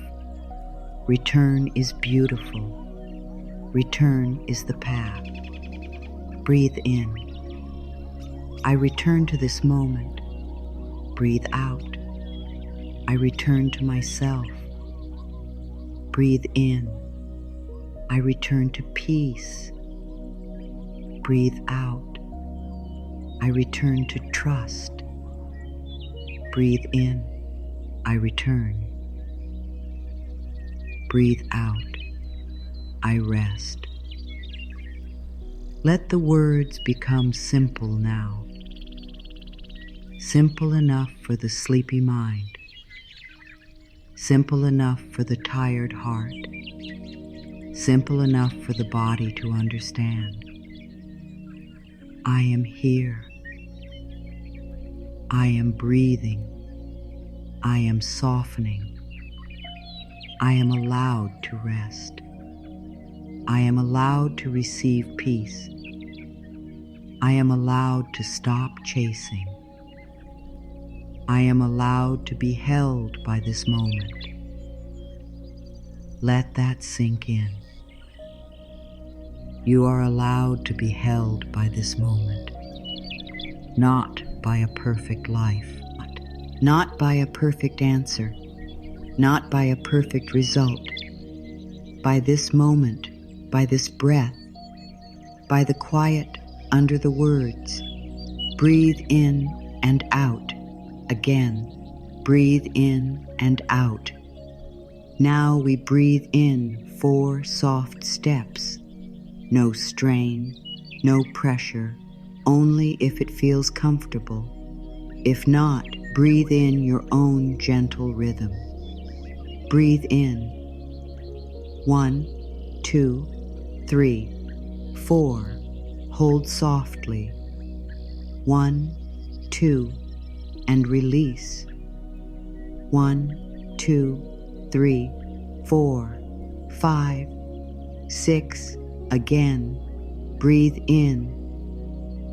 Return is beautiful. Return is the path. Breathe in. I return to this moment. Breathe out. I return to myself. Breathe in. I return to peace. Breathe out. I return to trust. Breathe in. I return. Breathe out. I rest. Let the words become simple now. Simple enough for the sleepy mind. Simple enough for the tired heart. Simple enough for the body to understand. I am here. I am breathing. I am softening. I am allowed to rest. I am allowed to receive peace. I am allowed to stop chasing. I am allowed to be held by this moment. Let that sink in. You are allowed to be held by this moment, not by a perfect life, not by a perfect answer, not by a perfect result, by this moment, by this breath, by the quiet under the words. Breathe in and out. Again, breathe in and out. Now we breathe in 4 soft steps. No strain, no pressure, only if it feels comfortable. If not, breathe in your own gentle rhythm. Breathe in. 1, 2, 3, 4. Hold softly. 1, 2, and release. 1, 2, 3, 4, 5, 6. Again, breathe in.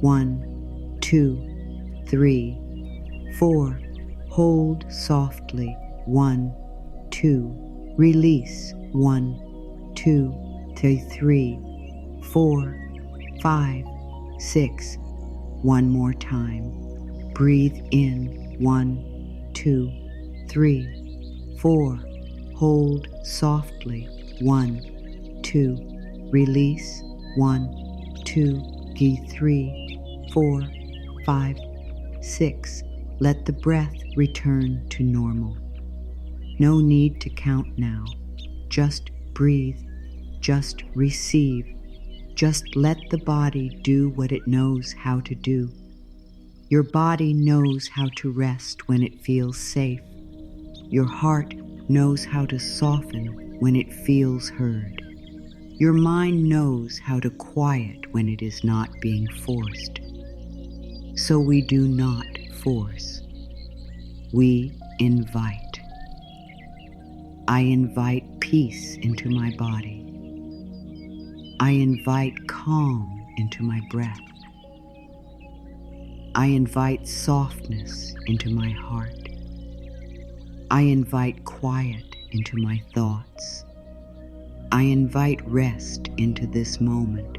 1, 2, 3, 4. Hold softly. 1, 2. Release. 1, 2, 3, 4, 5, 6. One more time. Breathe in. 1, 2, 3, 4. Hold softly. 1, 2. Release. 1, 2, 3, 4, 5, 6. Let the breath return to normal. No need to count now. Just breathe. Just receive. Just let the body do what it knows how to do. Your body knows how to rest when it feels safe. Your heart knows how to soften when it feels heard. Your mind knows how to quiet when it is not being forced. So we do not force. We invite. I invite peace into my body. I invite calm into my breath. I invite softness into my heart. I invite quiet into my thoughts. I invite rest into this moment.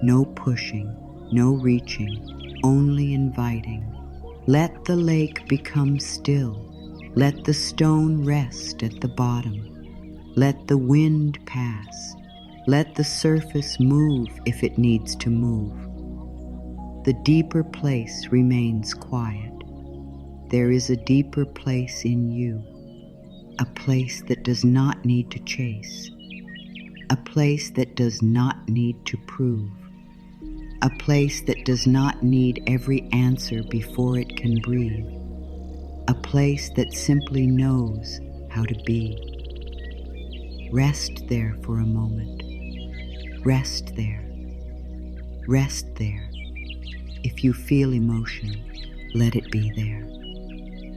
No pushing, no reaching, only inviting. Let the lake become still. Let the stone rest at the bottom. Let the wind pass. Let the surface move if it needs to move. The deeper place remains quiet. There is a deeper place in you, a place that does not need to chase, a place that does not need to prove, a place that does not need every answer before it can breathe, a place that simply knows how to be. Rest there for a moment. Rest there. Rest there. If you feel emotion, let it be there.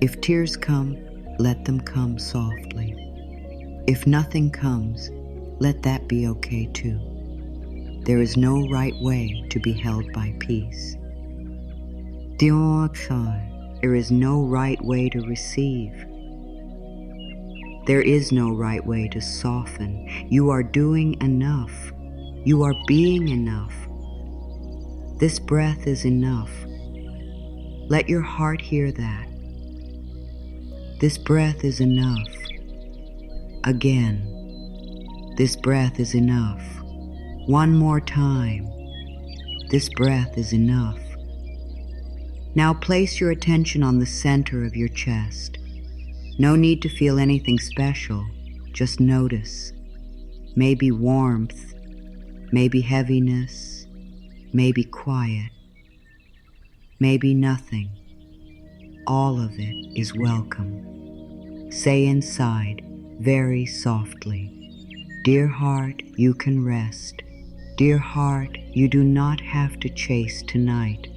If tears come, let them come softly. If nothing comes, let that be okay too. There is no right way to be held by peace. There is no right way to receive. There is no right way to soften. You are doing enough. You are being enough. This breath is enough. Let your heart hear that. This breath is enough. Again, This breath is enough. One more time. This breath is enough. Now place your attention on the center of your chest. No need to feel anything special. Just notice. Maybe warmth, maybe heaviness, maybe quiet, maybe nothing. All of it is welcome. Say inside, very softly, "Dear heart, you can rest. Dear heart, you do not have to chase tonight.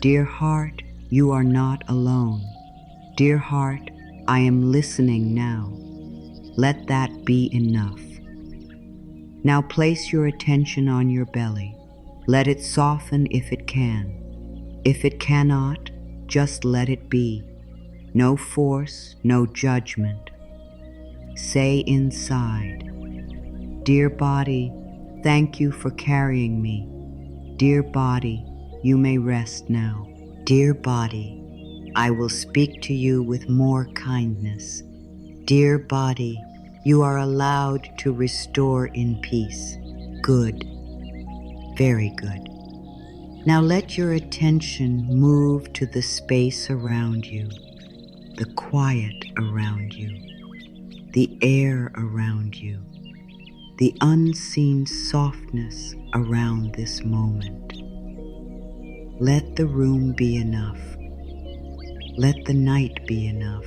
Dear heart, you are not alone. Dear heart, I am listening now." Let that be enough. Now place your attention on your belly. Let it soften if it can. If it cannot, just let it be. No force, no judgment. Say inside, "Dear body, thank you for carrying me. Dear body, you may rest now. Dear body, I will speak to you with more kindness. Dear body, you are allowed to restore in peace." Good. Very good. Now let your attention move to the space around you, the quiet around you, the air around you, the unseen softness around this moment. Let the room be enough. Let the night be enough.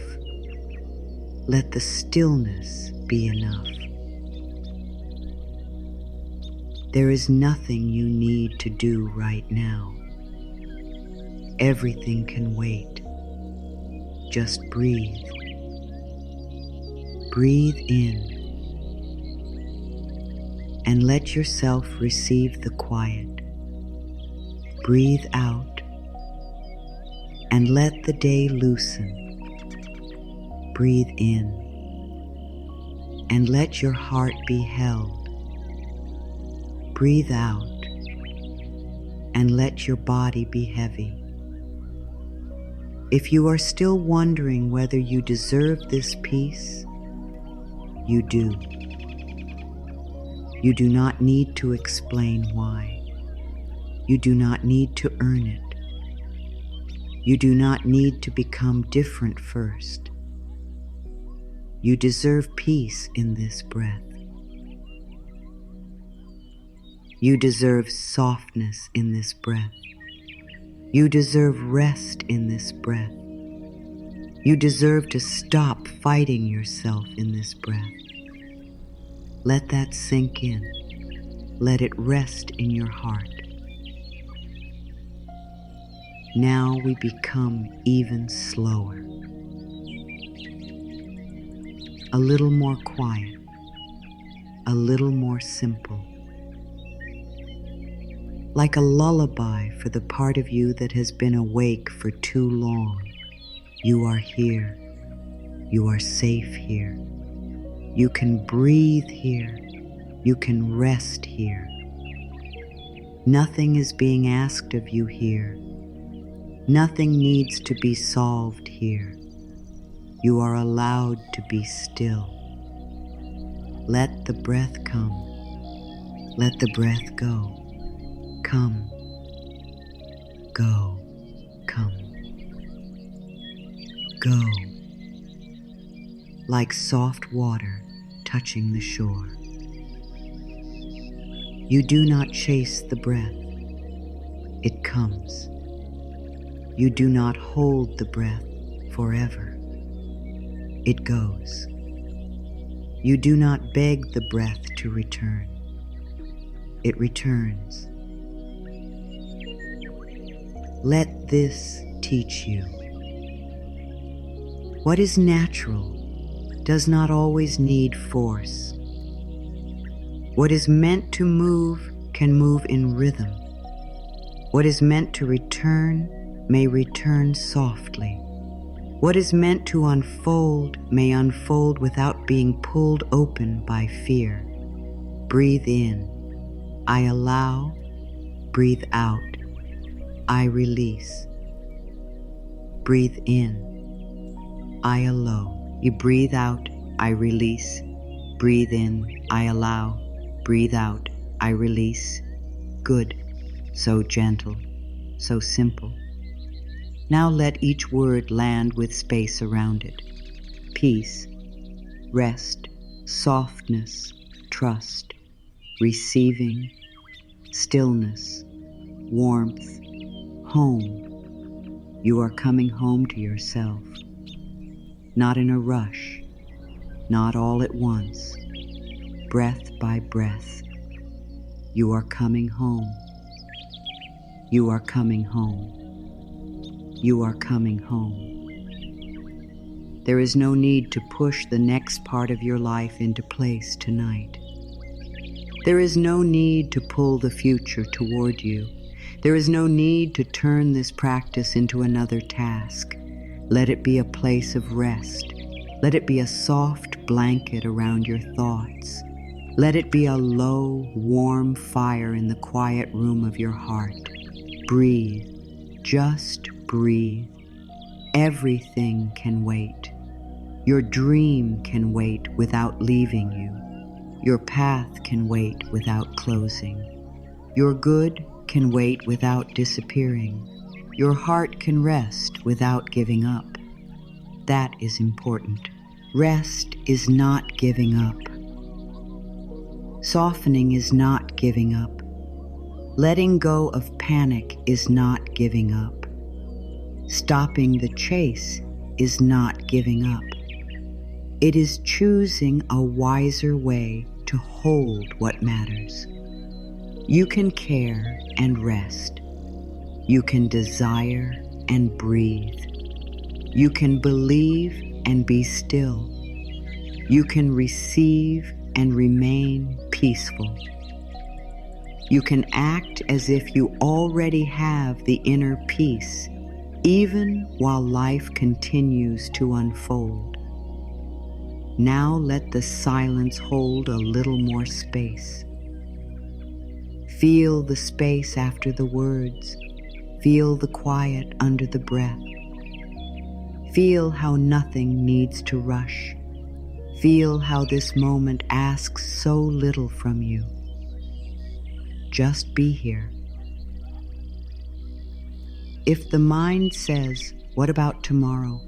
Let the stillness be enough. There is nothing you need to do right now. Everything can wait. Just breathe. Breathe in and let yourself receive the quiet. Breathe out and let the day loosen. Breathe in and let your heart be held. Breathe out and let your body be heavy. If you are still wondering whether you deserve this peace, you do. You do not need to explain why. You do not need to earn it. You do not need to become different first. You deserve peace in this breath. You deserve softness in this breath. You deserve rest in this breath. You deserve to stop fighting yourself in this breath. Let that sink in. Let it rest in your heart. Now we become even slower. A little more quiet. A little more simple. Like a lullaby for the part of you that has been awake for too long. You are here. You are safe here. You can breathe here. You can rest here. Nothing is being asked of you here. Nothing needs to be solved here. You are allowed to be still. Let the breath come. Let the breath go. Come, go, come, go, like soft water touching the shore. You do not chase the breath, it comes. You do not hold the breath forever, it goes. You do not beg the breath to return, it returns. Let this teach you. What is natural does not always need force. What is meant to move can move in rhythm. What is meant to return may return softly. What is meant to unfold may unfold without being pulled open by fear. Breathe in. I allow. Breathe out. I release. Breathe in. I allow. You breathe out. I release. Breathe in, I allow. Breathe out, I release. Good, so gentle, so simple. Now let each word land with space around it. Peace, rest, softness, trust, receiving, stillness, warmth, home. You are coming home to yourself. Not in a rush, not all at once, breath by breath. You are coming home. You are coming home. You are coming home. There is no need to push the next part of your life into place tonight. There is no need to pull the future toward you. There is no need to turn this practice into another task. Let it be a place of rest. Let it be a soft blanket around your thoughts. Let it be a low, warm fire in the quiet room of your heart. Breathe. Just breathe. Everything can wait. Your dream can wait without leaving you. Your path can wait without closing. Your good can wait without disappearing. Your heart can rest without giving up. That is important. Rest is not giving up. Softening is not giving up. Letting go of panic is not giving up. Stopping the chase is not giving up. It is choosing a wiser way to hold what matters. You can care and rest. You can desire and breathe. You can believe and be still. You can receive and remain peaceful. You can act as if you already have the inner peace, even while life continues to unfold. Now let the silence hold a little more space. Feel the space after the words. Feel the quiet under the breath. Feel how nothing needs to rush. Feel how this moment asks so little from you. Just be here. If the mind says, "What about tomorrow?"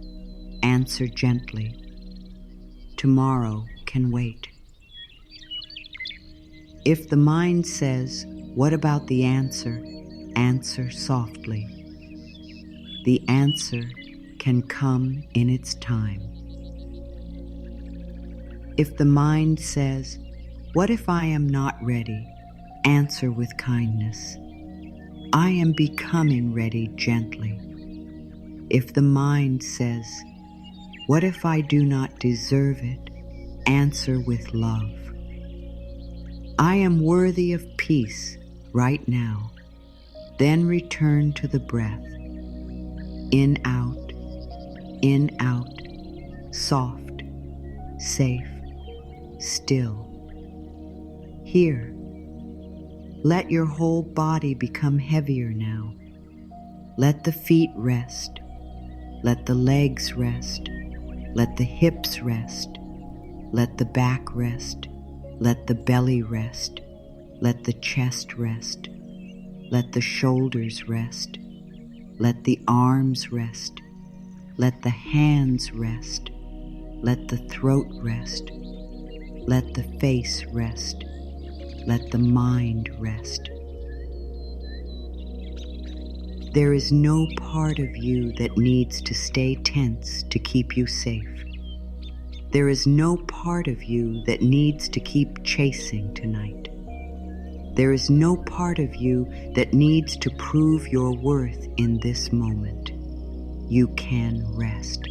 answer gently. Tomorrow can wait. If the mind says, "What about the answer?" answer softly. The answer can come in its time. If the mind says, "What if I am not ready?" answer with kindness. I am becoming ready gently. If the mind says, "What if I do not deserve it?" answer with love. I am worthy of peace right now. Then return to the breath. In, out, soft, safe, still. Here. Let your whole body become heavier now. Let the feet rest. Let the legs rest. Let the hips rest. Let the back rest. Let the belly rest. Let the chest rest. Let the shoulders rest. Let the arms rest. Let the hands rest. Let the throat rest. Let the face rest. Let the mind rest. There is no part of you that needs to stay tense to keep you safe. There is no part of you that needs to keep chasing tonight. There is no part of you that needs to prove your worth in this moment. You can rest.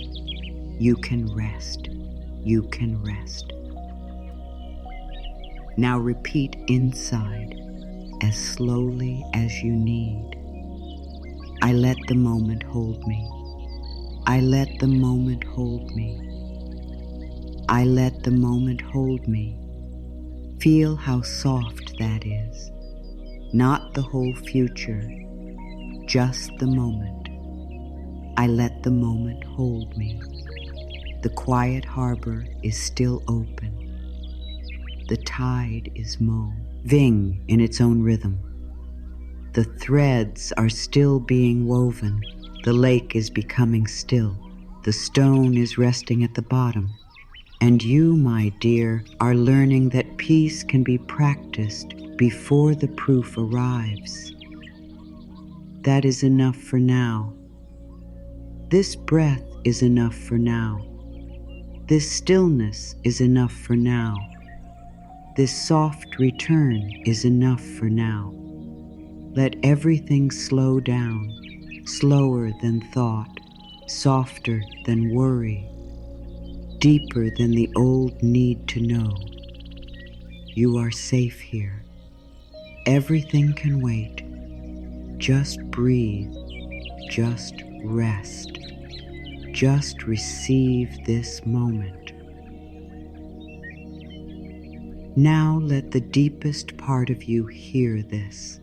You can rest. You can rest. Now repeat inside as slowly as you need. I let the moment hold me. I let the moment hold me. I let the moment hold me. Feel how soft that is. Not the whole future, just the moment. I let the moment hold me. The quiet harbor is still open. The tide is moving in its own rhythm. The threads are still being woven. The lake is becoming still. The stone is resting at the bottom. And you, my dear, are learning that peace can be practiced before the proof arrives. That is enough for now. This breath is enough for now. This stillness is enough for now. This soft return is enough for now. Let everything slow down, slower than thought, softer than worry, deeper than the old need to know. You are safe here. Everything can wait. Just breathe. Just rest. Just receive this moment. Now let the deepest part of you hear this.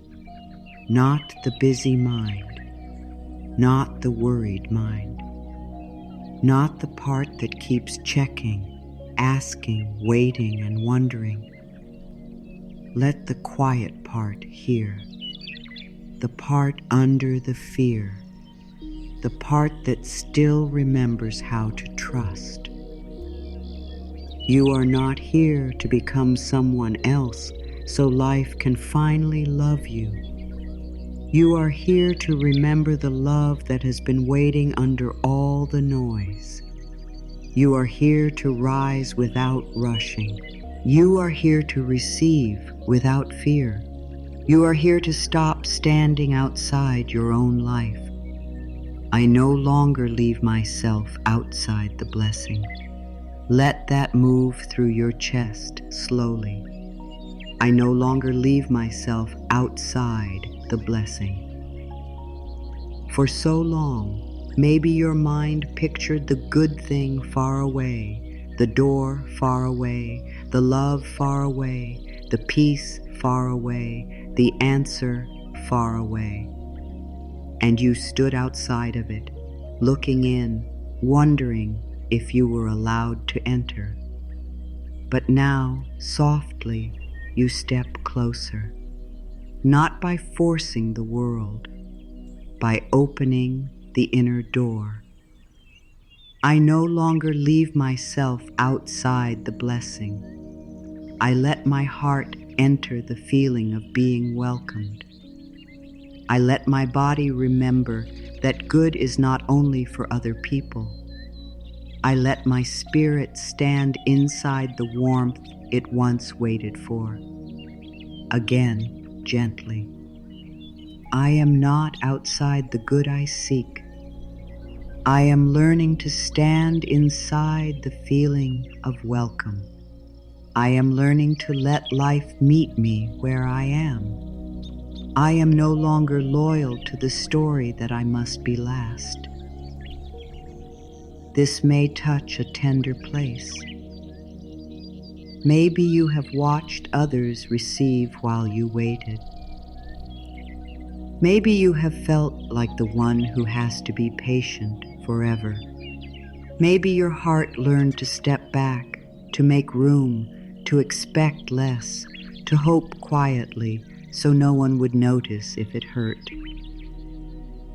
Not the busy mind, not the worried mind, not the part that keeps checking, asking, waiting, and wondering. Let the quiet part hear, the part under the fear, the part that still remembers how to trust. You are not here to become someone else so life can finally love you. You are here to remember the love that has been waiting under all the noise. You are here to rise without rushing. You are here to receive without fear. You are here to stop standing outside your own life. I no longer leave myself outside the blessing. Let that move through your chest slowly. I no longer leave myself outside the blessing. For so long, maybe your mind pictured the good thing far away, the door far away, the love far away, the peace far away, the answer far away. And you stood outside of it, looking in, wondering if you were allowed to enter. But now, softly, you step closer, not by forcing the world, by opening the inner door. I no longer leave myself outside the blessing. I let my heart enter the feeling of being welcomed. I let my body remember that good is not only for other people. I let my spirit stand inside the warmth it once waited for. Again, gently. I am not outside the good I seek. I am learning to stand inside the feeling of welcome. I am learning to let life meet me where I am. I am no longer loyal to the story that I must be last. This may touch a tender place. Maybe you have watched others receive while you waited. Maybe you have felt like the one who has to be patient forever. Maybe your heart learned to step back, to make room, to expect less, to hope quietly so no one would notice if it hurt.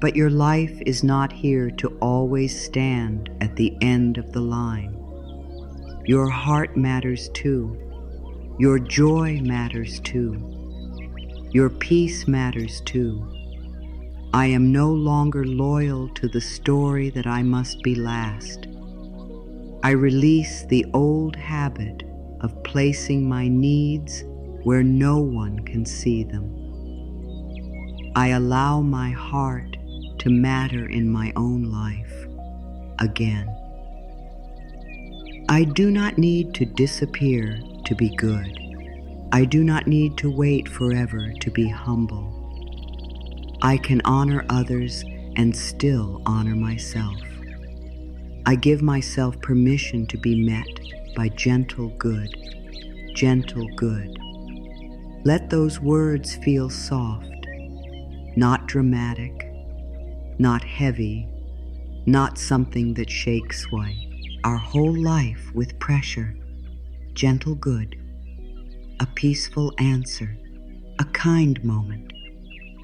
But your life is not here to always stand at the end of the line. Your heart matters too. Your joy matters too. Your peace matters too. I am no longer loyal to the story that I must be last. I release the old habit of placing my needs where no one can see them. I allow my heart to matter in my own life again. I do not need to disappear to be good. I do not need to wait forever to be humble. I can honor others and still honor myself. I give myself permission to be met by gentle good, gentle good. Let those words feel soft, not dramatic, not heavy, not something that shakes our whole life with pressure. Gentle good, a peaceful answer, a kind moment,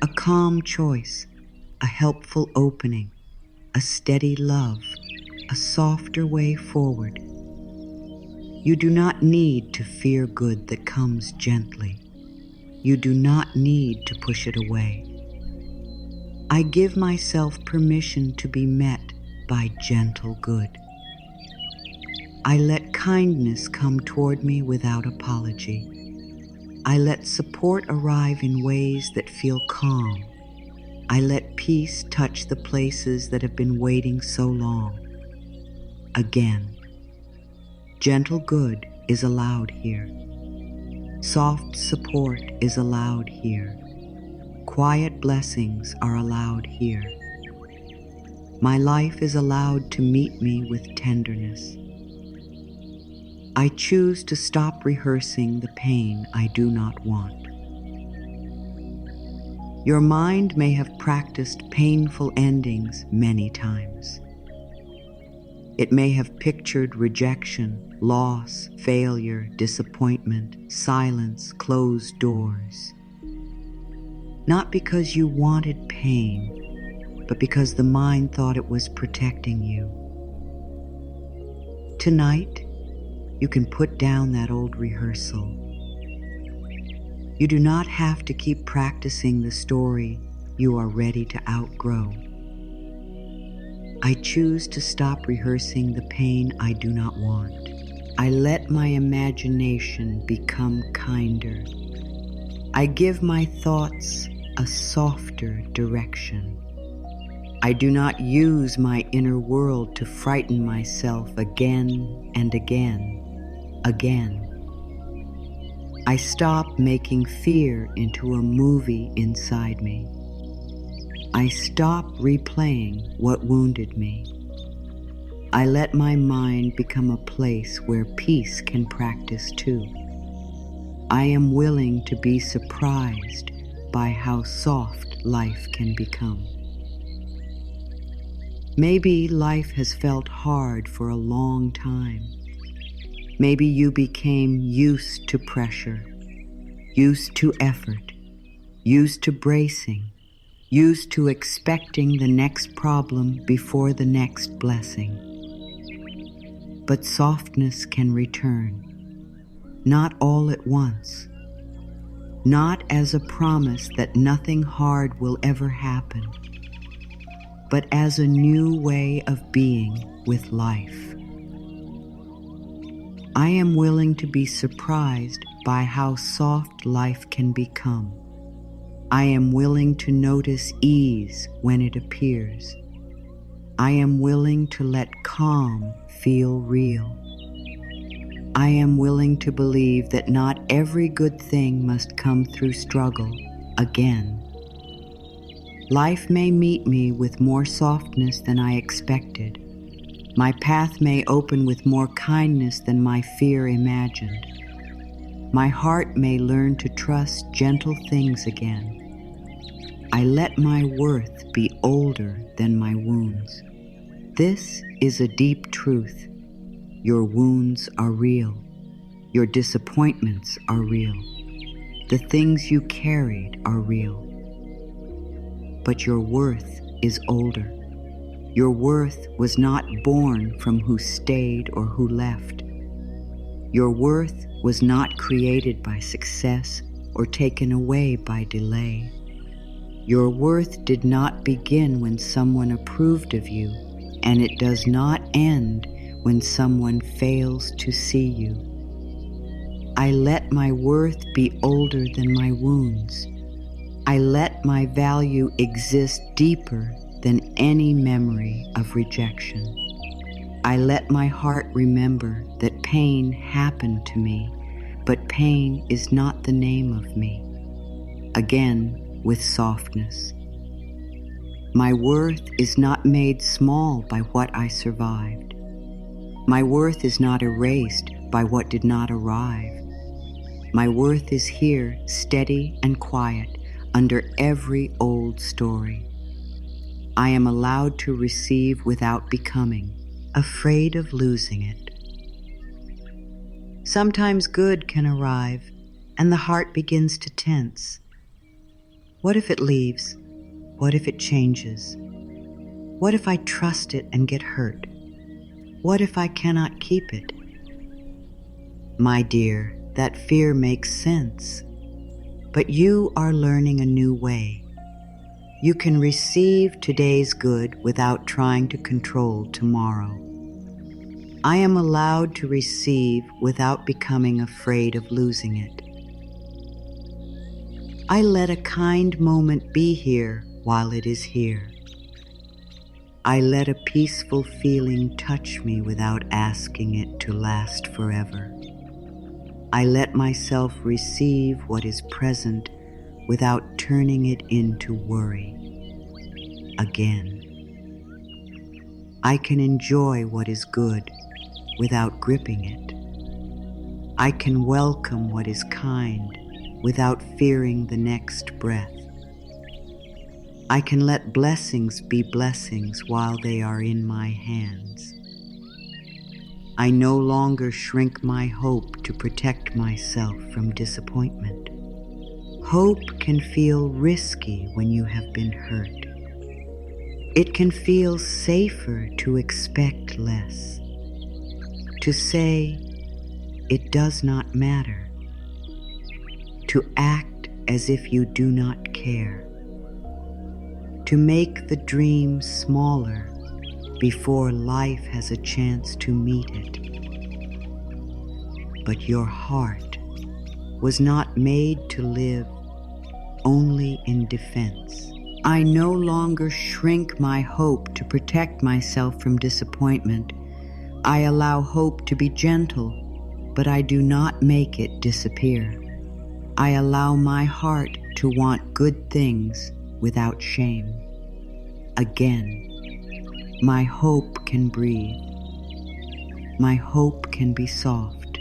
a calm choice, a helpful opening, a steady love, a softer way forward. You do not need to fear good that comes gently. You do not need to push it away. I give myself permission to be met by gentle good. I let kindness come toward me without apology. I let support arrive in ways that feel calm. I let peace touch the places that have been waiting so long. Again, gentle good is allowed here. Soft support is allowed here. Quiet blessings are allowed here. My life is allowed to meet me with tenderness. I choose to stop rehearsing the pain I do not want. Your mind may have practiced painful endings many times. It may have pictured rejection, loss, failure, disappointment, silence, closed doors. Not because you wanted pain, but because the mind thought it was protecting you. Tonight, you can put down that old rehearsal. You do not have to keep practicing the story you are ready to outgrow. I choose to stop rehearsing the pain I do not want. I let my imagination become kinder. I give my thoughts a softer direction. I do not use my inner world to frighten myself again and again. I stop making fear into a movie inside me. I stop replaying what wounded me. I let my mind become a place where peace can practice too. I am willing to be surprised by how soft life can become. Maybe life has felt hard for a long time. Maybe you became used to pressure, used to effort, used to bracing, used to expecting the next problem before the next blessing. But softness can return, not all at once, not as a promise that nothing hard will ever happen, but as a new way of being with life. I am willing to be surprised by how soft life can become. I am willing to notice ease when it appears. I am willing to let calm feel real. I am willing to believe that not every good thing must come through struggle again. Life may meet me with more softness than I expected. My path may open with more kindness than my fear imagined. My heart may learn to trust gentle things again. I let my worth be older than my wounds. This is a deep truth. Your wounds are real. Your disappointments are real. The things you carried are real. But your worth is older. Your worth was not born from who stayed or who left. Your worth was not created by success or taken away by delay. Your worth did not begin when someone approved of you, and it does not end when someone fails to see you. I let my worth be older than my wounds. I let my value exist deeper than any memory of rejection. I let my heart remember that pain happened to me, but pain is not the name of me. Again, with softness. My worth is not made small by what I survived. My worth is not erased by what did not arrive. My worth is here, steady and quiet, under every old story. I am allowed to receive without becoming afraid of losing it. Sometimes good can arrive, and the heart begins to tense. What if it leaves? What if it changes? What if I trust it and get hurt? What if I cannot keep it? My dear, that fear makes sense, but you are learning a new way. You can receive today's good without trying to control tomorrow. I am allowed to receive without becoming afraid of losing it. I let a kind moment be here while it is here. I let a peaceful feeling touch me without asking it to last forever. I let myself receive what is present without turning it into worry. Again, I can enjoy what is good without gripping it. I can welcome what is kind without fearing the next breath. I can let blessings be blessings while they are in my hands. I no longer shrink my hope to protect myself from disappointment. Hope can feel risky when you have been hurt. It can feel safer to expect less, to say, it does not matter, to act as if you do not care, to make the dream smaller before life has a chance to meet it. But your heart was not made to live only in defense. I no longer shrink my hope to protect myself from disappointment. I allow hope to be gentle, but I do not make it disappear. I allow my heart to want good things without shame. Again, my hope can breathe. My hope can be soft.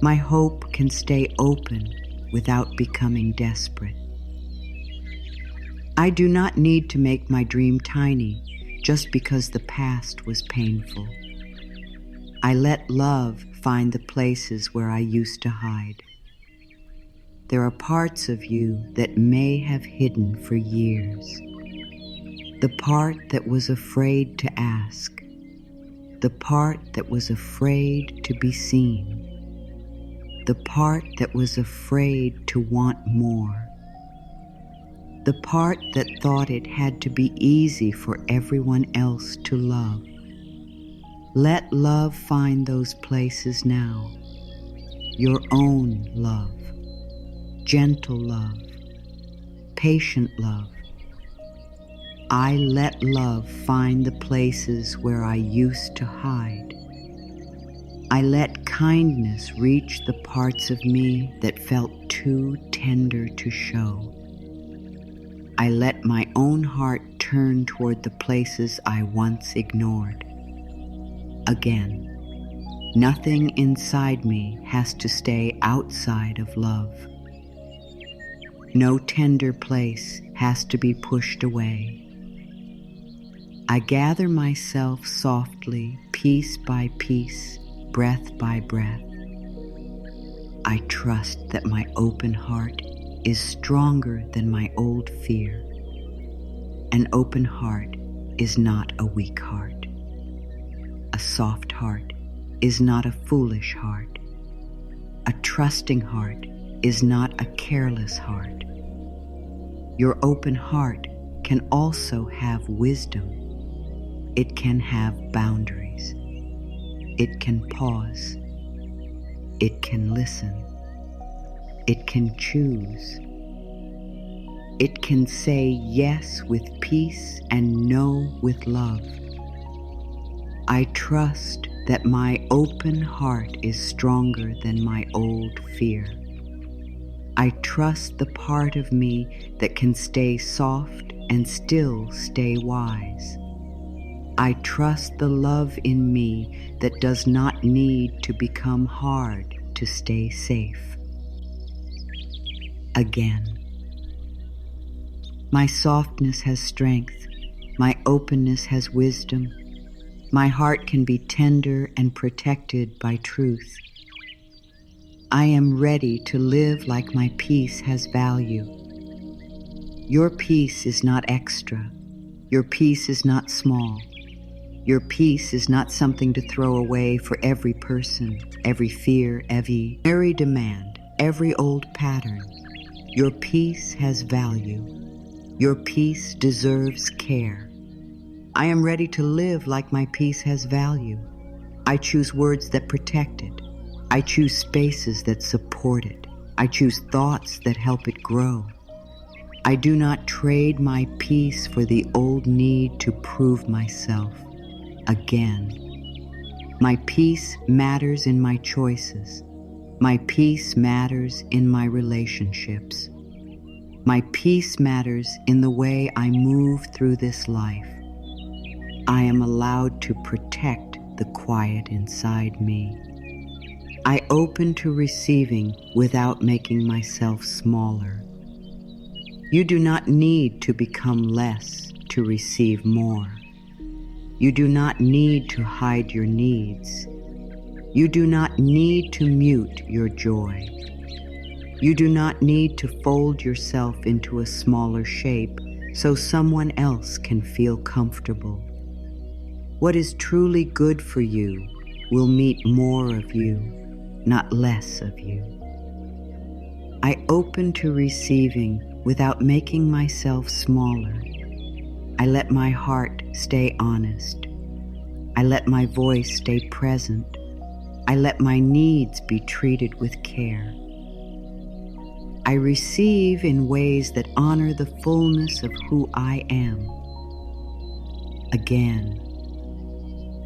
My hope can stay open without becoming desperate. I do not need to make my dream tiny just because the past was painful. I let love find the places where I used to hide. There are parts of you that may have hidden for years. The part that was afraid to ask. The part that was afraid to be seen. The part that was afraid to want more. The part that thought it had to be easy for everyone else to love. Let love find those places now. Your own love, gentle love, patient love. I let love find the places where I used to hide. I let kindness reach the parts of me that felt too tender to show. I let my own heart turn toward the places I once ignored. Again, nothing inside me has to stay outside of love. No tender place has to be pushed away. I gather myself softly, piece by piece, breath by breath. I trust that my open heart is stronger than my old fear. An open heart is not a weak heart. A soft heart is not a foolish heart. A trusting heart is not a careless heart. Your open heart can also have wisdom. It can have boundaries. It can pause. It can listen. It can choose. It can say yes with peace and no with love. I trust that my open heart is stronger than my old fear. I trust the part of me that can stay soft and still stay wise. I trust the love in me that does not need to become hard to stay safe. Again, my softness has strength, my openness has wisdom, my heart can be tender and protected by truth. I am ready to live like my peace has value. Your peace is not extra. Your peace is not small. Your peace is not something to throw away for every person, every fear, every demand, every old pattern. Your peace has value. Your peace deserves care. I am ready to live like my peace has value. I choose words that protect it. I choose spaces that support it. I choose thoughts that help it grow. I do not trade my peace for the old need to prove myself again. My peace matters in my choices. My peace matters in my relationships. My peace matters in the way I move through this life. I am allowed to protect the quiet inside me. I open to receiving without making myself smaller. You do not need to become less to receive more. You do not need to hide your needs. You do not need to mute your joy. You do not need to fold yourself into a smaller shape so someone else can feel comfortable. What is truly good for you will meet more of you, not less of you. I open to receiving without making myself smaller. I let my heart stay honest. I let my voice stay present. I let my needs be treated with care. I receive in ways that honor the fullness of who I am. Again,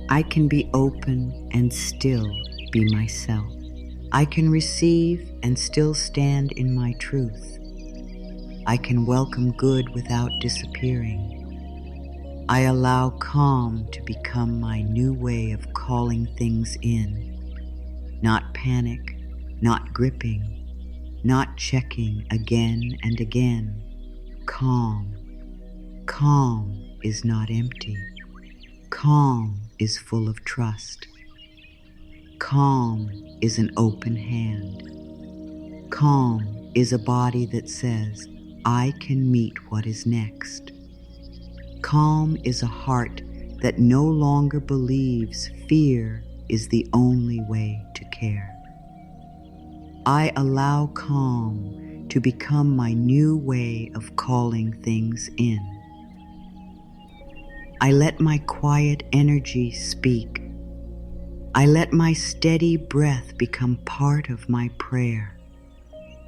I can be open and still be myself. I can receive and still stand in my truth. I can welcome good without disappearing. I allow calm to become my new way of calling things in. Not panic, not gripping, not checking again and again. Calm. Calm is not empty. Calm is full of trust. Calm is an open hand. Calm is a body that says, I can meet what is next. Calm is a heart that no longer believes fear is the only way to care. I allow calm to become my new way of calling things in. I let my quiet energy speak. I let my steady breath become part of my prayer.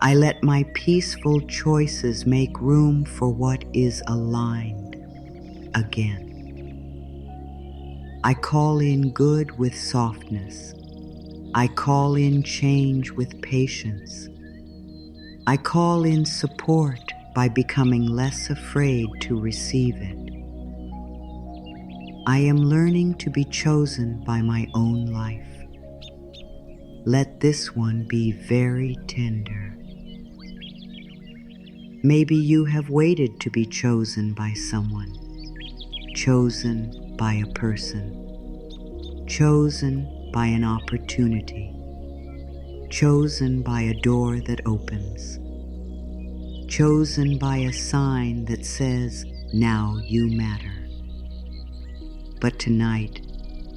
I let my peaceful choices make room for what is aligned again. I call in good with softness. I call in change with patience. I call in support by becoming less afraid to receive it. I am learning to be chosen by my own life. Let this one be very tender. Maybe you have waited to be chosen by someone, chosen by a person, chosen by an opportunity, chosen by a door that opens, chosen by a sign that says, now you matter. But tonight,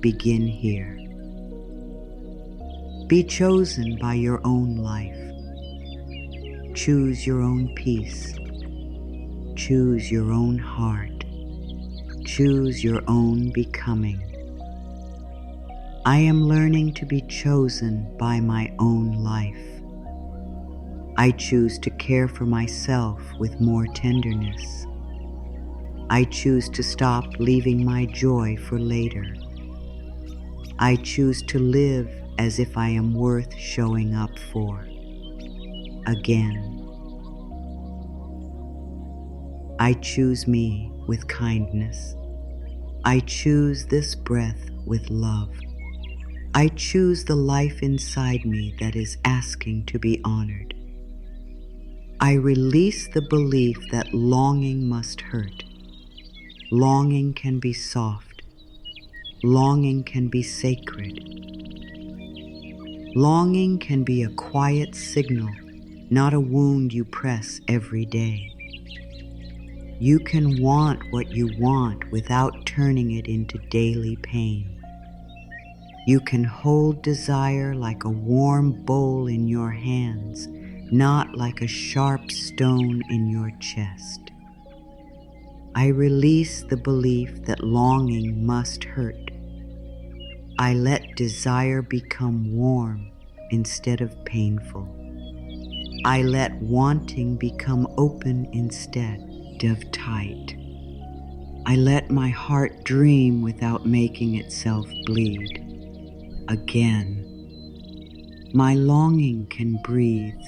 begin here. Be chosen by your own life. Choose your own peace. Choose your own heart. Choose your own becoming. I am learning to be chosen by my own life. I choose to care for myself with more tenderness. I choose to stop leaving my joy for later. I choose to live as if I am worth showing up for. Again. I choose me with kindness. I choose this breath with love. I choose the life inside me that is asking to be honored. I release the belief that longing must hurt. Longing can be soft. Longing can be sacred. Longing can be a quiet signal, not a wound you press every day. You can want what you want without turning it into daily pain. You can hold desire like a warm bowl in your hands, not like a sharp stone in your chest. I release the belief that longing must hurt. I let desire become warm instead of painful. I let wanting become open instead of tight. I let my heart dream without making itself bleed. Again, my longing can breathe.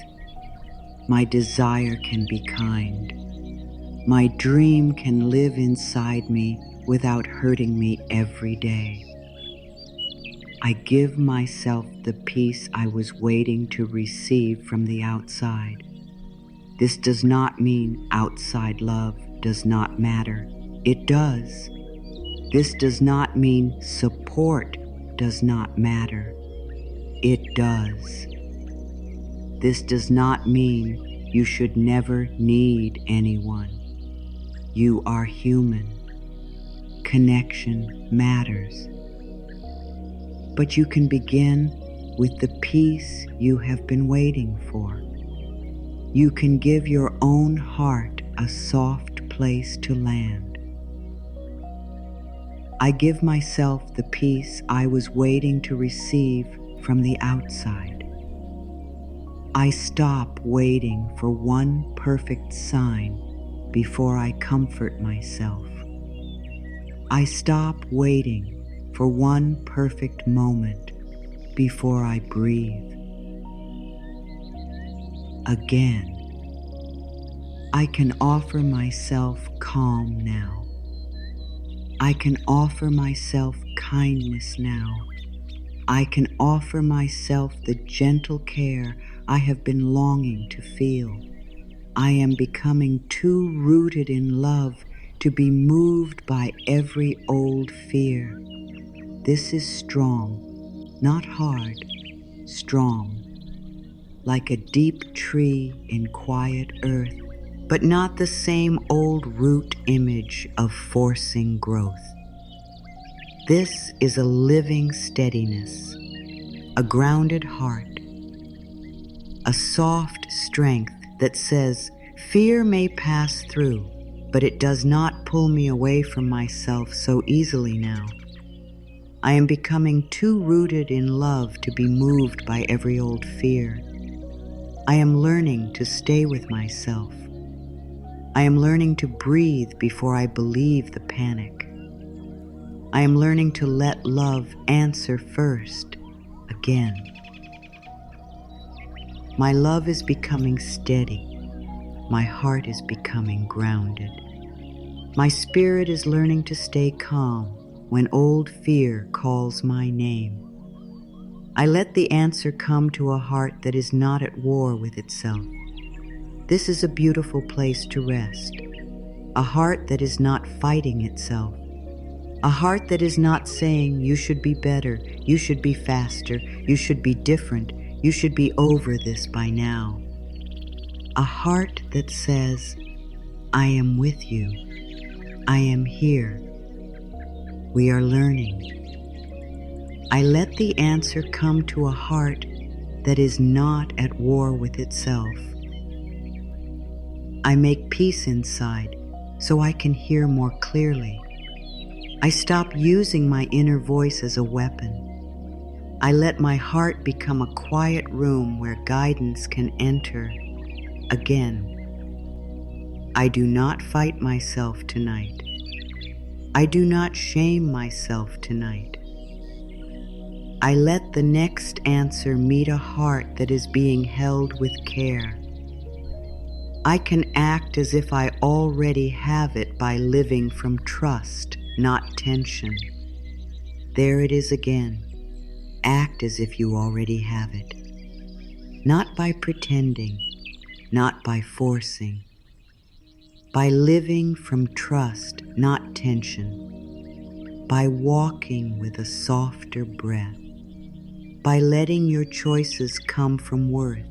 My desire can be kind. My dream can live inside me without hurting me every day. I give myself the peace I was waiting to receive from the outside. This does not mean outside love does not matter. It does. This does not mean support does not matter. It does. This does not mean you should never need anyone. You are human. Connection matters. But you can begin with the peace you have been waiting for. You can give your own heart a soft place to land. I give myself the peace I was waiting to receive from the outside. I stop waiting for one perfect sign before I comfort myself. I stop waiting for one perfect moment before I breathe. Again, I can offer myself calm now. I can offer myself kindness now. I can offer myself the gentle care I have been longing to feel. I am becoming too rooted in love to be moved by every old fear. This is strong, not hard, strong, like a deep tree in quiet earth, but not the same old root image of forcing growth. This is a living steadiness, a grounded heart, a soft strength that says, fear may pass through, but it does not pull me away from myself so easily now. I am becoming too rooted in love to be moved by every old fear. I am learning to stay with myself. I am learning to breathe before I believe the panic. I am learning to let love answer first, again. My love is becoming steady. My heart is becoming grounded. My spirit is learning to stay calm when old fear calls my name. I let the answer come to a heart that is not at war with itself. This is a beautiful place to rest. A heart that is not fighting itself. A heart that is not saying, you should be better, you should be faster, you should be different, you should be over this by now. A heart that says, I am with you. I am here. We are learning. I let the answer come to a heart that is not at war with itself. I make peace inside so I can hear more clearly. I stop using my inner voice as a weapon. I let my heart become a quiet room where guidance can enter again. I do not fight myself tonight. I do not shame myself tonight. I let the next answer meet a heart that is being held with care. I can act as if I already have it by living from trust, not tension. There it is again. Act as if you already have it. Not by pretending, not by forcing. By living from trust, not tension. By walking with a softer breath. by letting your choices come from worth,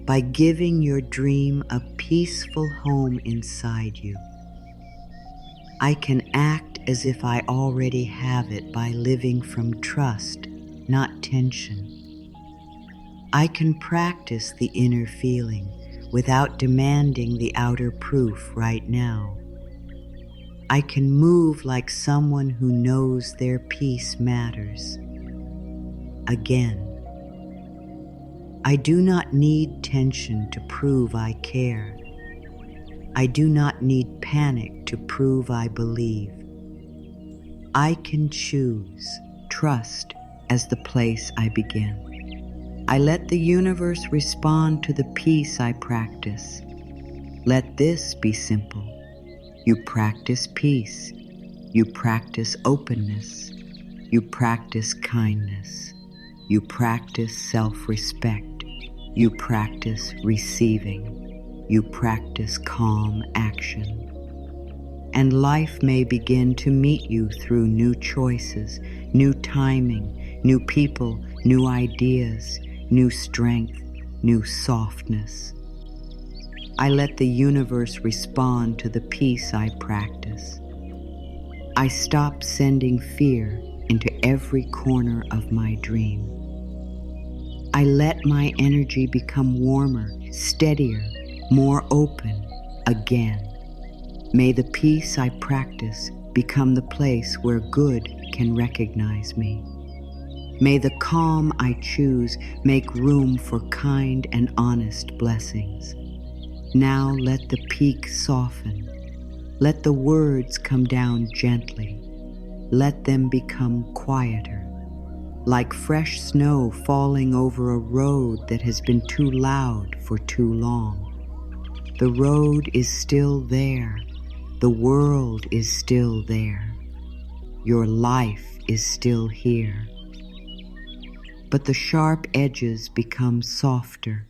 by giving your dream a peaceful home inside you. I can act as if I already have it by living from trust, not tension. I can practice the inner feeling without demanding the outer proof right now. I can move like someone who knows their peace matters. Again, I do not need tension to prove I care. I do not need panic to prove I believe. I can choose trust as the place I begin. I let the universe respond to the peace I practice. Let this be simple. You practice peace. You practice openness. You practice kindness. You practice self-respect. You practice receiving. You practice calm action. And life may begin to meet you through new choices, new timing, new people, new ideas, new strength, new softness. I let the universe respond to the peace I practice. I stop sending fear into every corner of my dream. I let my energy become warmer, steadier, more open again. May the peace I practice become the place where good can recognize me. May the calm I choose make room for kind and honest blessings. Now let the peak soften. Let the words come down gently. Let them become quieter, like fresh snow falling over a road that has been too loud for too long. The road is still there. The world is still there. Your life is still here. But the sharp edges become softer.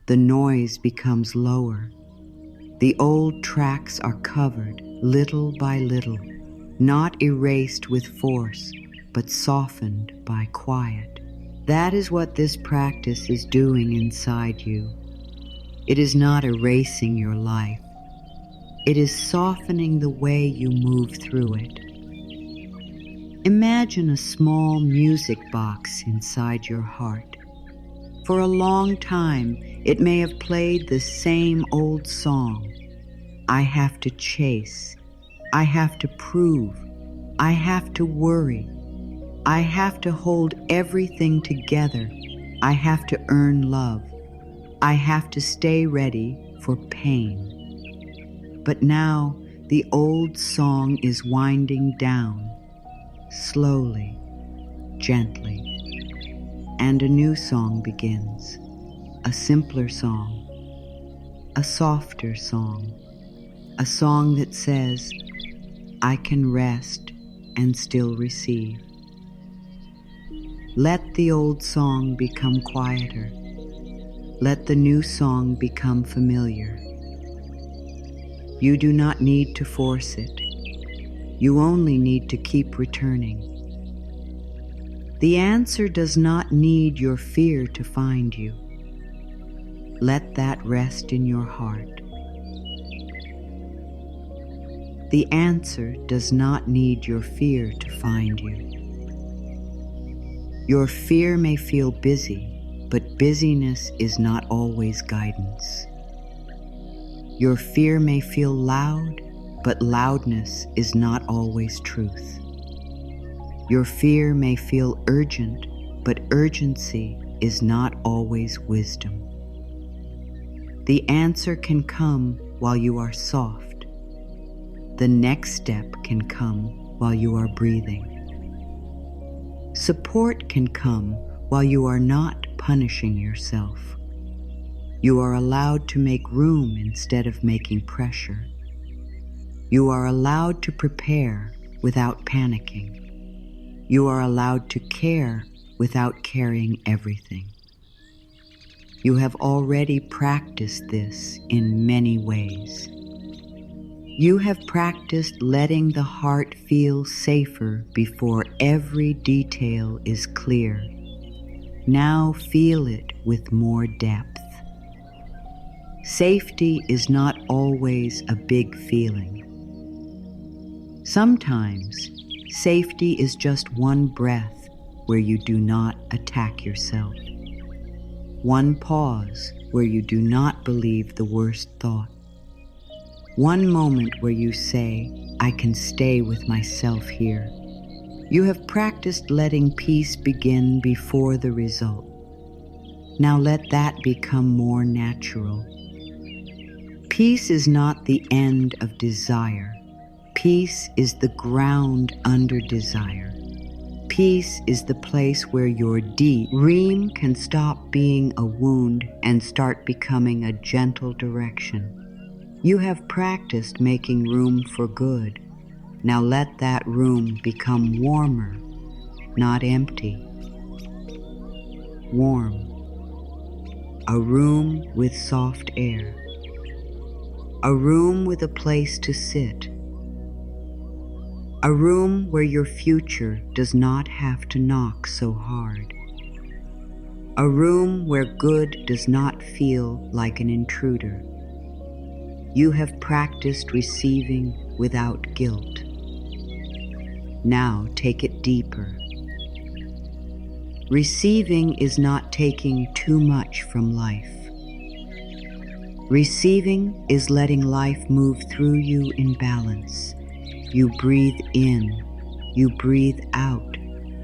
The noise becomes lower. The old tracks are covered little by little, not erased with force, but softened by quiet. That is what this practice is doing inside you. It is not erasing your life. It is softening the way you move through it. Imagine a small music box inside your heart. For a long time, it may have played the same old song. I have to chase. I have to prove. I have to worry. I have to hold everything together. I have to earn love. I have to stay ready for pain. But now the old song is winding down, slowly, gently, and a new song begins, a simpler song, a softer song, a song that says, I can rest and still receive. Let the old song become quieter. Let the new song become familiar. You do not need to force it. You only need to keep returning. The answer does not need your fear to find you. Let that rest in your heart. The answer does not need your fear to find you. Your fear may feel busy, but busyness is not always guidance. Your fear may feel loud, but loudness is not always truth. Your fear may feel urgent, but urgency is not always wisdom. The answer can come while you are soft. The next step can come while you are breathing. Support can come while you are not punishing yourself. You are allowed to make room instead of making pressure. You are allowed to prepare without panicking. You are allowed to care without carrying everything. You have already practiced this in many ways. You have practiced letting the heart feel safer before every detail is clear. Now feel it with more depth. Safety is not always a big feeling. Sometimes, safety is just one breath where you do not attack yourself. One pause where you do not believe the worst thought. One moment where you say, I can stay with myself here. You have practiced letting peace begin before the result. Now let that become more natural. Peace is not the end of desire. Peace is the ground under desire. Peace is the place where your deep dream can stop being a wound and start becoming a gentle direction. You have practiced making room for good. Now let that room become warmer, not empty. Warm. A room with soft air. A room with a place to sit. A room where your future does not have to knock so hard. A room where good does not feel like an intruder. You have practiced receiving without guilt. Now take it deeper. Receiving is not taking too much from life. Receiving is letting life move through you in balance. You breathe in, you breathe out,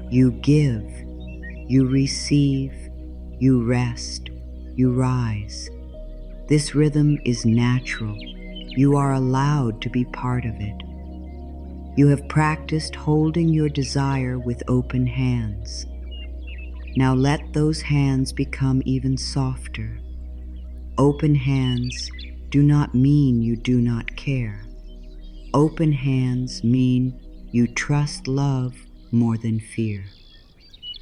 you give, you receive, you rest, you rise. This rhythm is natural. You are allowed to be part of it. You have practiced holding your desire with open hands. Now let those hands become even softer. Open hands do not mean you do not care. Open hands mean you trust love more than fear.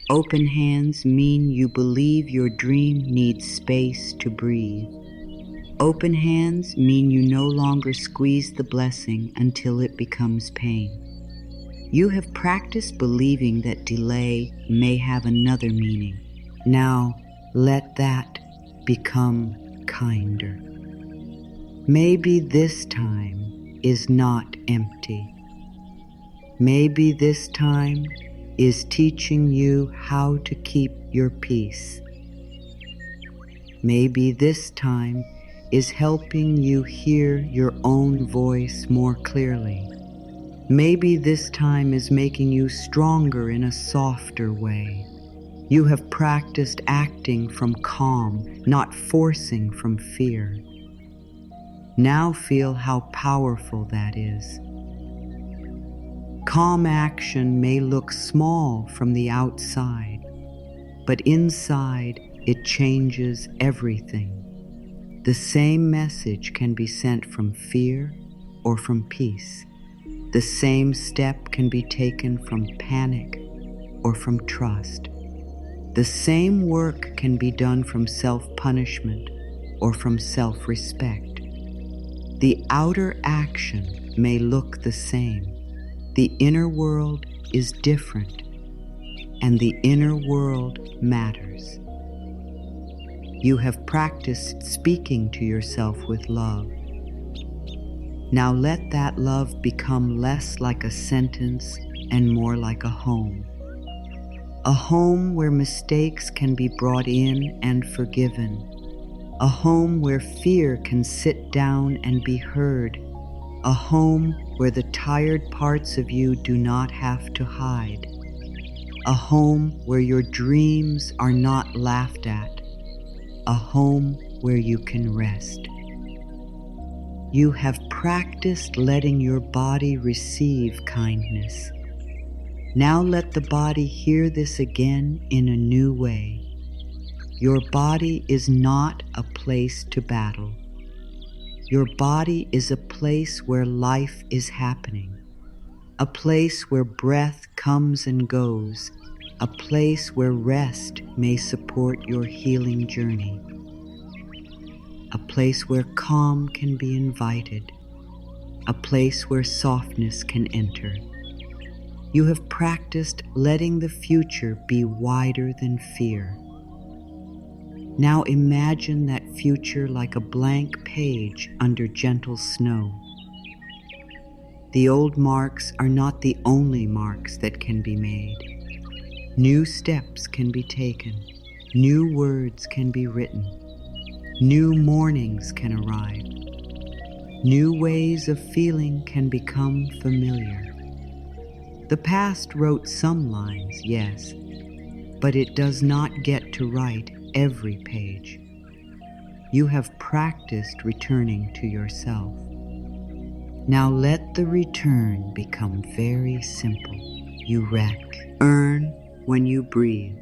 Open hands mean you believe your dream needs space to breathe. Open hands mean you no longer squeeze the blessing until it becomes pain. You have practiced believing that delay may have another meaning. Now let that become kinder. Maybe this time is not empty. Maybe this time is teaching you how to keep your peace. Maybe this time is helping you hear your own voice more clearly. Maybe this time is making you stronger in a softer way. You have practiced acting from calm, not forcing from fear. Now feel how powerful that is. Calm action may look small from the outside, but inside it changes everything. The same message can be sent from fear or from peace. The same step can be taken from panic or from trust. The same work can be done from self-punishment or from self-respect. The outer action may look the same. The inner world is different, and the inner world matters. You have practiced speaking to yourself with love. Now let that love become less like a sentence and more like a home. A home where mistakes can be brought in and forgiven. A home where fear can sit down and be heard. A home where the tired parts of you do not have to hide. A home where your dreams are not laughed at. A home where you can rest. You have practiced letting your body receive kindness. Now let the body hear this again in a new way. Your body is not a place to battle. Your body is a place where life is happening, a place where breath comes and goes, a place where rest may support your healing journey, a place where calm can be invited, a place where softness can enter. You have practiced letting the future be wider than fear. Now imagine that future like a blank page under gentle snow. The old marks are not the only marks that can be made. New steps can be taken. New words can be written. New mornings can arrive. New ways of feeling can become familiar. The past wrote some lines, yes, but it does not get to write every page. You have practiced returning to yourself. Now let the return become very simple. You earn when you breathe.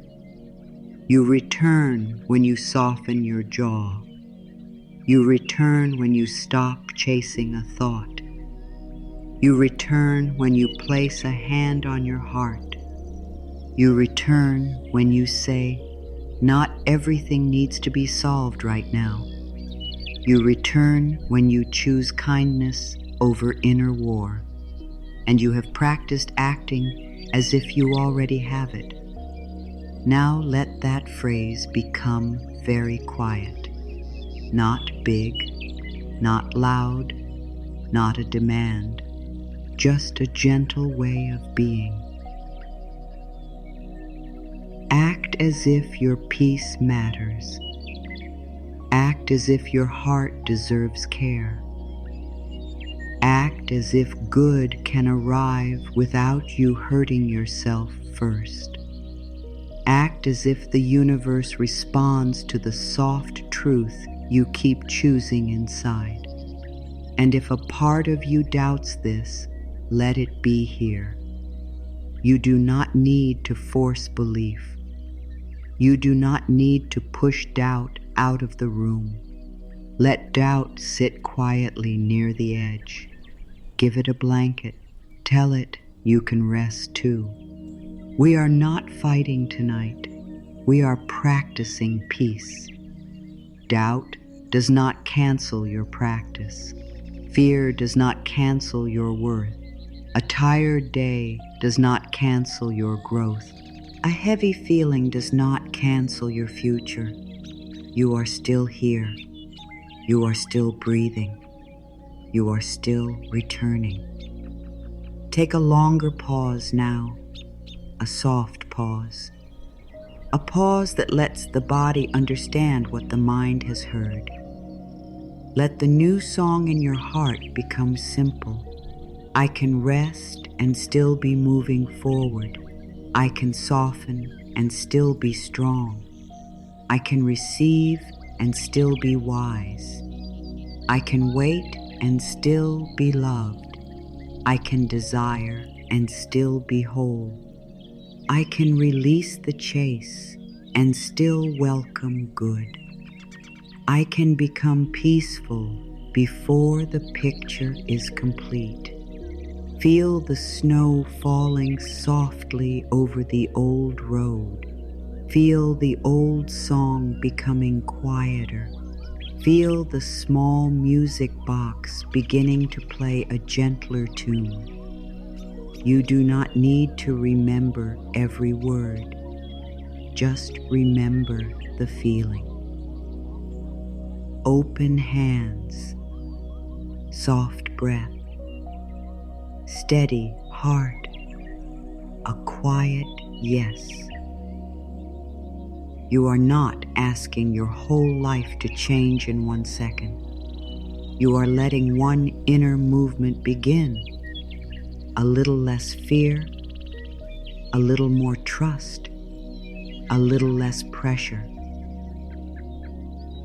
You return when you soften your jaw. You return when you stop chasing a thought. You return when you place a hand on your heart. You return when you say, not everything needs to be solved right now. You return when you choose kindness over inner war, and you have practiced acting as if you already have it. Now let that phrase become very quiet. Not big, not loud, not a demand, just a gentle way of being. Act as if your peace matters. Act as if your heart deserves care. Act as if good can arrive without you hurting yourself first. Act as if the universe responds to the soft truth you keep choosing inside. And if a part of you doubts this, let it be here. You do not need to force belief. You do not need to push doubt out of the room. Let doubt sit quietly near the edge. Give it a blanket. Tell it you can rest too. We are not fighting tonight. We are practicing peace. Doubt does not cancel your practice. Fear does not cancel your worth. A tired day does not cancel your growth. A heavy feeling does not cancel your future. You are still here. You are still breathing. You are still returning. Take a longer pause now, a soft pause. A pause that lets the body understand what the mind has heard. Let the new song in your heart become simple. I can rest and still be moving forward. I can soften and still be strong. I can receive and still be wise. I can wait and still be loved. I can desire and still be whole. I can release the chase and still welcome good. I can become peaceful before the picture is complete. Feel the snow falling softly over the old road. Feel the old song becoming quieter. Feel the small music box beginning to play a gentler tune. You do not need to remember every word. Just remember the feeling. Open hands, soft breath, steady heart, a quiet yes. You are not asking your whole life to change in 1 second. You are letting one inner movement begin. A little less fear, a little more trust, a little less pressure,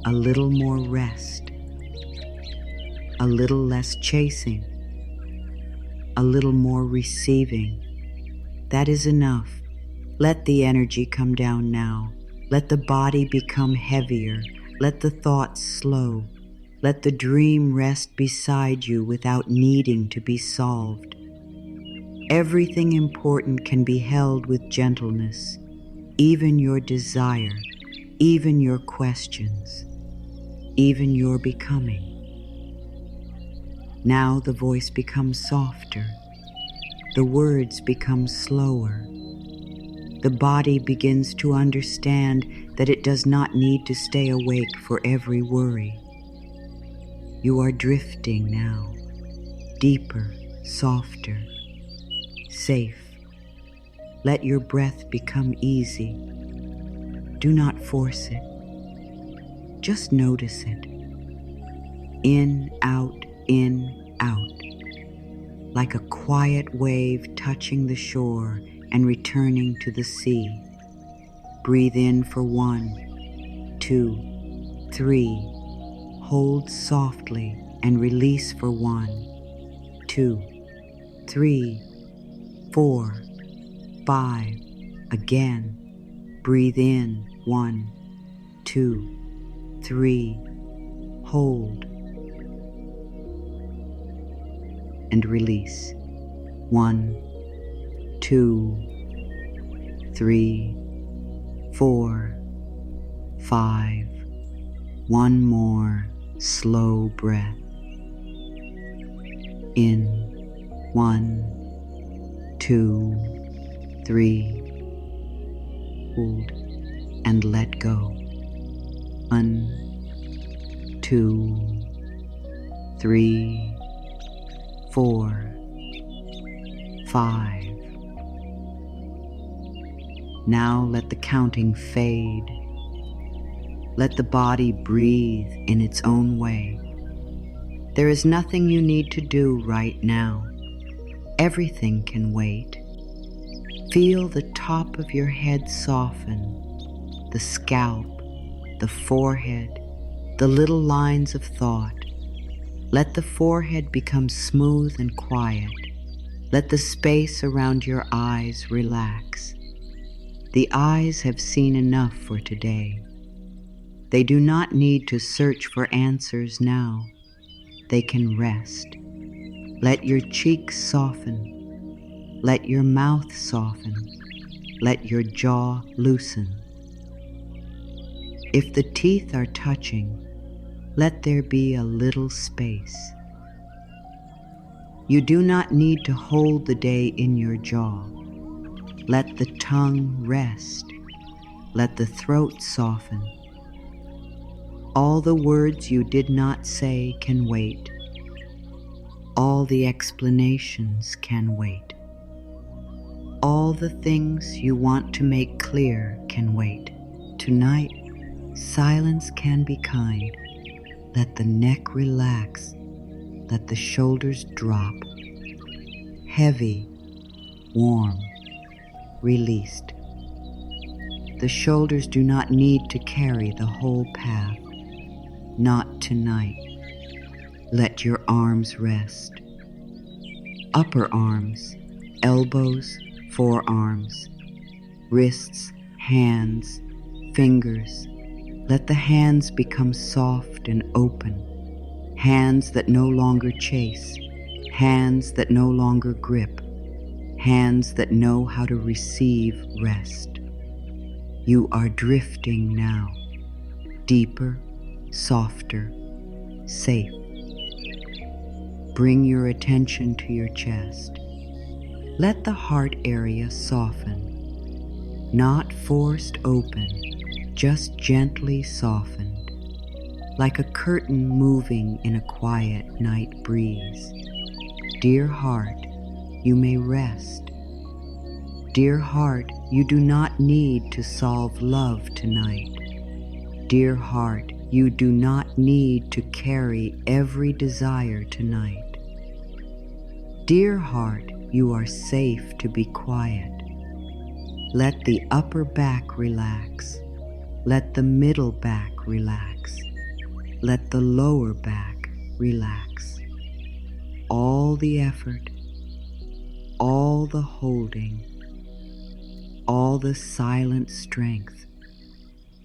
a little more rest, a little less chasing, a little more receiving. That is enough. Let the energy come down now. Let the body become heavier. Let the thoughts slow. Let the dream rest beside you without needing to be solved. Everything important can be held with gentleness, even your desire, even your questions, even your becoming. Now the voice becomes softer. The words become slower. The body begins to understand that it does not need to stay awake for every worry. You are drifting now, deeper, softer, safe. Let your breath become easy. Do not force it. Just notice it. In, out, like a quiet wave touching the shore and returning to the sea. Breathe in for 1, 2, 3. Hold softly and release for 1, 2, 3, 4, 5. Again. Breathe in 1, 2, 3. Hold and release. 1, 2, 3, 4, 5. One more slow breath. In. 1, 2, 3. Hold and let go. 1, 2, 3, 4, 5. Now let the counting fade. Let the body breathe in its own way. There is nothing you need to do right now. Everything can wait. Feel the top of your head soften, the scalp, the forehead, the little lines of thought. Let the forehead become smooth and quiet. Let the space around your eyes relax. The eyes have seen enough for today. They do not need to search for answers now. They can rest. Let your cheeks soften. Let your mouth soften. Let your jaw loosen. If the teeth are touching, let there be a little space. You do not need to hold the day in your jaw. Let the tongue rest. Let the throat soften. All the words you did not say can wait. All the explanations can wait. All the things you want to make clear can wait. Tonight, silence can be kind. Let the neck relax. Let the shoulders drop. Heavy, warm, released. The shoulders do not need to carry the whole path. Not tonight. Let your arms rest. Upper arms, elbows, forearms, wrists, hands, fingers. Let the hands become soft and open. Hands that no longer chase. Hands that no longer grip. Hands that know how to receive rest. You are drifting now. Deeper, softer, safe. Bring your attention to your chest. Let the heart area soften. Not forced open, just gently softened. Like a curtain moving in a quiet night breeze. Dear heart, you may rest. Dear heart, you do not need to solve love tonight. Dear heart, you do not need to carry every desire tonight. Dear heart, you are safe to be quiet. Let the upper back relax. Let the middle back relax. Let the lower back relax. All the effort, all the holding, all the silent strength,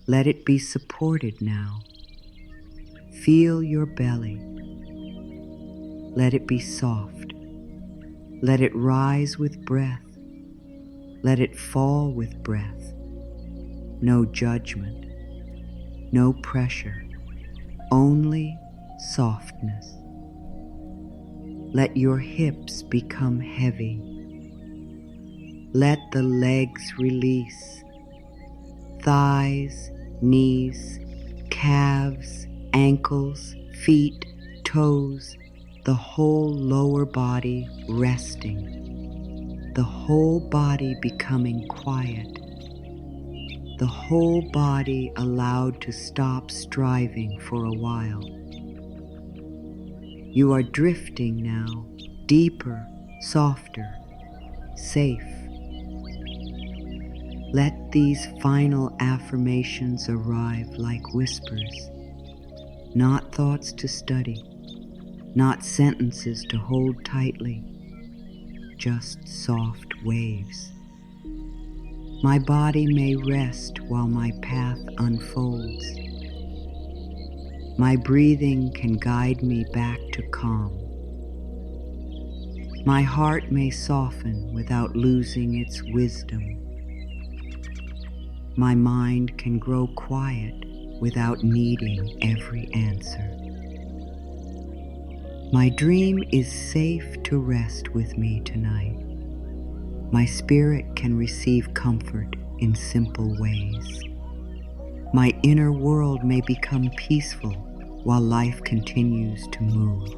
let it be supported now. Feel your belly. Let it be soft. Let it rise with breath. Let it fall with breath. No judgment, no pressure, only softness. Let your hips become heavy. Let the legs release. Thighs, knees, calves, ankles, feet, toes, the whole lower body resting, the whole body becoming quiet, the whole body allowed to stop striving for a while. You are drifting now, deeper, softer, safe. Let these final affirmations arrive like whispers, not thoughts to study, not sentences to hold tightly, just soft waves. My body may rest while my path unfolds. My breathing can guide me back to calm. My heart may soften without losing its wisdom. My mind can grow quiet without needing every answer. My dream is safe to rest with me tonight. My spirit can receive comfort in simple ways. My inner world may become peaceful while life continues to move.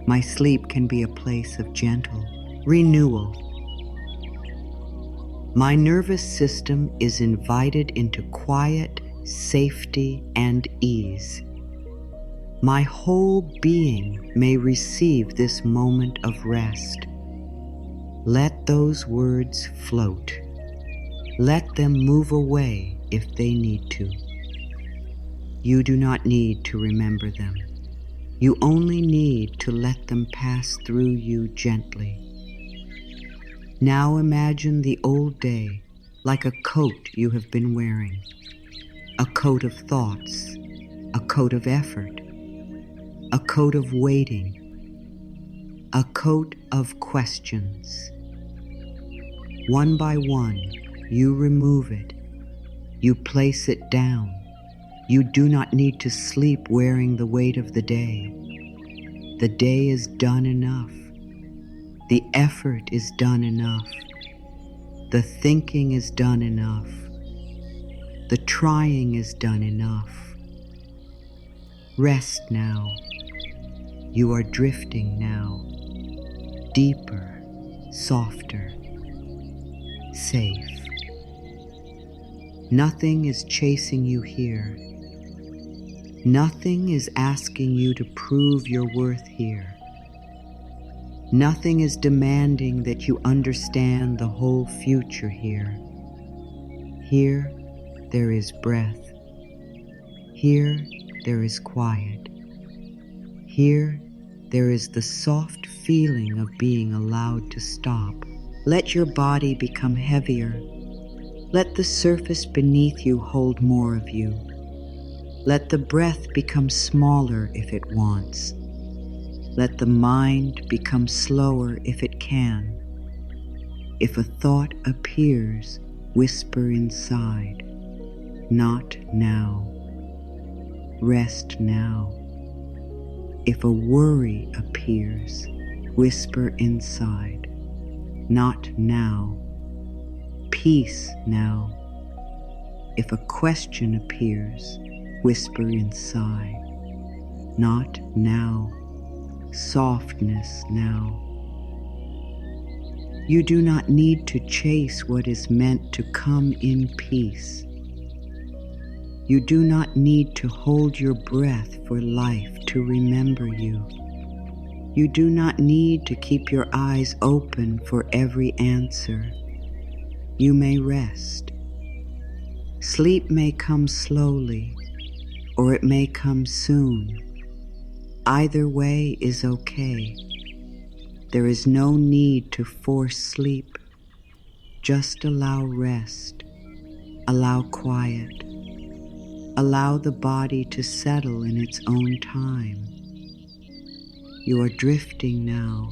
My sleep can be a place of gentle renewal. My nervous system is invited into quiet, safety, and ease. My whole being may receive this moment of rest. Let those words float. Let them move away if they need to. You do not need to remember them. You only need to let them pass through you gently. Now imagine the old day like a coat you have been wearing, a coat of thoughts, a coat of effort, a coat of waiting, a coat of questions. One by one, you remove it. You place it down. You do not need to sleep wearing the weight of the day. The day is done enough. The effort is done enough. The thinking is done enough. The trying is done enough. Rest now. You are drifting now. Deeper, softer, safe. Nothing is chasing you here. Nothing is asking you to prove your worth here. Nothing is demanding that you understand the whole future here. Here, there is breath. Here, there is quiet. Here, there is the soft feeling of being allowed to stop. Let your body become heavier. Let the surface beneath you hold more of you. Let the breath become smaller if it wants. Let the mind become slower if it can. If a thought appears, whisper inside, "Not now." Rest now. If a worry appears, whisper inside, "Not now." Peace now. If a question appears, whisper inside, "Not now." Softness now. You do not need to chase what is meant to come in peace. You do not need to hold your breath for life to remember you. You do not need to keep your eyes open for every answer. You may rest. Sleep may come slowly, or it may come soon. Either way is okay. There is no need to force sleep. Just allow rest. Allow quiet. Allow the body to settle in its own time. You are drifting now,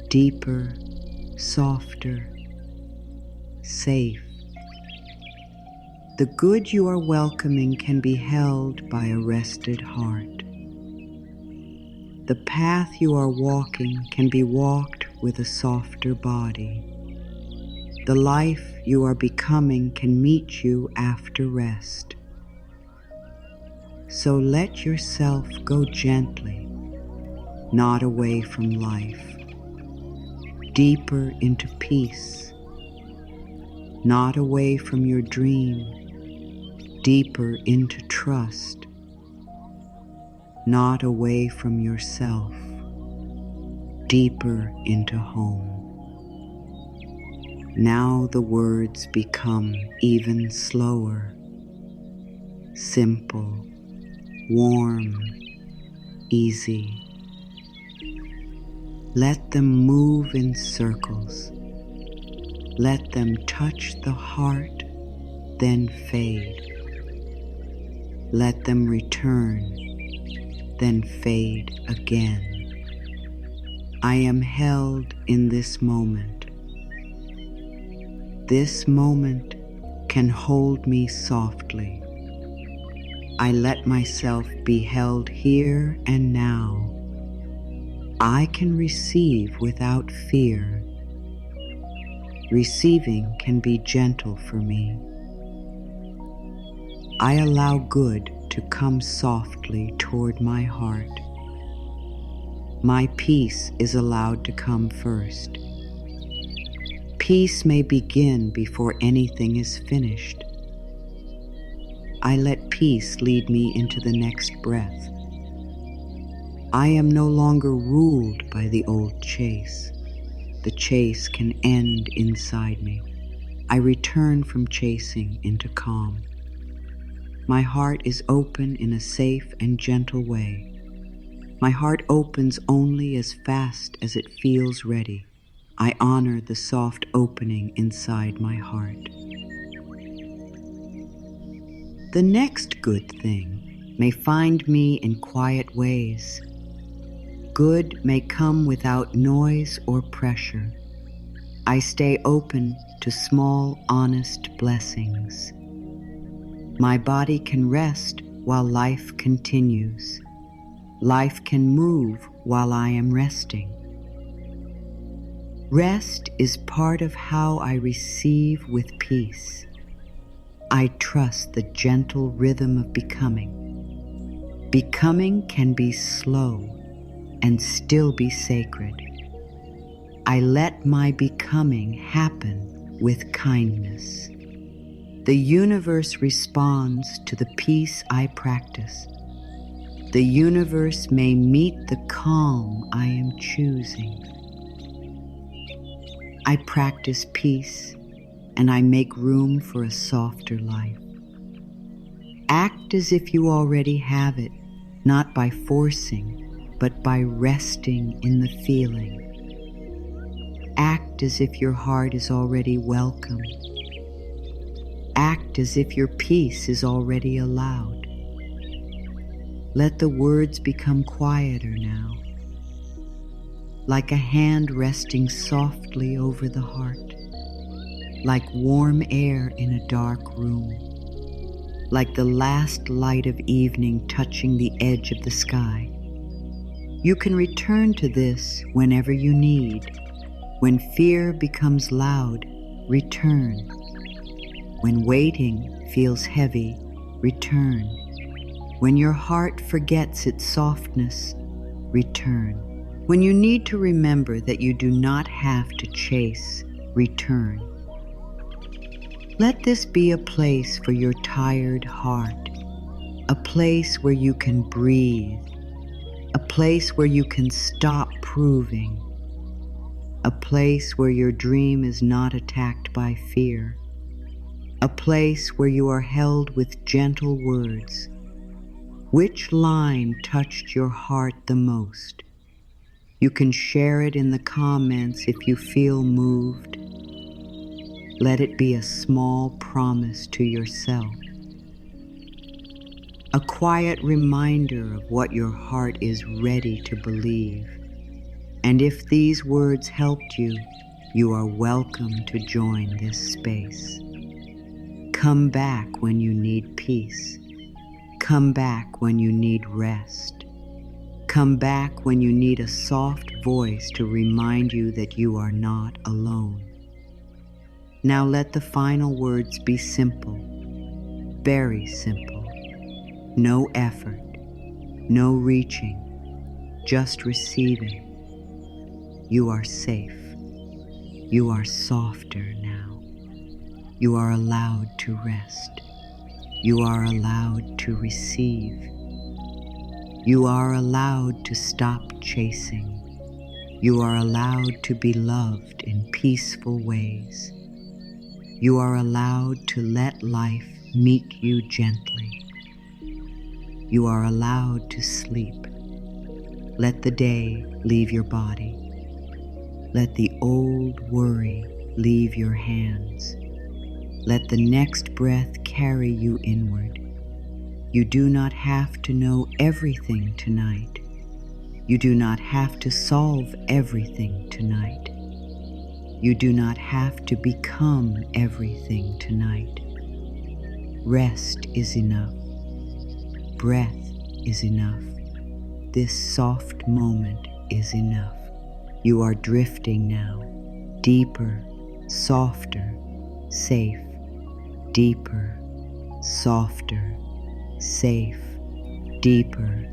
deeper, softer, safe. The good you are welcoming can be held by a rested heart. The path you are walking can be walked with a softer body. The life you are becoming can meet you after rest. So let yourself go gently, not away from life, deeper into peace, not away from your dream, deeper into trust, not away from yourself, deeper into home. Now the words become even slower, simple, warm, easy. Let them move in circles. Let them touch the heart, then fade. Let them return, then fade again. I am held in this moment. This moment can hold me softly. I let myself be held here and now. I can receive without fear. Receiving can be gentle for me. I allow good to come softly toward my heart. My peace is allowed to come first. Peace may begin before anything is finished. I let peace lead me into the next breath. I am no longer ruled by the old chase. The chase can end inside me. I return from chasing into calm. My heart is open in a safe and gentle way. My heart opens only as fast as it feels ready. I honor the soft opening inside my heart. The next good thing may find me in quiet ways. Good may come without noise or pressure. I stay open to small, honest blessings. My body can rest while life continues. Life can move while I am resting. Rest is part of how I receive with peace. I trust the gentle rhythm of becoming. Becoming can be slow and still be sacred. I let my becoming happen with kindness. The universe responds to the peace I practice. The universe may meet the calm I am choosing. I practice peace, and I make room for a softer life. Act as if you already have it, not by forcing, but by resting in the feeling. Act as if your heart is already welcome. Act as if your peace is already allowed. Let the words become quieter now, like a hand resting softly over the heart, like warm air in a dark room, like the last light of evening touching the edge of the sky. You can return to this whenever you need. When fear becomes loud, return. When waiting feels heavy, return. When your heart forgets its softness, return. When you need to remember that you do not have to chase, return. Let this be a place for your tired heart, a place where you can breathe, a place where you can stop proving, a place where your dream is not attacked by fear, a place where you are held with gentle words. Which line touched your heart the most? You can share it in the comments if you feel moved. Let it be a small promise to yourself, a quiet reminder of what your heart is ready to believe. And if these words helped you, you are welcome to join this space. Come back when you need peace. Come back when you need rest. Come back when you need a soft voice to remind you that you are not alone. Now let the final words be simple, very simple. No effort, no reaching, just receiving. You are safe. You are softer now. You are allowed to rest. You are allowed to receive. You are allowed to stop chasing. You are allowed to be loved in peaceful ways. You are allowed to let life meet you gently. You are allowed to sleep. Let the day leave your body. Let the old worry leave your hands. Let the next breath carry you inward. You do not have to know everything tonight. You do not have to solve everything tonight. You do not have to become everything tonight. Rest is enough. Breath is enough. This soft moment is enough. You are drifting now, deeper, softer, safe, deeper, softer, safe, deeper,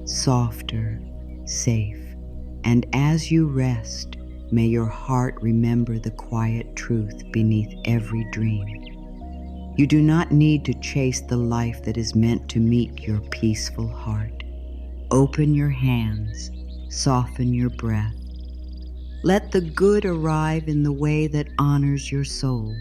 softer, safe. And as you rest, may your heart remember the quiet truth beneath every dream. You do not need to chase the life that is meant to meet your peaceful heart. Open your hands, soften your breath. Let the good arrive in the way that honors your soul.